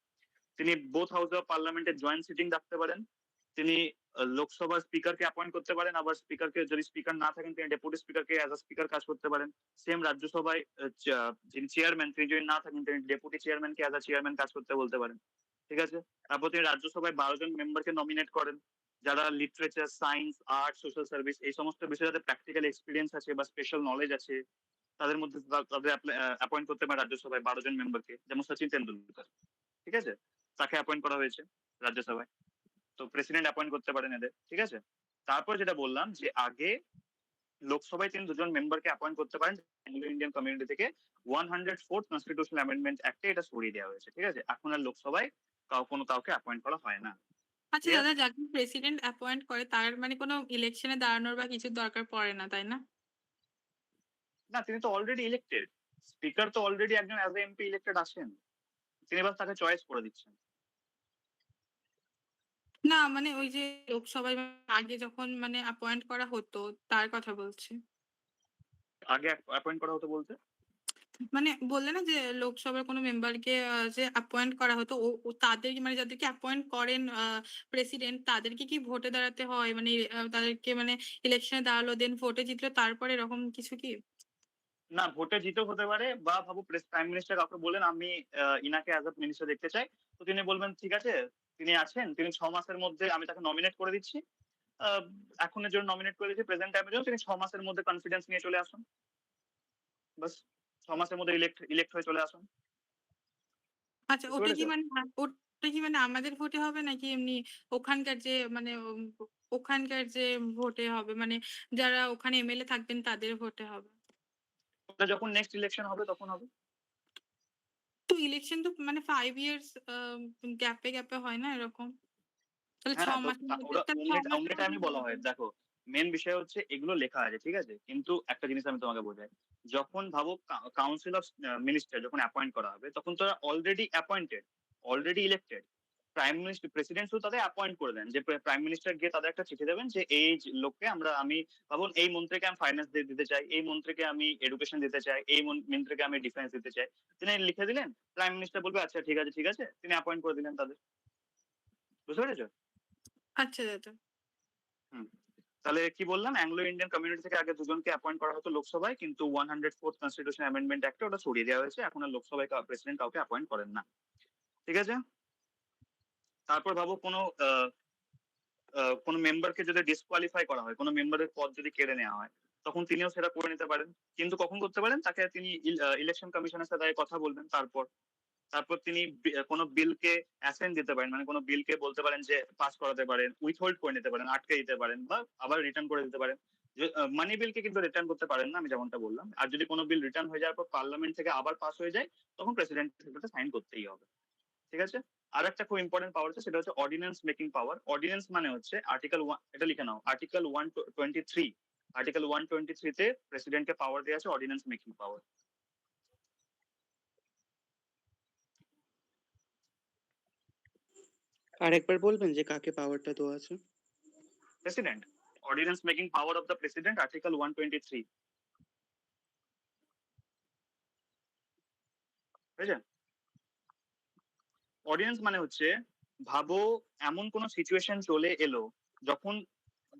তিনি বোথ হাউস অফ পার্লামেন্টের জয়েন্ট সিটিং ডাকতে পারেন, তিনি লোকসভার স্পিকারকে অ্যাপয়েন্ট করতে পারেন, আবার স্পিকারকে যদি স্পিকার না থাকেন তিনি ডেপুটি স্পিকারকে অ্যাজ আ স্পিকার কাজ করতে পারেন। সেম রাজ্যসভায় যিনি চেয়ারম্যান তিনি যদি না থাকেন তিনি ডেপুটি চেয়ারম্যানকে অ্যাজ আ চেয়ারম্যান কাজ করতে বলতে পারেন। ঠিক আছে? তারপর তিনি রাজ্যসভায় 12 জন মেম্বারকে নমিনেট করেন, যারা literature, science, art, social service এই সমস্ত বিষয়ে যাদের প্র্যাকটিক্যাল এক্সপিরিয়েন্স আছে বা স্পেশাল নলেজ আছে তাদের মধ্যে তাদের অ্যাপয়েন্ট করতে পারে রাজ্যসভায় 12 জন মেম্বারকে, যেমন সচিন তেন্ডুলকর। ঠিক আছে? তাকে অ্যাপয়েন্ট করা হয়েছে রাজ্যসভায়। তো প্রেসিডেন্ট অ্যাপয়েন্ট করতে পারেন এদের। ঠিক আছে? তারপর যেটা বললাম যে আগে লোকসভায় তিনি দুজন মেম্বারকে অ্যাপয়েন্ট করতে পারেন অ্যাংলো ইন্ডিয়ান কমিউনিটি থেকে। 104th কনস্টিটিউশনাল অ্যামেন্ডমেন্ট অ্যাক্টে এটা সরিয়ে দেওয়া হয়েছে। ঠিক আছে? এখন আর লোকসভায় কাউকে অ্যাপয়েন্ট করা হয় না। আচ্ছা দাদা, যাকে প্রেসিডেন্ট অ্যাপয়েন্ট করে তার মানে কোনো ইলেকশনে দাঁড়ানোর বা কিছুর দরকার পড়ে না, তাই না? না, তিনি তো অলরেডি ইলেক্টেড। স্পিকার তো অলরেডি একজন অ্যাজ এ এমপি ইলেক্টেড আছেন, তিনি বাস তাকে চয়েস করে দিচ্ছেন। না মানে ওই যে লোকসভায় আগে যখন মানে অ্যাপয়েন্ট করা হতো তার কথা বলছি। আগে অ্যাপয়েন্ট করা হতো বলতে মানে বললে না যে লোকসভার কোনো মেম্বারকে যে অ্যাপয়েন্ট করা হতো ও তাদের মানে যাদেরকে অ্যাপয়েন্ট করেন প্রেসিডেন্ট তাদেরকে কি ভোটে দাঁড়াতে হয়, মানে তাদেরকে মানে ইলেকশনে দাঁড়ালো দেন ভোটে জিতলো তারপরে এরকম কিছু কি? না, ভোটে জিতেও হতে পারে, বা ভাবো প্রাইম মিনিস্টার কাউকে বলেন আমি ইনাকে অ্যাজ আ মিনিস্টার দেখতে চাই, তো তিনি বলবেন ঠিক আছে তিনি আছেন, তিনি 6 মাসের মধ্যে আমি তাকে নমিনেট করে দিচ্ছি, এখনের জন্য নমিনেট করে দিচ্ছি, প্রেজেন্ট টাইমের জন্য তিনি 6 মাসের মধ্যে কনফিডেন্স নিয়ে চলে আসুন, বাস 6 মাসের মধ্যে ইলেক্ট হয়ে চলে আসুন। আচ্ছা ওটা কি মানে আমাদের ভোটে হবে নাকি এমনি ওখানকার যে মানে ওখানকার যে ভোটে হবে, মানে যারা ওখানে এমএলএ থাকবেন তাদের ভোটে হবে? ওটা যখন নেক্সট ইলেকশন হবে তখন হবে। তো ইলেকশন তো মানে 5 ইয়ার্স গ্যাপে হয় না এরকম? তাহলে 6 হ্যাঁ, তো মাসের মধ্যে ওরা তাহলে 6 অমনি মাসের টাইমই মধ্যে বলা হয়। দেখো, মেন বিষয় হচ্ছে এগুলো লেখা আছে, ঠিক আছে, কিন্তু একটা জিনিস আমি তোমাকে বোঝাই, যখন ভাবো কাউন্সিল অফ মিনিস্টার যখন অ্যাপয়েন্ট করা হবে তখন তো already appointed, already elected. Prime minister president শুধু তাদের অ্যাপয়েন্ট করে দেন, যে প্রাইম মিনিস্টার গিয়ে তাদের একটা চিঠি দেবেন যে এই লোককে আমি ভাবুন এই মন্ত্রীকে আমি ফাইন্যান্স দিতে চাই, এই মন্ত্রীকে আমি এডুকেশন দিতে চাই, এই মন্ত্রীকে আমি ডিফেন্স দিতে চাই, তিনি লিখে দিলেন, প্রাইম মিনিস্টার বলবে আচ্ছা ঠিক আছে তিনি অ্যাপয়েন্ট করে দিলেন তাদের। বুঝতে পেরেছো? আচ্ছা দাদা। তাহলে কি বললাম, অ্যাংলো ইন্ডিয়ান কমিউনিটি থেকে আগে দুজনকে অ্যাপয়েন্ট করা হতো লোকসভায়, কিন্তু 104th কনস্টিটিউশন অ্যামেন্ডমেন্ট অ্যাক্টে ওটা সরিয়ে দেওয়া হয়েছে, এখন আর লোকসভায় প্রেসিডেন্ট কাউকে অ্যাপয়েন্ট করেন না। ঠিক আছে? তারপর ভাবো কোনো মেম্বারকে যদি ডিসকোয়ালিফাই করা হয়, কোনো মেম্বারের পদ যদি কেড়ে নেওয়া হয়, তখন তিনিও সেটা করে নিতে পারেন, কিন্তু কখন করতে পারেন, তাকে তিনি ইলেকশন কমিশনের সাথে কথা বলবেন, তারপর তিনি কোনো বিলকে অ্যাসেন্ট দিতে পারেন, মানে কোনো বিলকে বলতে পারেন যে পাস করাতে পারেন, উইথহোল্ড করে নিতে পারেন, আটকে দিতে পারেন, বা আবার রিটার্ন করে দিতে পারেন। মানি বিলকে কিন্তু রিটার্ন করতে পারেন না, আমি যেমনটা বললাম। আর যদি কোনো বিল রিটার্ন হয়ে যাওয়ার পর পার্লামেন্ট থেকে আবার পাস হয়ে যায় তখন প্রেসিডেন্ট সেটাতে সাইন করতেই হবে। ঠিক আছে? আর একটা খুব ইম্পর্টেন্ট পাওয়ার আছে, সেটা হচ্ছে অর্ডিন্যান্স মেকিং পাওয়ার। অর্ডিন্যান্স মানে হচ্ছে আর্টিকেল 1, এটা লিখে নাও, আর্টিকেল 123, আর্টিকেল 123 তে প্রেসিডেন্টকে পাওয়ার দেওয়া আছে অর্ডিন্যান্স মেকিং পাওয়ার। আরেকবার বলবেন যে কাকে পাওয়ারটা দেওয়া আছে? President, ordinance making power of the president, article 123। বুঝলেন? অডিয়েন্স মানে হচ্ছে, ভাবো এমন কোন সিচুয়েশন চলে এলো যখন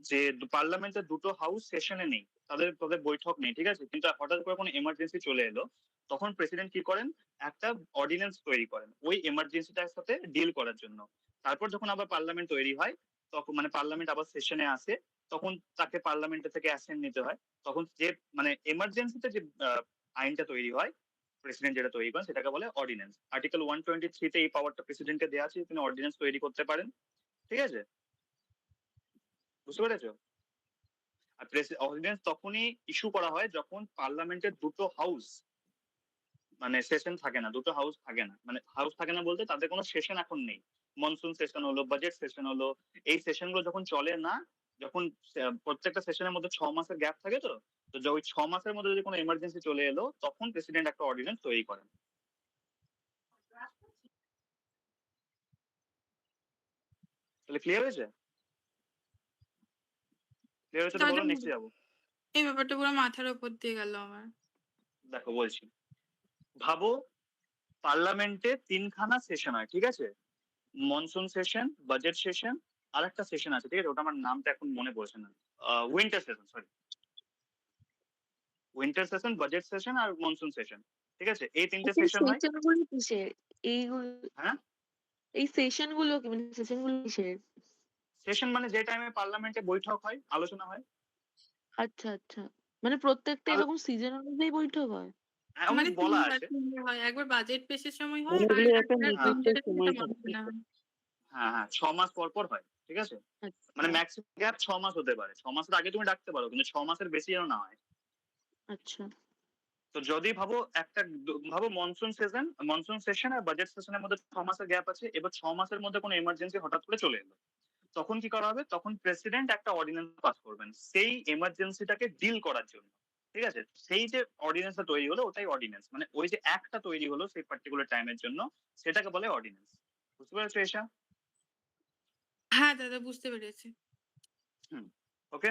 যে পার্লামেন্টের দুটো হাউস সেশনে নেই, তাদের বৈঠক নেই, ঠিক আছে, কিন্তু হঠাৎ করে কোনো এমার্জেন্সি চলে এলো, তখন প্রেসিডেন্ট কি করেন, একটা অর্ডিন্যান্স তৈরি করেন ওই এমার্জেন্সিটার সাথে ডিল করার জন্য। তারপর যখন আবার পার্লামেন্ট তৈরি হয়, তখন মানে পার্লামেন্ট আবার সেশনে আসে, তখন তাকে পার্লামেন্টের থেকে অ্যাসেন্ট নিতে হয়, তখন যে মানে এমার্জেন্সিতে যে আইনটা তৈরি হয়, প্রেসিডেন্ট যেটা তৈরি করেন সেটাকে বলে অর্ডিন্যান্স। আর্টিকেল 123 তে এই পাওয়ারটা প্রেসিডেন্টকে দেওয়া আছে, তিনি অর্ডিন্যান্স তৈরি করতে পারেন। ঠিক আছে? বুঝতে পেরেছো? আর অর্ডিন্যান্স তখনই ইস্যু করা হয় যখন পার্লামেন্টের দুটো হাউস মানে সেশন থাকে না, দুটো হাউস থাকে না, মানে হাউস থাকে না বলতে তাদের কোনো সেশন এখন নেই। মনসুন সেশন হলো, বাজেট সেশন হলো, এই সেশনগুলো যখন চলে না, যখন প্রত্যেকটা সেশনের মধ্যে 6 মাসের গ্যাপ থাকে, তো ওই 6 মাসের মধ্যে যদি কোনো এমার্জেন্সি চলে এলো তখন প্রেসিডেন্ট একটা অর্ডিন্যান্স তৈরি করেন। তাহলে ক্লিয়ার হয়েছে? ক্লিয়ার হয়েছে তো বলো, নেক্সট যাবো। এই ব্যাপারটা পুরো মাথার উপর দিয়ে গেল আমার। দেখো বলছি, ভাবো পার্লামেন্টে 3খানা সেশন হয়, ঠিক আছে, মনসুন সেশন, বাজেট সেশন আর একটা সেশন আছে, ঠিক আছে, ওটা আমার নামটা এখন মনে পড়ছে না। Winter session, sorry, winter session, budget session আর মনসুন সেশন, ঠিক আছে, এই তিনটে সেশন হয়। সেশন গুলো কিসের? এইগুলো হ্যাঁ, এই সেশন গুলো কি, মানে সেশন গুলো কিসের? সেশন মানে যে টাইমে পার্লামেন্টে বৈঠক হয়, আলোচনা হয়। আচ্ছা আচ্ছা, মানে প্রত্যেকটা আলো- এরকম সিজন অনুযায়ী বৈঠক হয়? হ্যাঁ, মানে অনেক বলা আছে। তিনবার হয়, একবার বাজেট পেশের সময় হয় মানে আর এগুলোর একটা একটা নির্দিষ্ট যেটা সময় মনে থাকে। না হয়। হ্যাঁ হ্যাঁ, 6 মাস পর পর হয়, ঠিক আছে, মানে আচ্ছা ম্যাক্সিমাম গ্যাপ 6 মাস হতে পারে, 6 মাসের আগে তুমি ডাকতে পারো, কিন্তু 6 মাসের বেশি যেন না হয়। আচ্ছা তো যদি ভাবো ভাবো মনসুন সেশন আর বাজেট সেশনের মধ্যে 6 মাসের গ্যাপ আছে, এবার 6 মাসের মধ্যে কোনো এমার্জেন্সি হঠাৎ করে চলে এলো, তখন কি করা হবে? তখন প্রেসিডেন্ট একটা অর্ডিন্যান্স পাস করবেন সেই এমার্জেন্সিটাকে ডিল করার জন্য, ঠিক আছে। সেই যে অর্ডিন্যান্সটা তৈরি হলো ওটাই অর্ডিন্যান্স, মানে ওই যে একটা তৈরি হলো সেই পার্টিকুলার টাইমের জন্য, সেটাকে বলে অর্ডিন্যান্স। বুঝতে পেরেছো এশা? হ্যাঁ দাদা, বুঝতে পেরেছি। ওকে,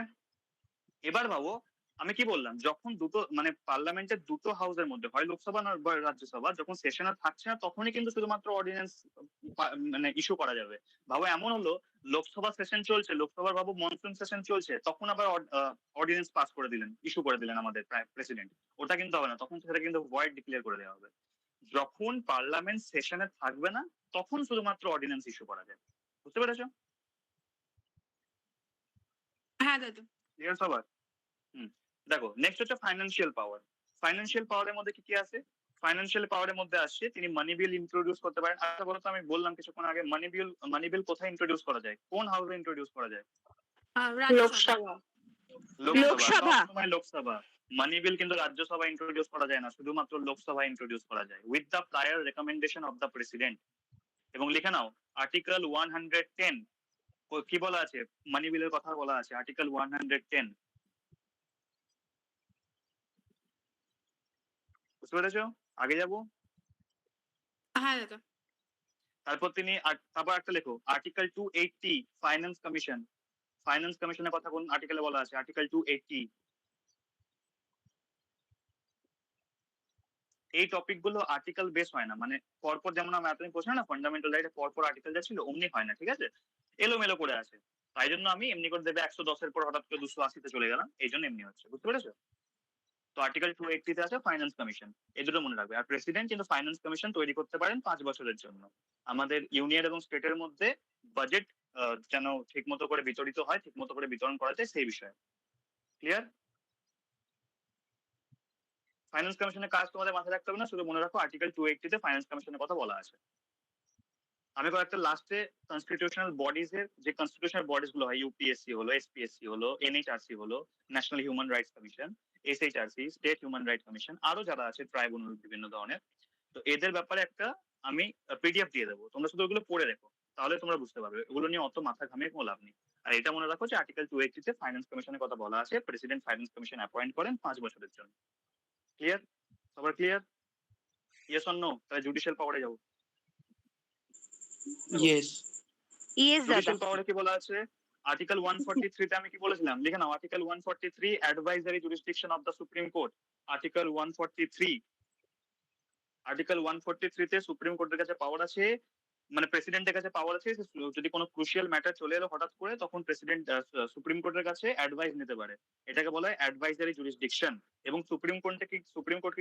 এবার ভাবো আমি কি বললাম, যখন দুটো মানে পার্লামেন্টের দুটো হাউসের মধ্যে হয় লোকসভা না রাজ্যসভা, যখন সেশনে থাকছে না তখনই কিন্তু শুধুমাত্র অর্ডিন্যান্স মানে ইস্যু করা যাবে। ভাবো এমন হলো লোকসভা সেশন চলছে, লোকসভার ভাবো মনসুন সেশন চলছে, তখন আবার অর্ডিন্যান্স পাস করে দিলেন, ইস্যু করে দিলেন আমাদের প্রেসিডেন্ট, ওটা কিন্তু হবে না, তখন সেটা কিন্তু ভয়েড ডিক্লেয়ার করে দেওয়া হবে। যখন পার্লামেন্ট সেশনে থাকবে না তখন শুধুমাত্র অর্ডিন্যান্স ইস্যু করা যায়। বুঝতে পেরেছো? হ্যাঁ দাদা। ক্লিয়ার সবার? দেখো নেক্সট হচ্ছে ফাইন্যান্সিয়াল পাওয়ার। ফাইন্যান্সিয়াল পাওয়ারের মধ্যে কি কি আছে? ফাইন্যান্সিয়াল পাওয়ারের মধ্যে আসছে তিনি মানি বিল ইন্ট্রোডিউস করতে পারেন। আচ্ছা বলতো, আমি বললাম কিছুক্ষণ আগে মানি বিল কোথায় ইন্ট্রোডিউস করা যায়, কোন হাউসে ইন্ট্রোডিউস করা যায়? লোকসভা। লোকসভা, সবসময় লোকসভা। মানি বিল কিন্তু রাজ্যসভা ইন্ট্রোডিউস করা যায় না, শুধুমাত্র লোকসভা ইন্ট্রোডিউস করা যায় with the prior recommendation of the president. এবং লিখে নাও আর্টিকেল 110 কি বলা আছে, মানি বিলের কথা বলা আছে, আর্টিকেল 110। বুঝতে পেরেছো? আগে যাবো। হ্যাঁ দাদা। তারপর তারপর একটা লেখো আর্টিকেল 280 ফাইন্যান্স কমিশন। ফাইন্যান্স কমিশনের কথা কোন আর্টিকেলে বলা আছে? আর্টিকেল 280। এই টপিক গুলো আর্টিকেল বেস হয় না, মানে পরপর, যেমন আমরা এতদিন পড়ছিলাম না ফান্ডামেন্টাল রাইটে পরপর আর্টিকেল যা ছিল অমনি হয় না, ঠিক আছে, এলোমেলো করে আছে। তাই জন্য আমি এমনি করে দেবে 110-এর পর হঠাৎ করে 280-তে চলে গেলাম, এই জন্য এমনি হচ্ছে। বুঝতে পেরেছো? তো আর্টিকেল 280-তে আছে ফাইন্যান্স কমিশন, এই দুটো মনে রাখবে। আর প্রেসিডেন্ট কিন্তু ফাইন্যান্স কমিশন তৈরি করতে পারেন 5 বছরের জন্য। আমাদের ইউনিয়ন এবং স্টেটের মধ্যে বাজেট যেন ঠিক মতো করে বিতরিত হয়, ঠিক মতো করে বিতরণ করা যায় সেই বিষয়ে। ক্লিয়ার? ফাইন্যান্স কমিশনের কাজ তোমাদের মাথায় রাখতে হবে না, শুধু মনে রাখো আর্টিকেল 280-তে ফাইন্যান্স কমিশনের কথা বলা আছে। আমি কয়েকটা লাস্টে কনস্টিটিউশনাল বডিজ এর, যে কনস্টিটিউশনাল বডিজ গুলো হয়, ইউপিএসসি হলো, এসপিএসসি হলো, এনএইচআরসি হলো, national human rights commission, SHRC, state human rights commission, আরো যারা আছে ট্রাইব্যুনাল বিভিন্ন ধরনের, তো এদের ব্যাপারে একটা আমি পিডিএফ দিয়ে দেবো, তোমরা শুধু ওগুলো পড়ে রেখো, তাহলে তোমরা বুঝতে পারবে। ওগুলো নিয়ে অত মাথা ঘামিয়ে কোনো লাভ নেই। আর এটা মনে রাখো যে আর্টিকেল 280-তে ফাইন্যান্স কমিশনের কথা বলা আছে, প্রেসিডেন্ট ফাইন্যান্স কমিশন অ্যাপয়েন্ট করেন 5 বছরের জন্য। ক্লিয়ার? সবার ক্লিয়ার? Yes or no? তাহলে জুডিশিয়াল পাওয়ারে যাবো। ইয়েস। ইয়েস দাদা। জুডিশিয়াল পাওয়ারে কি বলা আছে? আর্টিকেল 143-তে আমি কি বলেছিলাম, লিখে নাও article 143 advisory jurisdiction of the supreme court. Article 143-তে সুপ্রিম কোর্টের কাছে পাওয়ার আছে, মানে প্রেসিডেন্টের কাছে পাওয়ার আছে, যদি কোনো ক্রুশিয়াল ম্যাটার চলে এলো হঠাৎ করে, তখন প্রেসিডেন্ট সুপ্রিম কোর্টের কাছে অ্যাডভাইস নিতে পারে, এটাকে বলা হয় অ্যাডভাইজারি জুরিসডিকশন। এবং সুপ্রিম কোর্টকে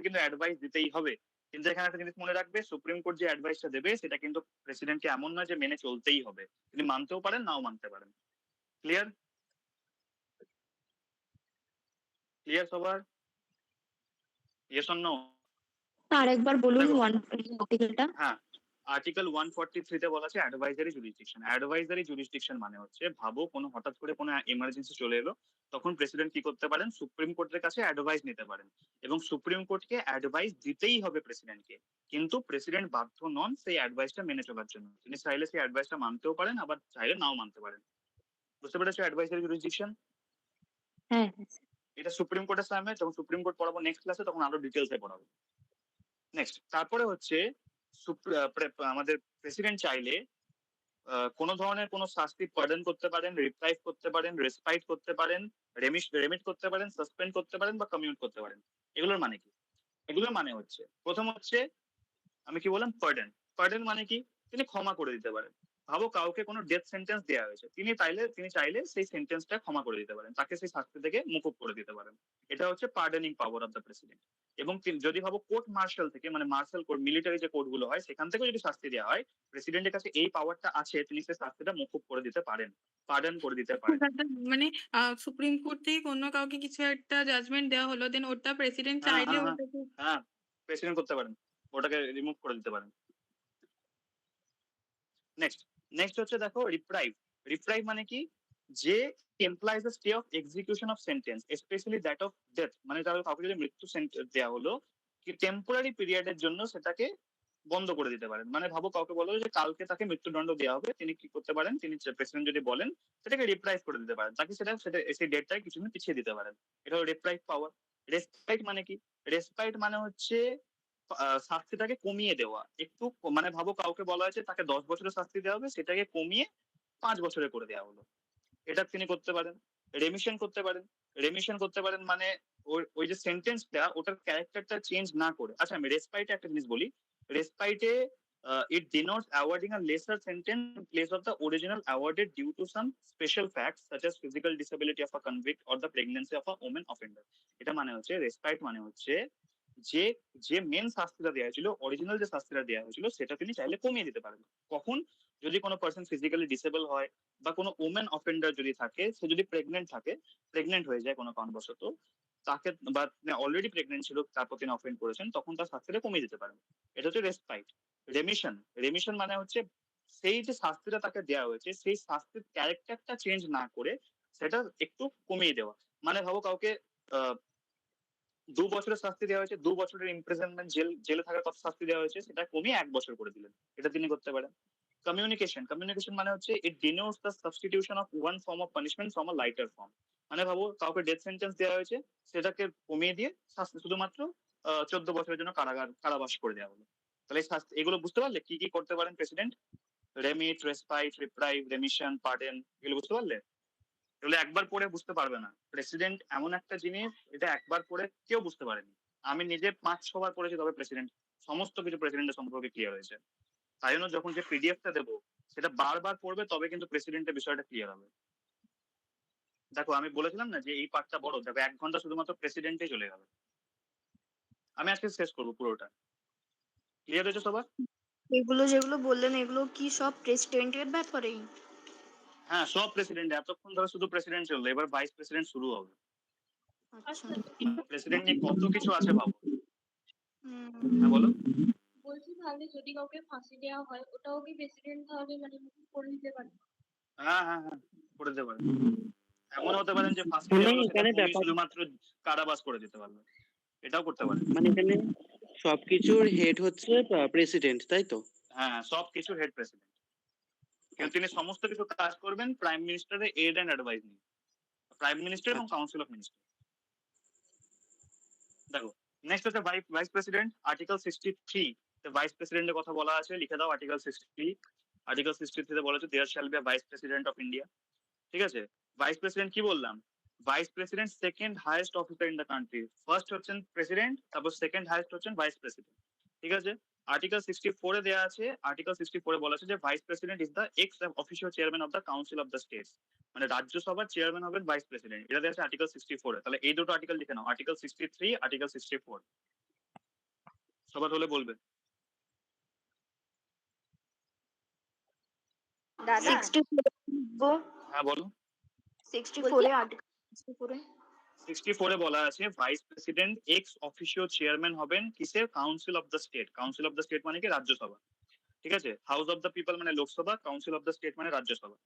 কিন্তু অ্যাডভাইস দিতেই হবে। কিন্তু এখানে একটা জিনিস মনে রাখবে, সুপ্রিম কোর্ট যে অ্যাডভাইসটা দেবে সেটা কিন্তু প্রেসিডেন্টকে এমন নয় যে মেনে চলতেই হবে, তিনি মানতেও পারেন নাও মানতে পারেন। ক্লিয়ার? ক্লিয়ার সবার? Yes or no? আরেকবার বলুন আর্টিকেলটা। হ্যাঁ, আর্টিকেল 143-তে বলা আছে অ্যাডভাইজারি জুরিসডিকশন। অ্যাডভাইজারি জুরিসডিকশন মানে হচ্ছে, ভাবো কোনো হঠাৎ করে কোনো এমার্জেন্সি চলে এলো, তখন প্রেসিডেন্ট কি করতে পারেন, সুপ্রিম কোর্টের কাছে অ্যাডভাইস নিতে পারেন, এবং সুপ্রিম কোর্টকে অ্যাডভাইস দিতেই হবে প্রেসিডেন্টকে, কিন্তু প্রেসিডেন্ট বাধ্য নন সেই অ্যাডভাইসটা মেনে চলার জন্য, তিনি চাইলে সেই অ্যাডভাইসটা মানতেও পারেন, আবার চাইলে নাও মানতে পারেন। বুঝতে পেরেছো অ্যাডভাইজারি জুরিসডিকশন? হ্যাঁ। এটা সুপ্রিম কোর্টের সামনে, যখন সুপ্রিম কোর্ট পড়াবো নেক্সট ক্লাসে তখন আরো ডিটেলসে পড়াবো। নেক্সট, তারপরে হচ্ছে আমাদের প্রেসিডেন্ট চাইলে কোনো ধরনের কোনো শাস্তি পার্ডন করতে পারেন, রিপ্রাইভ করতে পারেন, রেসপাইট করতে পারেন, রেমিট করতে পারেন, সাসপেন্ড করতে পারেন বা কমিউট করতে পারেন। এগুলোর মানে কি? এগুলোর মানে হচ্ছে, প্রথম হচ্ছে আমি কি বললাম, পার্ডন। পার্ডন মানে কি? তিনি ক্ষমা করে দিতে পারেন। ভাবো কাউকে কোনো ডেথ সেন্টেন্স দেওয়া হয়েছে, তিনি চাইলে সেই সেন্টেন্সটা ক্ষমা করে দিতে পারেন, তাকে সেই শাস্তি থেকে মুকুব করে দিতে পারেন। এটা হচ্ছে pardoning power of the president. এবং যদি ভাবো কোর্ট মার্শাল থেকে, মানে মার্শাল কোর্ট, মিলিটারি যে কোর্ট গুলো হয়, সেখান থেকে যদি শাস্তি দেওয়া হয়, প্রেসিডেন্টের কাছে এই পাওয়ারটা আছে, তিনি সেই শাস্তিটা মুকুব করে দিতে পারেন, পার্ডন করে দিতে পারেন। মানে সুপ্রিম কোর্ট থেকে অন্য কাউকে কিছু একটা জাজমেন্ট দেওয়া হলো, দেন ওটা প্রেসিডেন্ট হ্যাঁ চাইলে হ্যাঁ হ্যাঁ ওটাকে হ্যাঁ, প্রেসিডেন্ট করতে পারেন, ওটাকে রিমুভ করে দিতে পারেন। নেক্সট হচ্ছে দেখো রিপ্রাইভ। রিপ্রাইভ মানে কি, যে implies a stay of execution of sentence, especially that of death, মানে তাহলে কাউকে যদি মৃত্যু দেওয়া হলো, কি টেম্পোরারি পিরিয়ডের জন্য সেটাকে বন্ধ করে দিতে পারেন। মানে ভাবো কাউকে বলো যে কালকে তাকে মৃত্যুদণ্ড দেওয়া হবে, তিনি কি করতে পারেন, তিনি প্রেসিডেন্ট যদি বলেন সেটাকে রিপ্রাইভ করে দিতে পারেন, তাকে সেটা সেই ডেটটাকে কিছুদিন পিছিয়ে দিতে পারেন। এটা হলো রিপ্রাইভ পাওয়ার। রেসপাইট মানে কি, রেসপাইট মানে হচ্ছে শাস্তিটাকে কমিয়ে দেওয়া একটু, মানে ভাবো কাউকে বলা হয়েছে তাকে 10 বছরের শাস্তি দেওয়া হবে, সেটাকে কমিয়ে 5 বছরে করে দেওয়া হলো, এটা তিনি করতে পারেন। রেমিশন করতে পারেন। রেমিশন করতে পারেন মানে ওই যে সেন্টেন্সটা, ওটার ক্যারেক্টারটা চেঞ্জ না করে। আচ্ছা আমি রেসপাইটে একটা জিনিস বলি, রেসপাইটে it denotes awarding a lesser sentence in place of the original awarded due to some special facts such as physical disability of a convict or the pregnancy of a woman offender. এটা মানে হচ্ছে respite মানে হচ্ছে যে যে main শাস্তিটা দেওয়া হয়েছিল, অরিজিনাল যে শাস্তিটা দেওয়া হয়েছিল, সেটা তিনি চাইলে কমিয়ে দিতে পারেন। কখন, যদি কোনো পার্সন ফিজিক্যালি ডিসেবল হয়, বা কোনো ওমেন অফেন্ডার যদি থাকে, সে যদি প্রেগনেন্ট হয়ে যায় কোনো কারণবশত, তাকে, বা অলরেডি প্রেগনেন্ট ছিল, তারপর তিনি অফেন্ড করেছেন, তখন তার শাস্তিটা কমিয়ে দিতে পারেন। এটা হচ্ছে রেসপাইট। রেমিশন মানে হচ্ছে সেই যে শাস্তিটা তাকে দেওয়া হয়েছে, সেই শাস্তির ক্যারেক্টারটা চেঞ্জ না করে সেটা একটু কমিয়ে দেওয়া। মানে ভাবো কাউকে 2 বছরের শাস্তি দেওয়া হয়েছে, 2 বছরের ইমপ্রিজনমেন্ট, জেলে থাকার কথা শাস্তি দেওয়া হয়েছে, সেটা কমিয়ে 1 বছর করে দিলেন, এটা তিনি করতে পারেন। কমিউনিকেশন মানে হচ্ছে it denotes the substitution of one form of punishment from a lighter form. মানে ভাবো কাউকে ডেথ সেন্টেন্স দেওয়া হয়েছে, সেটাকে কমিয়ে দিয়ে শাস্তি শুধুমাত্র 14 বছরের জন্য কারাবাস করে দেওয়া হলো। তাহলে এগুলো বুঝতে পারলে কি কি করতে পারেন president? Remit, respite, reprieve, remission, pardon, এগুলো বুঝতে পারলে? এগুলো একবার পড়ে বুঝতে পারবে না। প্রেসিডেন্ট এমন একটা জিনিস, এটা একবার পড়ে কেউ বুঝতে পারেনি। আমি নিজে 5-6 বার পড়েছি, তবে প্রেসিডেন্ট সমস্ত কিছু প্রেসিডেন্টের সম্পর্কে ক্লিয়ার হয়েছে। তাই জন্য যখন যে পিডিএফটা দেবো, সেটা বারবার পড়বে, তবে কিন্তু প্রেসিডেন্টের বিষয়টা ক্লিয়ার হবে। দেখো আমি বলেছিলাম না যে এই পার্টটা বড়, দেখো 1 ঘন্টা শুধুমাত্র প্রেসিডেন্টে চলে যাবে। আমি আজকে শেষ করবো পুরোটা। ক্লিয়ার হয়েছে সবার? এগুলো যেগুলো বললেন এগুলো কি সব প্রেসিডেন্টের ব্যাপারে? হ্যাঁ, সব প্রেসিডেন্ট। এতক্ষণ ধরে শুধু প্রেসিডেন্ট চললো, এবার ভাইস প্রেসিডেন্ট শুরু হবে। আচ্ছা। প্রেসিডেন্ট নিয়ে কত কিছু আছে ভাবো। হ্যাঁ বলো। বলছি তাহলে যদি কাউকে ফাঁসি দেওয়া হয়, ওটাও কি প্রেসিডেন্ট তাহলে মানে মুকুব করে দিতে পারে? হ্যাঁ হ্যাঁ হ্যাঁ, করে দিতে পারে। এমন হতে পারেন যে ফাঁসি মানে দেওয়া হলো, সেটা এখানে পুলিশ ব্যাপার, শুধুমাত্র কারাবাস করে দিতে পারবে, এটাও করতে পারে। মানে এখানে সবকিছুর হেড হচ্ছে প্রেসিডেন্ট, তাই তো? হ্যাঁ, সবকিছু হেড প্রেসিডেন্ট, কিন্তু তিনি সমস্ত কিছু কাজ করবেন প্রাইম মিনিস্টারের এড এন্ড অ্যাডভাইস নিয়ে, প্রাইম মিনিস্টার এবং কাউন্সিল অফ মিনিস্টার। দেখো নেক্সট হচ্ছে ভাইস প্রেসিডেন্ট। আর্টিকেল 63 ভাইস প্রেসিডেন্টের কথা বলা আছে, লিখে দাও আর্টিকেল 63। আর্টিকেল 63 বলা আছে there shall be a vice president of India. ঠিক আছে, ভাইস প্রেসিডেন্ট কি বললাম? Vice president second highest officer in the country. First হচ্ছেন প্রেসিডেন্ট, তারপর সেকেন্ড হাইয়েস্ট হচ্ছেন ভাইস প্রেসিডেন্ট। ঠিক আছে, আর্টিকেল 64 এ দেওয়া আছে, আর্টিকেল 64 এ বলা আছে যে vice president is the x official chairman of the council of the states. মানে রাজ্যসভার চেয়ারম্যান হবেন ভাইস প্রেসিডেন্ট, এটা দেওয়া আছে আর্টিকেল 64 এ। তাহলে এই দুটো আর্টিকেল লিখে নাও, আর্টিকেল 63, আর্টিকেল 64। সবার হলে বলবে। দাদা 64 হ্যাঁ বলো। 64 এ আর্টিকেল 64 এ 64 এ বলা আছে vice president x official chairman হবেন কিসের? Council of the state. Council of the state মানে কি? রাজ্যসভা। ঠিক আছে, হাউস অফ দ্য পিপল মানে Lok Sabha, council of the state মানে রাজ্যসভা।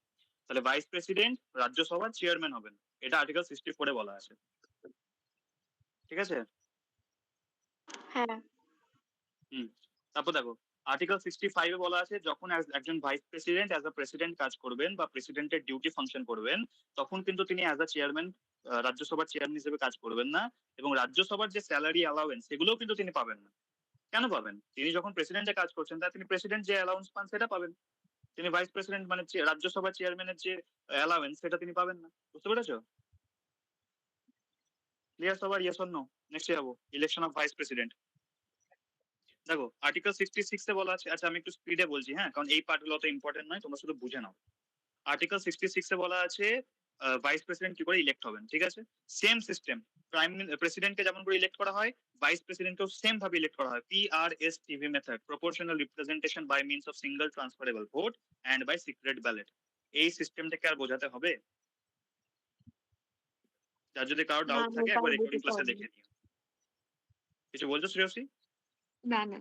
তাহলে ভাইস প্রেসিডেন্ট রাজ্যসভার চেয়ারম্যান হবেন, এটা আর্টিকেল 64 এ বলা আছে। ঠিক আছে। হ্যাঁ। তারপর দেখো আর্টিকেল 65 এ বলা আছে যখন একজন vice president as a president কাজ করবেন বা প্রেসিডেন্টের ডিউটি ফাংশন করবেন, তখন কিন্তু তিনি অ্যাজ আ চেয়ারম্যান, রাজ্যসভার চেয়ারম্যান হিসেবে কাজ করবেন না, এবং রাজ্যসভার যে স্যালারি অ্যালাউয়েন্স সেগুলোও কিন্তু তিনি পাবেন না। কেন পাবেন? তিনি যখন প্রেসিডেন্টে কাজ করছেন, তাই তিনি প্রেসিডেন্ট যে অ্যালাউন্স পান সেটা পাবেন, তিনি ভাইস প্রেসিডেন্ট মানে রাজ্যসভার চেয়ারম্যানের যে অ্যালাউয়েন্স সেটা তিনি পাবেন না। বুঝতে পেরেছো? ক্লিয়ার সবার? Yes or no? নেক্সট যাবো, ইলেকশন অফ ভাইস প্রেসিডেন্ট। দেখো আর্টিকেল 66 এ বলা আছে, আচ্ছা আমি একটু স্পিডে বলছি, হ্যাঁ, কারণ এই পার্টগুলো অত ইম্পর্টেন্ট নয়, তোমরা শুধু বুঝে নাও। আর্টিকেল 66 এ বলা আছে ভাইস প্রেসিডেন্ট কি করে ইলেক্ট হবেন, ঠিক আছে? সেম সিস্টেম, প্রেসিডেন্টকে যেমন করে ইলেক্ট করা হয়, ভাইস প্রেসিডেন্টকেও সেম ভাবে ইলেক্ট করা হয়। PRSTV method, proportional representation by means of single transferable vote and by secret ballot. এই সিস্টেমটাকে আর বোঝাতে হবে? যার যদি কারো না ডাউট না থাকে তাও একবার রেকর্ডিং বুঝতে ক্লাসে পারবো। দেখে নিও। কিছু বলছো শ্রেয়সী? না না।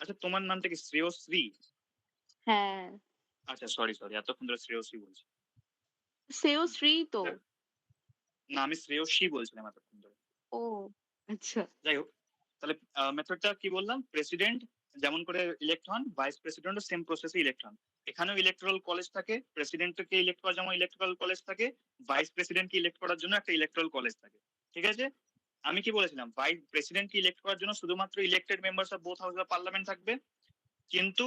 আচ্ছা তোমার নামটা কি শ্রেয়শ্রী? হ্যাঁ, আচ্ছা সরি এতক্ষণ ধরে শ্রেয়সী বলছি। শ্রেয়শ্রী তো। না আমি শ্রেয়সী বলছিলাম এতক্ষণ ধরে। ও আচ্ছা। যাই হোক, তাহলে মেথডটা কি বললাম, প্রেসিডেন্ট যেমন করে ইলেক্ট হন, ভাইস প্রেসিডেন্টও সেম প্রসেসে ইলেক্ট হন। এখানেও ইলেকট্রাল কলেজ থাকে, প্রেসিডেন্টকে ইলেক্ট করার যেমন ইলেকট্রাল কলেজ থাকে, ভাইস প্রেসিডেন্টকে ইলেক্ট করার জন্য একটা ইলেকট্রাল কলেজ থাকে, ঠিক আছে? আমি কি বলেছিলাম, ভাইস প্রেসিডেন্টকে ইলেক্ট করার জন্য শুধুমাত্র elected members of both house of parliament থাকবে, কিন্তু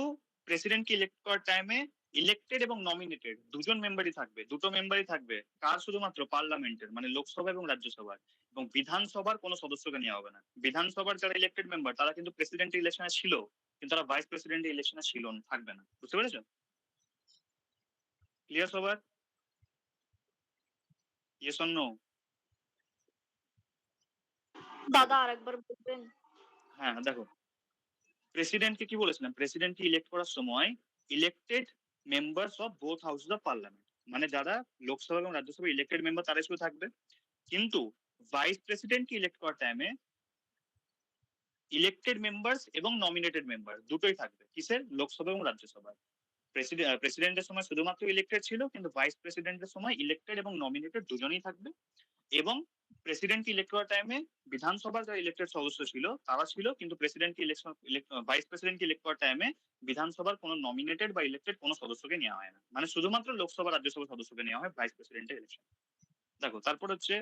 প্রেসিডেন্টকে ইলেক্ট করার টাইমে ইলেক্টেড এবং নমিনেটেড দুজন মেম্বারই থাকবে, দুটো মেম্বারই থাকবে। কার? শুধুমাত্র পার্লামেন্টের, মানে লোকসভা এবং রাজ্যসভার। এবং বিধানসভার কোনো সদস্যকে নেওয়া হবে না। বিধানসভার যারা ইলেক্টেড মেম্বার তারা কিন্তু প্রেসিডেন্ট ইলেকশনে ছিল, কিন্তু তারা ভাইস প্রেসিডেন্ট ইলেকশনে ছিল থাকবে না। বুঝতে পেরেছো? ক্লিয়ার সবার? Yes or no? দাদা আরেকবার বলবেন? হ্যাঁ দেখো, প্রেসিডেন্টকে কি বলেছিলাম, প্রেসিডেন্টকে ইলেক্ট করার সময় elected members of both house of parliament, মানে যারা লোকসভা এবং রাজ্যসভা ইলেক্টেড মেম্বার তারাই শুধু থাকবে। কিন্তু ভাইস প্রেসিডেন্টকে ইলেক্ট করার টাইমে ইলেক্টেড মেম্বার্স এবং নমিনেটেড মেম্বার দুটোই থাকবে। কিসের? লোকসভা এবং রাজ্যসভা। প্রেসিডেন্টের সময় শুধুমাত্র ইলেক্টেড ছিল, কিন্তু ভাইস প্রেসিডেন্টের সময় ইলেক্টেড এবং নমিনেটেড দুজনেই থাকবে। এবং প্রেসিডেন্ট ইলেক্ট করার টাইমে বিধানসভার যারা ইলেক্টেড সদস্য ছিল তারা ছিল, কিন্তু president election vice president elect করার টাইমে বিধানসভার কোনো নমিনেটেড বা ইলেক্টেড কোনো সদস্যকে নেওয়া হয় না, মানে শুধুমাত্র লোকসভা রাজ্যসভা সদস্যকে নেওয়া হয় ভাইস প্রেসিডেন্টের ইলেকশন। দেখো তারপর হচ্ছে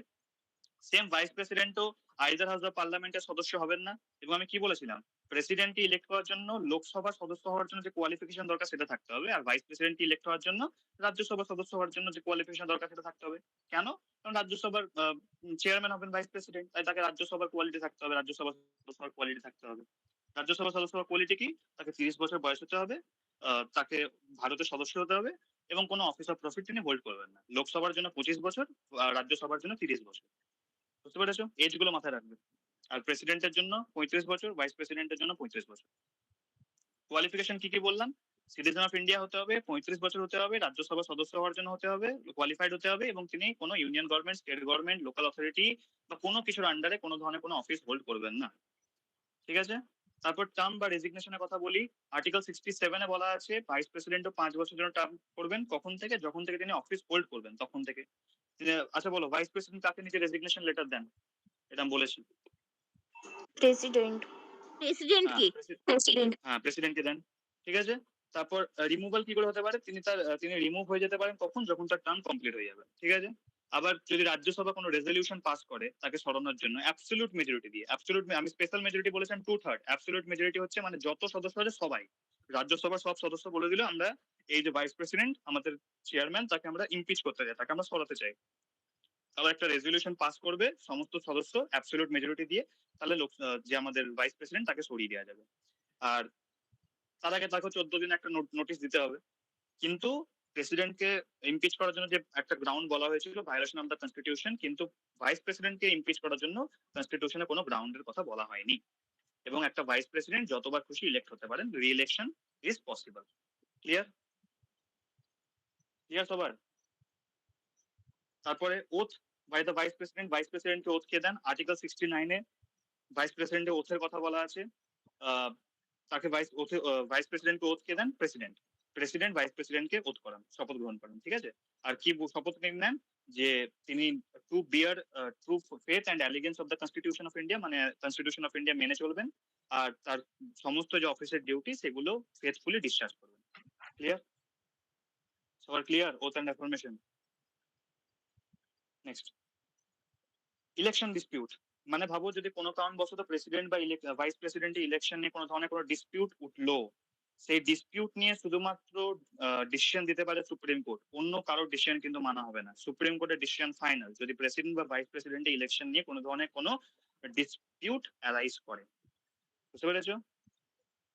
সেম ভাইস প্রেসিডেন্টও আইদার হাউস অফ পার্লামেন্টের সদস্য হবেন না। এবং আমি কি বলেছিলাম, প্রেসিডেন্টকে ইলেক্ট করার জন্য লোকসভার সদস্য হওয়ার জন্য যে কোয়ালিফিকেশন দরকার সেটা থাকতে হবে, আর ভাইস প্রেসিডেন্ট ইলেক্ট হওয়ার জন্য রাজ্যসভার সদস্য হওয়ার জন্য যে কোয়ালিফিকেশন দরকার সেটা থাকতে হবে। কেন? কারণ রাজ্যসভার চেয়ারম্যান হবেন ভাইস প্রেসিডেন্ট, তাই তাকে রাজ্যসভার কোয়ালিটি থাকতে হবে, রাজ্যসভার সদস্যর কোয়ালিটি থাকতে হবে। রাজ্যসভা সদস্যর কোয়ালিটি কি? তাকে 30 বছর বয়স হতে হবে, তাকে ভারতের সদস্য হতে হবে, এবং কোনো অফিস অফ প্রফিট তিনি হোল্ড করবেন না। লোকসভার জন্য 25 বছর, আর রাজ্যসভার জন্য 30 বছর। বুঝতে পেরেছো? এজ গুলো মাথায় রাখবে। আর প্রেসিডেন্টের জন্য 35 বছর, ভাইস প্রেসিডেন্টের জন্য 35 বছর। কোয়ালিফিকেশন কি কি বললাম? সিটিজেন অফ ইন্ডিয়া হতে হবে, 35 বছর হতে হবে, রাজ্যসভা সদস্য হওয়ার জন্য হতে হবে, কোয়ালিফাইড হতে হবে, এবং তিনি কোনো union government, state government, local authority বা কোনো কিছুর আন্ডারে কোনো ধরনের কোনো অফিস হোল্ড করবেন না। ঠিক আছে? তারপর টার্ম বা রেজিগনেশনের কথা বলি। আর্টিকেল 67 এ বলা আছে ভাইস প্রেসিডেন্টও 5 বছরের জন্য টার্ম করবেন। কখন থেকে? যখন থেকে তিনি অফিস হোল্ড করবেন তখন থেকে। আচ্ছা বলো, ভাইস প্রেসিডেন্ট কাকে নিচে রেজিগনেশন লেটার দেন? এটা আমি বলেছি। প্রেসিডেন্ট। প্রেসিডেন্ট কি? প্রেসিডেন্ট। হ্যাঁ প্রেসিডেন্টকে দেন। ঠিক আছে? তারপর রিমুভাল কি করে হতে পারে? তিনি রিমুভ হয়ে যেতে পারেন কখন? যখন তার টার্ম কমপ্লিট হয়ে যাবে। ঠিক আছে? আবার যদি রাজ্যসভা কোনো রেজলিউশন পাস করে তাকে সরানোর জন্য অ্যাবসলিউট মেজরিটি দিয়ে, আমি স্পেশাল মেজরিটি বলেছেন 2/3, অ্যাবসলিউট মেজরিটি হচ্ছে মানে যত সদস্য আছে সবাই, রাজ্যসভার সব সদস্য বলে দিল আমরা এই যে ভাইস প্রেসিডেন্ট আমাদের চেয়ারম্যান, তাকে আমরা ইমপিচ করতে চাই, তাকে আমরা সরাতে চাই। তাহলে একটা রেজলিউশন পাস করবে সমস্ত সদস্য অ্যাবসলিউট মেজরিটি দিয়ে, তাহলে যে আমাদের ভাইস প্রেসিডেন্ট তাকে সরিয়ে দেওয়া যাবে। আর তার আগে তাকে 14 দিন একটা নোটিশ দিতে হবে। কিন্তু প্রেসিডেন্টকে ইমপিচ করার জন্য যে একটা গ্রাউন্ড বলা হয়েছিল ভায়োলেশন অফ দ্য কনস্টিটিউশন, কিন্তু ভাইস প্রেসিডেন্টকে ইমপিচ করার জন্য কনস্টিটিউশনে কোনো গ্রাউন্ডের কথা বলা হয়নি। এবং একটা ভাইস প্রেসিডেন্ট যতবার খুশি ইলেক্ট হতে পারেন, re election is possible. Clear? Clear সবার? তারপরে oath by the vice president, vice প্রেসিডেন্টকে ওথ কে দেন? আর্টিকেল 69 এ ভাইস প্রেসিডেন্টের ওথের কথা বলা আছে। তাকে ভাইস প্রেসিডেন্টকে ওথ কে দেন? প্রেসিডেন্ট ভাইস প্রেসিডেন্টকে ওথ করান, শপথ গ্রহণ করেন। ঠিক আছে? আর কি শপথ নেন? যে তিনি to bear true faith and allegiance of the constitution of India, মানে কনস্টিটিউশন অফ ইন্ডিয়া মেনে চলবেন, আর তার সমস্ত যে অফিসের ডিউটি সেগুলো ফেথফুলি ডিসচার্জ করবেন। ক্লিয়ার? সবার clear? Oath and affirmation. Next, election dispute. মানে ভাবো যদি কোনো কারণবশত প্রেসিডেন্ট বা ভাইস প্রেসিডেন্টের ইলেকশন নিয়ে কোনো ধরনের কোনো ডিসপিউট উঠলো, সেই ডিসপিউট নিয়ে শুধুমাত্র ডিসিশন দিতে পারে সুপ্রিম কোর্ট, অন্য কারোর ডিসিশন কিন্তু মানা হবে না। সুপ্রিম কোর্টের ডিসিশন ফাইনাল যদি প্রেসিডেন্ট বা ভাইস প্রেসিডেন্টের ইলেকশন নিয়ে কোনো ধরনের কোনো ডিসপিউট অ্যারাইজ করে। বুঝতে পেরেছো?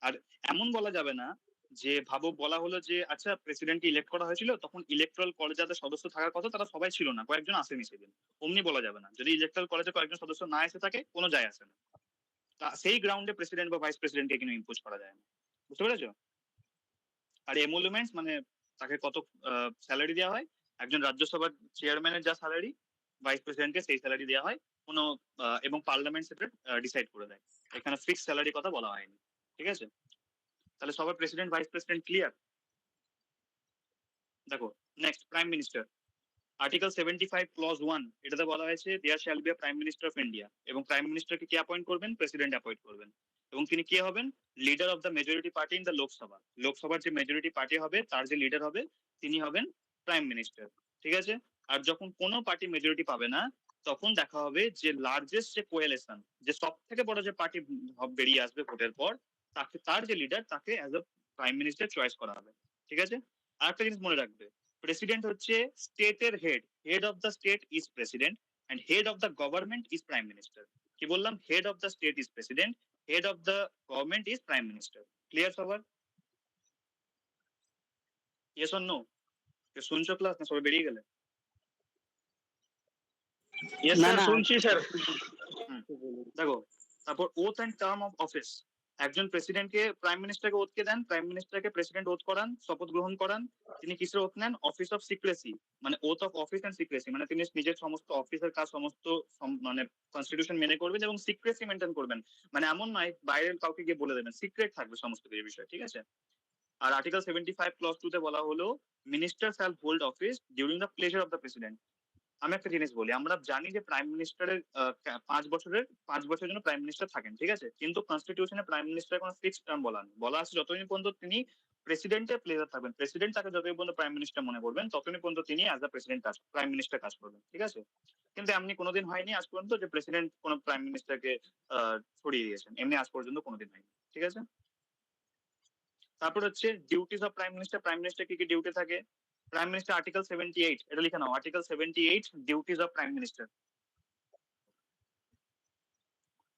আর এমন বলা যাবে না যে ভাবো বলা হলো যে আচ্ছা প্রেসিডেন্টকে ইলেক্ট করা হয়েছিল তখন ইলেকট্রাল কলেজে যাদের সদস্য থাকার কথা তারা সবাই ছিল না, কয়েকজন আসেনি সেদিন, অমনি বলা যাবে না। যদি ইলেকট্রাল কলেজে কয়েকজন সদস্য না এসে থাকে কোনো যায় আসে না, সেই গ্রাউন্ডে প্রেসিডেন্ট বা ভাইস প্রেসিডেন্টকে কিন্তু ইম্পোজ করা যায় না, বুঝতে পেরেছো? আর এমুলমেন্টস মানে তাকে কত স্যালারি দেওয়া হয়, একজন রাজ্যসভার চেয়ারম্যানের যা স্যালারি ভাইস প্রেসিডেন্টকে সেই স্যালারি দেওয়া হয় কোনো এবং পার্লামেন্ট সেটা ডিসাইড করে দেয়, এখানে ফিক্স স্যালারির কথা বলা হয়নি, ঠিক আছে? তাহলে সবার প্রেসিডেন্ট ভাইস প্রেসিডেন্ট ক্লিয়ার? দেখো next prime minister, article 75 clause 1 এটাতে বলা হয়েছে there shall be a prime minister of India, এবং প্রাইম মিনিস্টারকে কে অ্যাপয়েন্ট করবেন? প্রেসিডেন্ট অ্যাপয়েন্ট করবেন, এবং তিনি কে হবেন? Leader of the majority party in the Lok Sabha, লোকসভার যে মেজরিটি পার্টি হবে তার যে লিডার হবে তিনি হবেন প্রাইম মিনিস্টার, ঠিক আছে? আর যখন কোনো পার্টি মেজরিটি পাবে না তখন দেখা হবে যে লার্জেস্ট যে কোয়ালিশন, যে সব থেকে বড় যে পার্টি বেরিয়ে আসবে ভোটের পর, তাকে তার যে লিডার তাকে as a prime minister choice করা হবে, ঠিক আছে? আর একটা জিনিস মনে রাখবে, প্রেসিডেন্ট হচ্ছে স্টেটের head, head of the state is president and head of the government is prime minister. কি বললাম? Head of the state is president, head of the government is prime minister. Clear সবার? Yes or no? শুনছো class না সবাই বেরিয়ে গেলে? Yes না sir না শুনছি স্যার। দেখো তারপর oath and term of office, একজন প্রেসিডেন্টকে প্রাইম মিনিস্টারকে ওথকে দেন, প্রাইম মিনিস্টারকে প্রেসিডেন্ট ওথ করান, শপথ গ্রহণ করান। তিনি কিসের ওথ নেন? অফিস অফ সিক্রেসি, মানে oath of office and secrecy, মানে তিনি নিজের সমস্ত অফিসের কাজ সমস্ত মানে কনস্টিটিউশন মেনে করবেন এবং সিক্রেসি মেনটেন করবেন, মানে এমন নয় বাইরের কাউকে গিয়ে বলে দেবেন, সিক্রেট থাকবে সমস্ত কিছু বিষয়, ঠিক আছে? আর আর্টিকেল 75 ক্লজ 2 তে বলা হলো minister shall hold office during the pleasure of the president. আমি একটা জিনিস বলি, আমরা জানি যে প্রাইম মিনিস্টারের 5 বছরের জন্য প্রাইম মিনিস্টার থাকেন, ঠিক আছে? কিন্তু কনস্টিটিউশনে প্রাইম মিনিস্টার কোনো ফিক্সড টার্ম বলা নেই, বলা আছে যতদিন পর্যন্ত তিনি প্রেসিডেন্টের প্লেজার থাকবেন, প্রেসিডেন্ট তাকে যতদিন পর্যন্ত প্রাইম মিনিস্টার মনে করবেন ততদিন পর্যন্ত তিনি as a president prime minister কাজ করবেন, ঠিক আছে? কিন্তু এমনি কোনোদিন হয়নি আজ পর্যন্ত যে প্রেসিডেন্ট কোনো প্রাইম মিনিস্টারকে সরিয়ে দিয়েছেন, এমনি আজ পর্যন্ত কোনোদিন হয়নি, ঠিক আছে? তারপর হচ্ছে duties of prime minister, prime minister কি কি ডিউটি থাকে? প্রাইম মিনিস্টার আর্টিকেল 78, এটা লিখে নাও, article 78 duties of prime minister.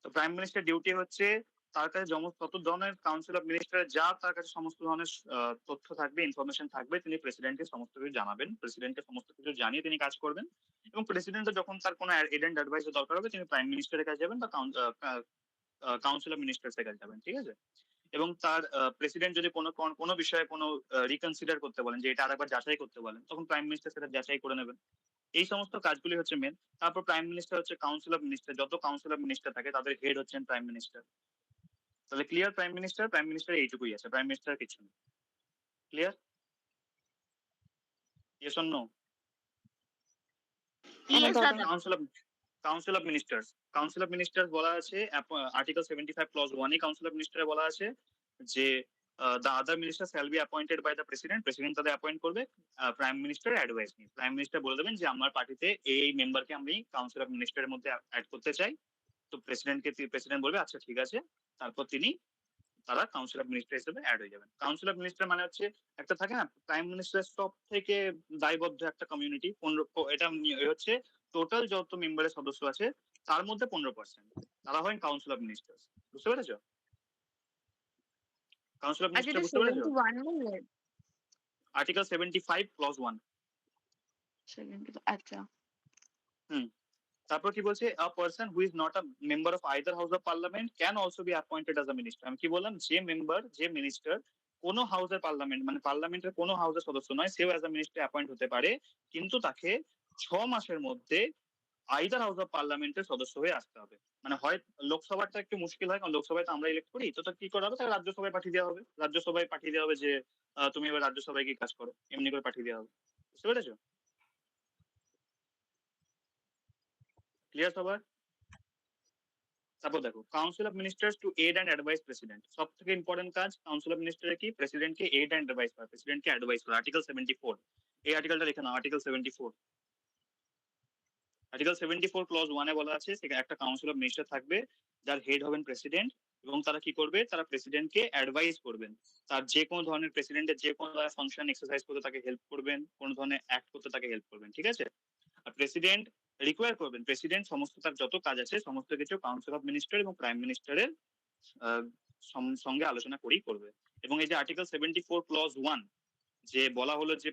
তো প্রাইম মিনিস্টার ডিউটি হচ্ছে তার কাছে যত ধরনের কাউন্সিল অফ মিনিস্টার যা তার কাছে সমস্ত ধরনের তথ্য থাকবে, ইনফরমেশন থাকবে, তিনি প্রেসিডেন্টকে সমস্ত কিছু জানাবেন, প্রেসিডেন্টকে সমস্ত কিছু জানিয়ে তিনি কাজ করবেন, এবং প্রেসিডেন্টের যখন তার কোনো এডেন্ট অ্যাডভাইসের দরকার হবে তিনি প্রাইম মিনিস্টারের কাছে যাবেন বা কাউন্সিল অফ মিনিস্টার্স এর কাছে যাবেন, ঠিক আছে? এবং তার প্রেসিডেন্ট যদি কোনো বিষয়ে কোনো রিকনসিডার করতে বলেন, যে এটা আরেকবার যাচাই করতে বলেন, তখন প্রাইম মিনিস্টার সেটা যাচাই করে নেবেন। এই সমস্ত কাজগুলি হচ্ছে মেন। তারপর প্রাইম মিনিস্টার হচ্ছে কাউন্সিল অফ মিনিস্টার, যত কাউন্সিল অফ মিনিস্টার থাকে তাদের হেড হচ্ছেন প্রাইম মিনিস্টার। তাহলে ক্লিয়ার? প্রাইম মিনিস্টার এইটুকুই আছে, প্রাইম মিনিস্টার কিছু নেই। Clear? Yes or no? Council of ministers বলা আছে আর্টিকেল 75 ক্লজ 1 এ কাউন্সিল অফ মিনিস্টারে বলা আছে যে the other minister shall be appointed by the president, president তাদের অ্যাপয়েন্ট করবে, প্রাইম মিনিস্টার অ্যাডভাইস নিয়ে প্রাইম মিনিস্টার বলে দেবেন যে আমার পার্টিতে এই মেম্বারকে আমি কাউন্সিল অফ মিনিস্টারের মধ্যে অ্যাড করতে চাই, তো প্রেসিডেন্ট বলবে আচ্ছা ঠিক আছে, তারপর তারা কাউন্সিল অফ মিনিস্টার হিসেবে অ্যাড হয়ে যাবেন। কাউন্সিল অফ মিনিস্টার মানে হচ্ছে একটা থাকে না প্রাইম মিনিস্টার সব থেকে দায়বদ্ধ একটা কমিউনিটি, এটা হচ্ছে টোটাল যত মেম্বারের সদস্য আছে তার মধ্যে 15% তারা হয় কাউন্সিল অফ মিনিস্টার, বুঝতে পেরেছো? কাউন্সিল অফ মিনিস্টার বুঝতে পেরেছো? Article 75 clause 1। আচ্ছা। তারপর কি বলছে? a person who is not a member of either house of parliament can also be appointed as a minister। আমি কি বললাম? যে মিনিস্টার কোন হাউসের পার্লামেন্ট মানে পার্লামেন্টের কোন হাউসের সদস্য নয় সেও অ্যাজ আ মিনিস্টার অ্যাপয়েন্ট হতে পারে, কিন্তু তাকে 6 মাসের মধ্যে আইদার হাউস অফ পার্লামেন্টের সদস্য হয়ে আসতে হবে। মানে হয় লোকসভাটা একটু মুশকিল হয়, কারণ লোকসভায় তো আমরা ইলেক্ট করি, তো কি করা হবে? তাকে রাজ্যসভায় পাঠিয়ে দেওয়া হবে, যে তুমি এবার রাজ্যসভায় গিয়ে কাজ করো, এমনি করে পাঠিয়ে দেওয়া হবে, বুঝতে পেরেছো? ক্লিয়ার সবার? তারপর দেখো council of ministers to aid and advise president, সব থেকে ইম্পর্টেন্ট কাজ কাউন্সিল অফ মিনিস্টারের কি? প্রেসিডেন্টকে এড অ্যান্ড অ্যাডভাইস করা, প্রেসিডেন্টকে অ্যাডভাইস করা। আর্টিকেল 74, এই আর্টিকেলটা দেখে নাও, আর্টিকেল 74 ক্লজ 1 এ বলা আছে সেখানে একটা কাউন্সিল অফ মিনিস্টার থাকবে যার হেড হবেন প্রেসিডেন্ট, এবং তারা কি করবে? তারা প্রেসিডেন্টকে অ্যাডভাইস করবেন, তার যে কোনো ধরনের প্রেসিডেন্টের যে কোনো ফাংশন এক্সারসাইজ করতে তাকে হেল্প করবেন, কোনো ধরনের অ্যাক্ট করতে তাকে হেল্প করবেন, ঠিক আছে? আর প্রেসিডেন্ট রিকোয়ার করবেন, প্রেসিডেন্ট সমস্ত তার যত কাজ আছে সমস্ত কিছু কাউন্সিল অফ মিনিস্টার এবং প্রাইম মিনিস্টারের সঙ্গে আলোচনা করেই করবে। এবং এই যে আর্টিকেল 74 ক্লজ 1 যে বলা হলো যে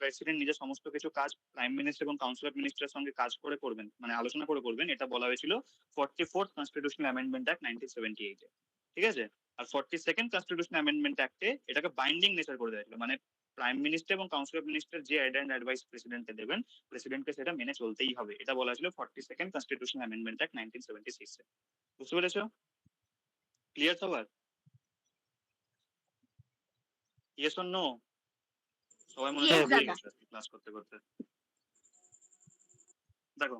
প্রেসিডেন্ট নিজের সমস্ত কিছু কাজ প্রাইম মিনিস্টার এবং কাউন্সিল অফ মিনিস্টারের সঙ্গে কাজ করে করবেন, মানে আলোচনা করে করবেন, এটা বলা হয়েছিল 44th কনস্টিটিউশনাল অ্যামেন্ডমেন্ট অ্যাক্ট 1978 ঠিক আছে। আর 42nd কনস্টিটিউশনাল অ্যামেন্ডমেন্ট অ্যাক্টে এটাকে বাইন্ডিং নেচার করে দেওয়া হয়েছিল, মানে প্রাইম মিনিস্টার এবং কাউন্সিল অফ মিনিস্টার যে অ্যাডভাইস প্রেসিডেন্টকে দেবেন, প্রেসিডেন্টকে সেটা মেনে চলতেই হবে, এটা বলা হয়েছিল 42nd কনস্টিটিউশনাল অ্যামেন্ডমেন্ট অ্যাক্ট 1976 এ। বুঝতে পেরেছো? ক্লিয়ার সবার? Yes or no? সবাই মনে Yes, হয় ভুলে দাদা। গেছে ক্লাস করতে করতে। দেখো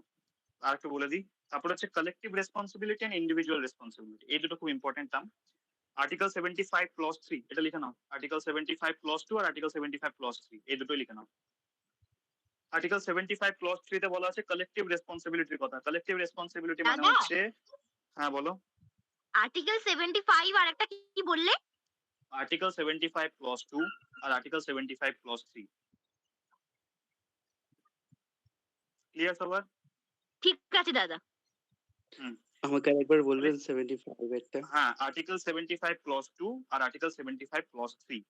আর একটু বলে দিই, তারপর হচ্ছে collective responsibility and individual responsibility, এই দুটো খুব ইম্পর্টেন্ট টার্ম। আর্টিকেল 75 ক্লজ 3 এটা লিখে নাও, আর্টিকেল 75 ক্লজ 2 আর আর্টিকেল 75 ক্লজ 3 এই দুটোই লিখে নাও। আর্টিকেল 75 ক্লজ 3 তে বলা আছে কালেকটিভ রেসপন্সিবিলিটির কথা। কালেকটিভ রেসপন্সিবিলিটি মানে দাদা? হচ্ছে, হ্যাঁ বলো। আর্টিকেল 75 আর একটা কি বললে? আর্টিকেল 75 ক্লজ 2 আর আর্টিকেল 75 ক্লজ 3। ক্লিয়ার সবার? ঠিক আছে দাদা। আমাকে আরেকবার বলবেন 75 এরটা? হ্যাঁ, আর্টিকেল 75 ক্লজ 2 আর আর্টিকেল 75 ক্লজ 3।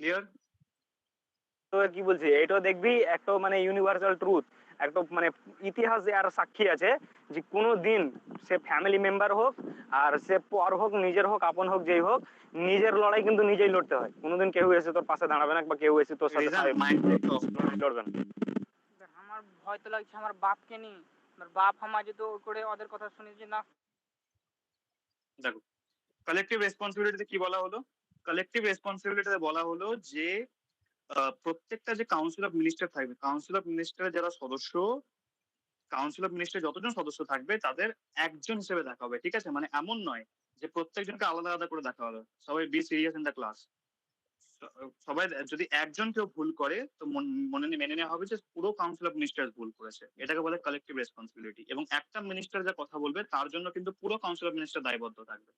ক্লিয়ার? তো কি বলছি, এটাও দেখবি একটা মানে ইউনিভার্সাল ট্রুথ, একটা মানে ইতিহাসে আর সাক্ষী আছে যে কোনো দিন সে ফ্যামিলি মেম্বার হোক আর সে পর হোক, নিজের হোক, আপন হোক, যেই হোক, নিজের লড়াই কিন্তু নিজেই লড়তে হয়। কোনোদিন কেউ এসে তোর পাশে দাঁড়াবে না বা কেউ এসে তোর সাথে লড়বে না। আমার ভয় তো লাগছে আমার বাপকে নিয়ে, আমার বাপ আমার যদি করে ওদের কথা শুনে যে না। দেখো কালেকটিভ রেসপন্সিবিলিটিতে কি বলা হলো, কালেকটিভ রেসপন্সিবিলিটিতে বলা হলো যে প্রত্যেকটা যে কাউন্সিল অফ মিনিস্টার থাকবে, কাউন্সিল অফ মিনিস্টারের যারা সদস্য, কাউন্সিল অফ মিনিস্টার যতজন সদস্য থাকবে তাদের একজন হিসেবে দেখা হবে, ঠিক আছে? মানে এমন নয় যে প্রত্যেকজনকে আলাদা আলাদা করে দেখা হবে। সবাই be serious in the class. সবাই যদি একজন কেউ ভুল করে তো মেনে নেওয়া হবে যে পুরো কাউন্সিল অফ মিনিস্টার ভুল করেছে, এটাকে বলে কালেকটিভ রেসপন্সিবিলিটি। এবং একটা মিনিস্টার যা কথা বলবে তার জন্য কিন্তু পুরো কাউন্সিল অফ মিনিস্টার দায়বদ্ধ থাকবে।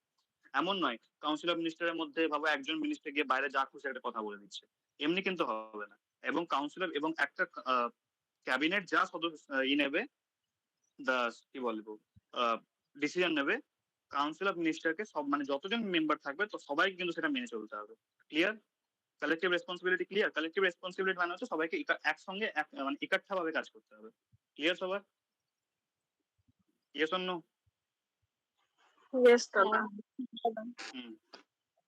এমন নয় কাউন্সিল অফ মিনিস্টারের মধ্যে ভাবো একজন মিনিস্টার গিয়ে বাইরে যা খুশি একটা কথা বলে দিচ্ছে, এমনি কিন্তু হবে না। এবং কাউন্সিল এবং একটা ক্যাবিনেট যা সদস্য নেবে, কি বলবো, ডিসিশন নেবে, কাউন্সিল অফ মিনিস্টারকে সব মানে যতজন মেম্বার থাকবে তো সবাই কিন্তু সেটা মেনে চলতে হবে। Clear? Collective responsibility clear? Collective responsibility মানে হচ্ছে সবাইকে একসঙ্গে মানে একাঠা ভাবে কাজ করতে হবে। ক্লিয়ার সবার? Yes or no? ইয়েস দাদা।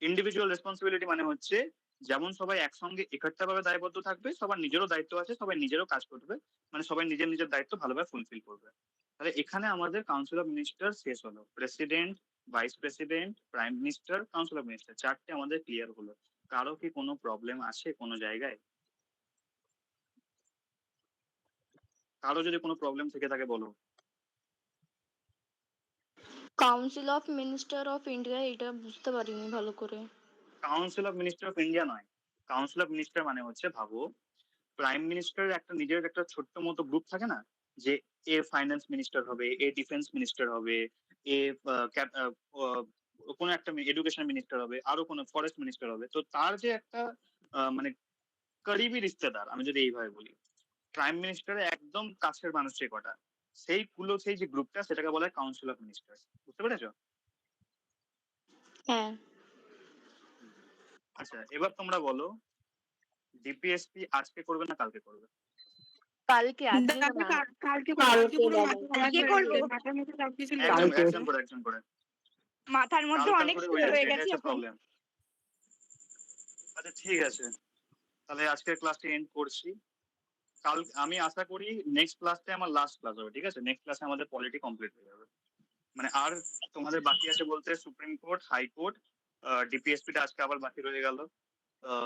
ইন্ডিভিজুয়াল রেসপন্সিবিলিটি মানে হচ্ছে যেমন সবাই একসঙ্গে একাঠা ভাবে দায়বদ্ধ থাকবে, সবার নিজেরও দায়িত্ব আছে, সবাই নিজেরও কাজ করবে, মানে সবাই নিজের নিজের দায়িত্ব ভালোভাবে ফুলফিল করবে। তাহলে এখানে আমাদের কাউন্সিল অফ মিনিস্টার শেষ হলো, president, vice president, prime minister, council of minister, চারটে আমাদের ক্লিয়ার হলো। কারো কি কোনো প্রবলেম আছে কোনো জায়গায়? কারো যদি কোনো প্রবলেম থেকে থাকে বলো। Council of minister of India এটা বুঝতে পারিনি ভালো করে। Council of minister of India নয়, কাউন্সিল অফ মিনিস্টার মানে হচ্ছে ভাবো প্রাইম মিনিস্টার একটা নিজের একটা ছোট্ট মতো গ্রুপ থাকে না, যে এ ফাইন্যান্স মিনিস্টার হবে, এ ডিফেন্স মিনিস্টার হবে, এ কোনো একটা এডুকেশন মিনিস্টার হবে, আরো কোনো ফরেস্ট মিনিস্টার হবে। তো তার যে একটা মানে করিবি রিশতেদার, আমি যদি এইভাবে বলি, প্রাইম মিনিস্টারের একদম কাছের মানুষ যে কটা, সেই যে গ্রুপটা সেটাকে বলা হয় কাউন্সিল অফ মিনিস্টার। বুঝতে পেরেছো? হ্যাঁ। আচ্ছা এবার তোমরা বলো ডিপিএসপি আজকে করবে না কালকে করবে? কালকে, আজকে না। কালকে মাথার মধ্যে সবকিছু একজন করে মাথার মধ্যে অনেক হয়ে গেছে এখন। প্রবলেম। আচ্ছা ঠিক আছে, তাহলে আজকের ক্লাসটি এন্ড করছি। কাল আমি আশা করি নেক্সট ক্লাসে আমার লাস্ট ক্লাস হবে, ঠিক আছে? নেক্সট ক্লাসে আমাদের পলিটি কমপ্লিট হয়ে যাবে। মানে আর তোমাদের বাকি আছে বলতে সুপ্রিম কোর্ট, হাইকোর্ট, ডিপিএসপিটা আজকে আবার বাকি রয়ে গেল।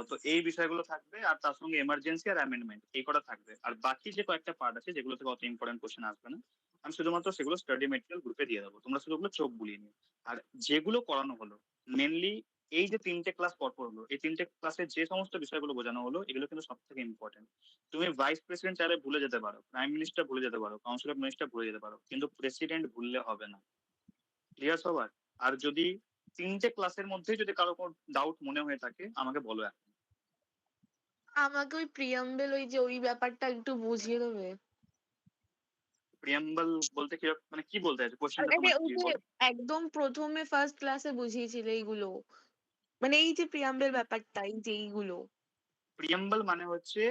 তো এই বিষয়গুলো থাকবে, আর তার সঙ্গে এমার্জেন্সি আর অ্যামেন্ডমেন্ট এই কটা থাকবে। আর বাকি যে কয়েকটা পার্ট আছে যেগুলো থেকে অত ইম্পর্টেন্ট কোশ্চেন আসবে না, আমি শুধুমাত্র সেগুলো স্টাডি মেটেরিয়াল গ্রুপে দিয়ে দেবো, তোমরা শুধু ওগুলো চোখ বুলিয়ে নিও। আর যেগুলো করানো হলো মেনলি এই যে 3টে ক্লাস পরপর হলো, এই 3টে ক্লাসে যে সমস্ত বিষয়গুলো বোঝানো হলো এগুলো কিন্তু সব থেকে ইম্পর্টেন্ট। তুমি ভাইস প্রেসিডেন্ট চাইলে ভুলে যেতে পারো, প্রাইম মিনিস্টার ভুলে যেতে পারো, কাউন্সিল অফ মিনিস্টার ভুলে যেতে পারো, কিন্তু প্রেসিডেন্ট ভুললে হবে না। ক্লিয়ার সবার? আর যদি 3টে ক্লাসের মধ্যেই যদি কারো কোনো ডাউট মনে হয়ে থাকে আমাকে বলো এখন। আমাকে ওই প্রিয়াম্বেল ওই যে ওই ব্যাপারটা একটু বুঝিয়ে দেবে? প্রিয়াম্বল বলতে কি মানে কি বলতে চাইছো, কোশ্চেনটা আরে তোমার ওই কি যে বলো? একদম প্রথমে ফার্স্ট ক্লাসে বুঝিয়েছিলে এইগুলো, মানে এই যে প্রিয়াম্বেল ব্যাপারটা, এই যে এইগুলো। প্রিয়াম্বল মানে হচ্ছে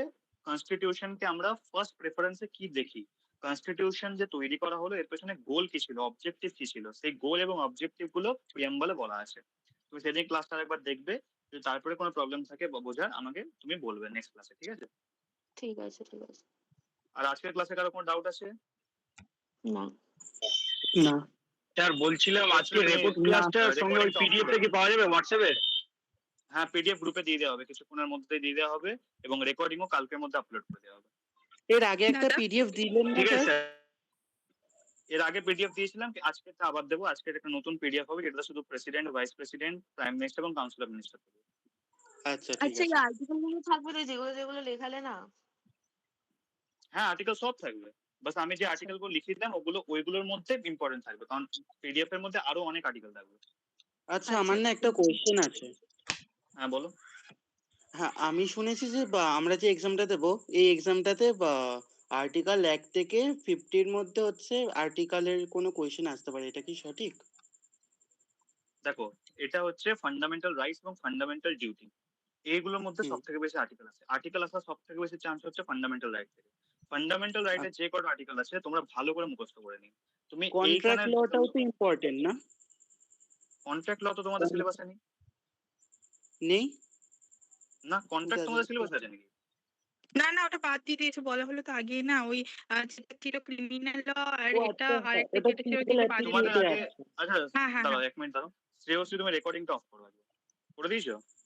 কনস্টিটিউশনকে আমরা ফার্স্ট প্রেফারেন্সে কি দেখি, কনস্টিটিউশন যে তৈরি করা হলো এর পেছনে গোল কি ছিল, অবজেক্টিভ কি ছিল, সেই গোল এবং অবজেক্টিভ গুলো প্রিয়াম্বলে বলা আছে। তুমি সেদিন ক্লাসটা একবার দেখবে, যদি তারপরে কোনো প্রবলেম থাকে বা বোঝার আমাকে তুমি বলবে নেক্সট ক্লাসে, ঠিক আছে? ঠিক আছে, ঠিক আছে। আর আজকের ক্লাসে কারো কোনো ডাউট আছে? না। না স্যার বলছিলাম আজকে তুমি রিপোর্ট ক্লাসটার সঙ্গে ওই recording টা off পিডিএফ করে টা কি দাও। পাওয়া যাবে হোয়াটসঅ্যাপে? হ্যাঁ, পিডিএফ গ্রুপে দিয়ে দেওয়া হবে, কিছুক্ষণের মধ্যেই দিয়ে দেওয়া হবে এবং রেকর্ডিংও কালকের মধ্যে আপলোড করে দেওয়া হবে। এর আগে একটা দাদা? পিডিএফ দিলেন না ঠিক আছে স্যার? স্যার। এর আগে পিডিএফ দিয়েছিলাম, আজকে আবার দেবো। আজকে একটা নতুন পিডিএফ হবে যেটা শুধু president, vice president, prime minister এবং কাউন্সিল অফ মিনিস্টার থাকবে। আচ্ছা ঠিক আচ্ছা, এই আছে। আর্টিকেল গুলো থাকবে তো, যেগুলো যেগুলো লেখালে না? হ্যাঁ, আর্টিকেল সব থাকবে, বাস আমি যে আর্টিকেল গুলো লিখে দিলাম ওইগুলোর মধ্যে ইম্পর্টেন্ট থাকবে, কারণ পিডিএফ এর মধ্যে আরো অনেক আর্টিকেল থাকবে। আচ্ছা আমার না একটা কোয়েশ্চেন আছে। হ্যাঁ বলো। হ্যাঁ আমি শুনেছি যে আমরা যে এক্সামটা দেবো এই এক্সামটাতে আর্টিকেল 1 থেকে 50-র মধ্যে হচ্ছে আর্টিকেলের কোনো কোয়েশ্চেন আসতে পারে, এটা কি সঠিক? দেখো, এটা হচ্ছে ফান্ডামেন্টাল রাইটস এবং ফান্ডামেন্টাল ডিউটি, এইগুলোর মধ্যে সব থেকে বেশি আর্টিকেল আছে। আর্টিকেল আসার সব থেকে বেশি চান্স হচ্ছে ফান্ডামেন্টাল রাইট থেকে। ফান্ডামেন্টাল রাইটের যে কটা আর্টিকেল আছে তোমরা ভালো করে মুখস্থ করে নিও। তুমি এইখানে কন্ট্রাক্ট লটাও তো ইম্পর্টেন্ট না? কন্ট্রাক্ট ল তো তোমাদের সিলেবাসে নেই। নেই না, কন্ট্রাক্ট তোমাদের সিলেবাসে আছে নাকি? না না, ওটা বাদ দিয়ে দিয়েছে, বলা হলো তো আগেই না, ওই যেটা ছিল ক্রিমিনাল ল আর ও এটা আচ্ছা, আর একটা ওটা যেটা ছিল সিভিল যেটা বাদ দিয়ে তোমাদের অ্যাপ্লিকেশনে আগে দিয়েছে। আচ্ছা হ্যাঁ হ্যাঁ দাঁড়াও হ্যাঁ। এক মিনিট দাঁড়াও, শ্রেয়সী তুমি রেকর্ডিংটা অফ করো, করে দিয়েছো?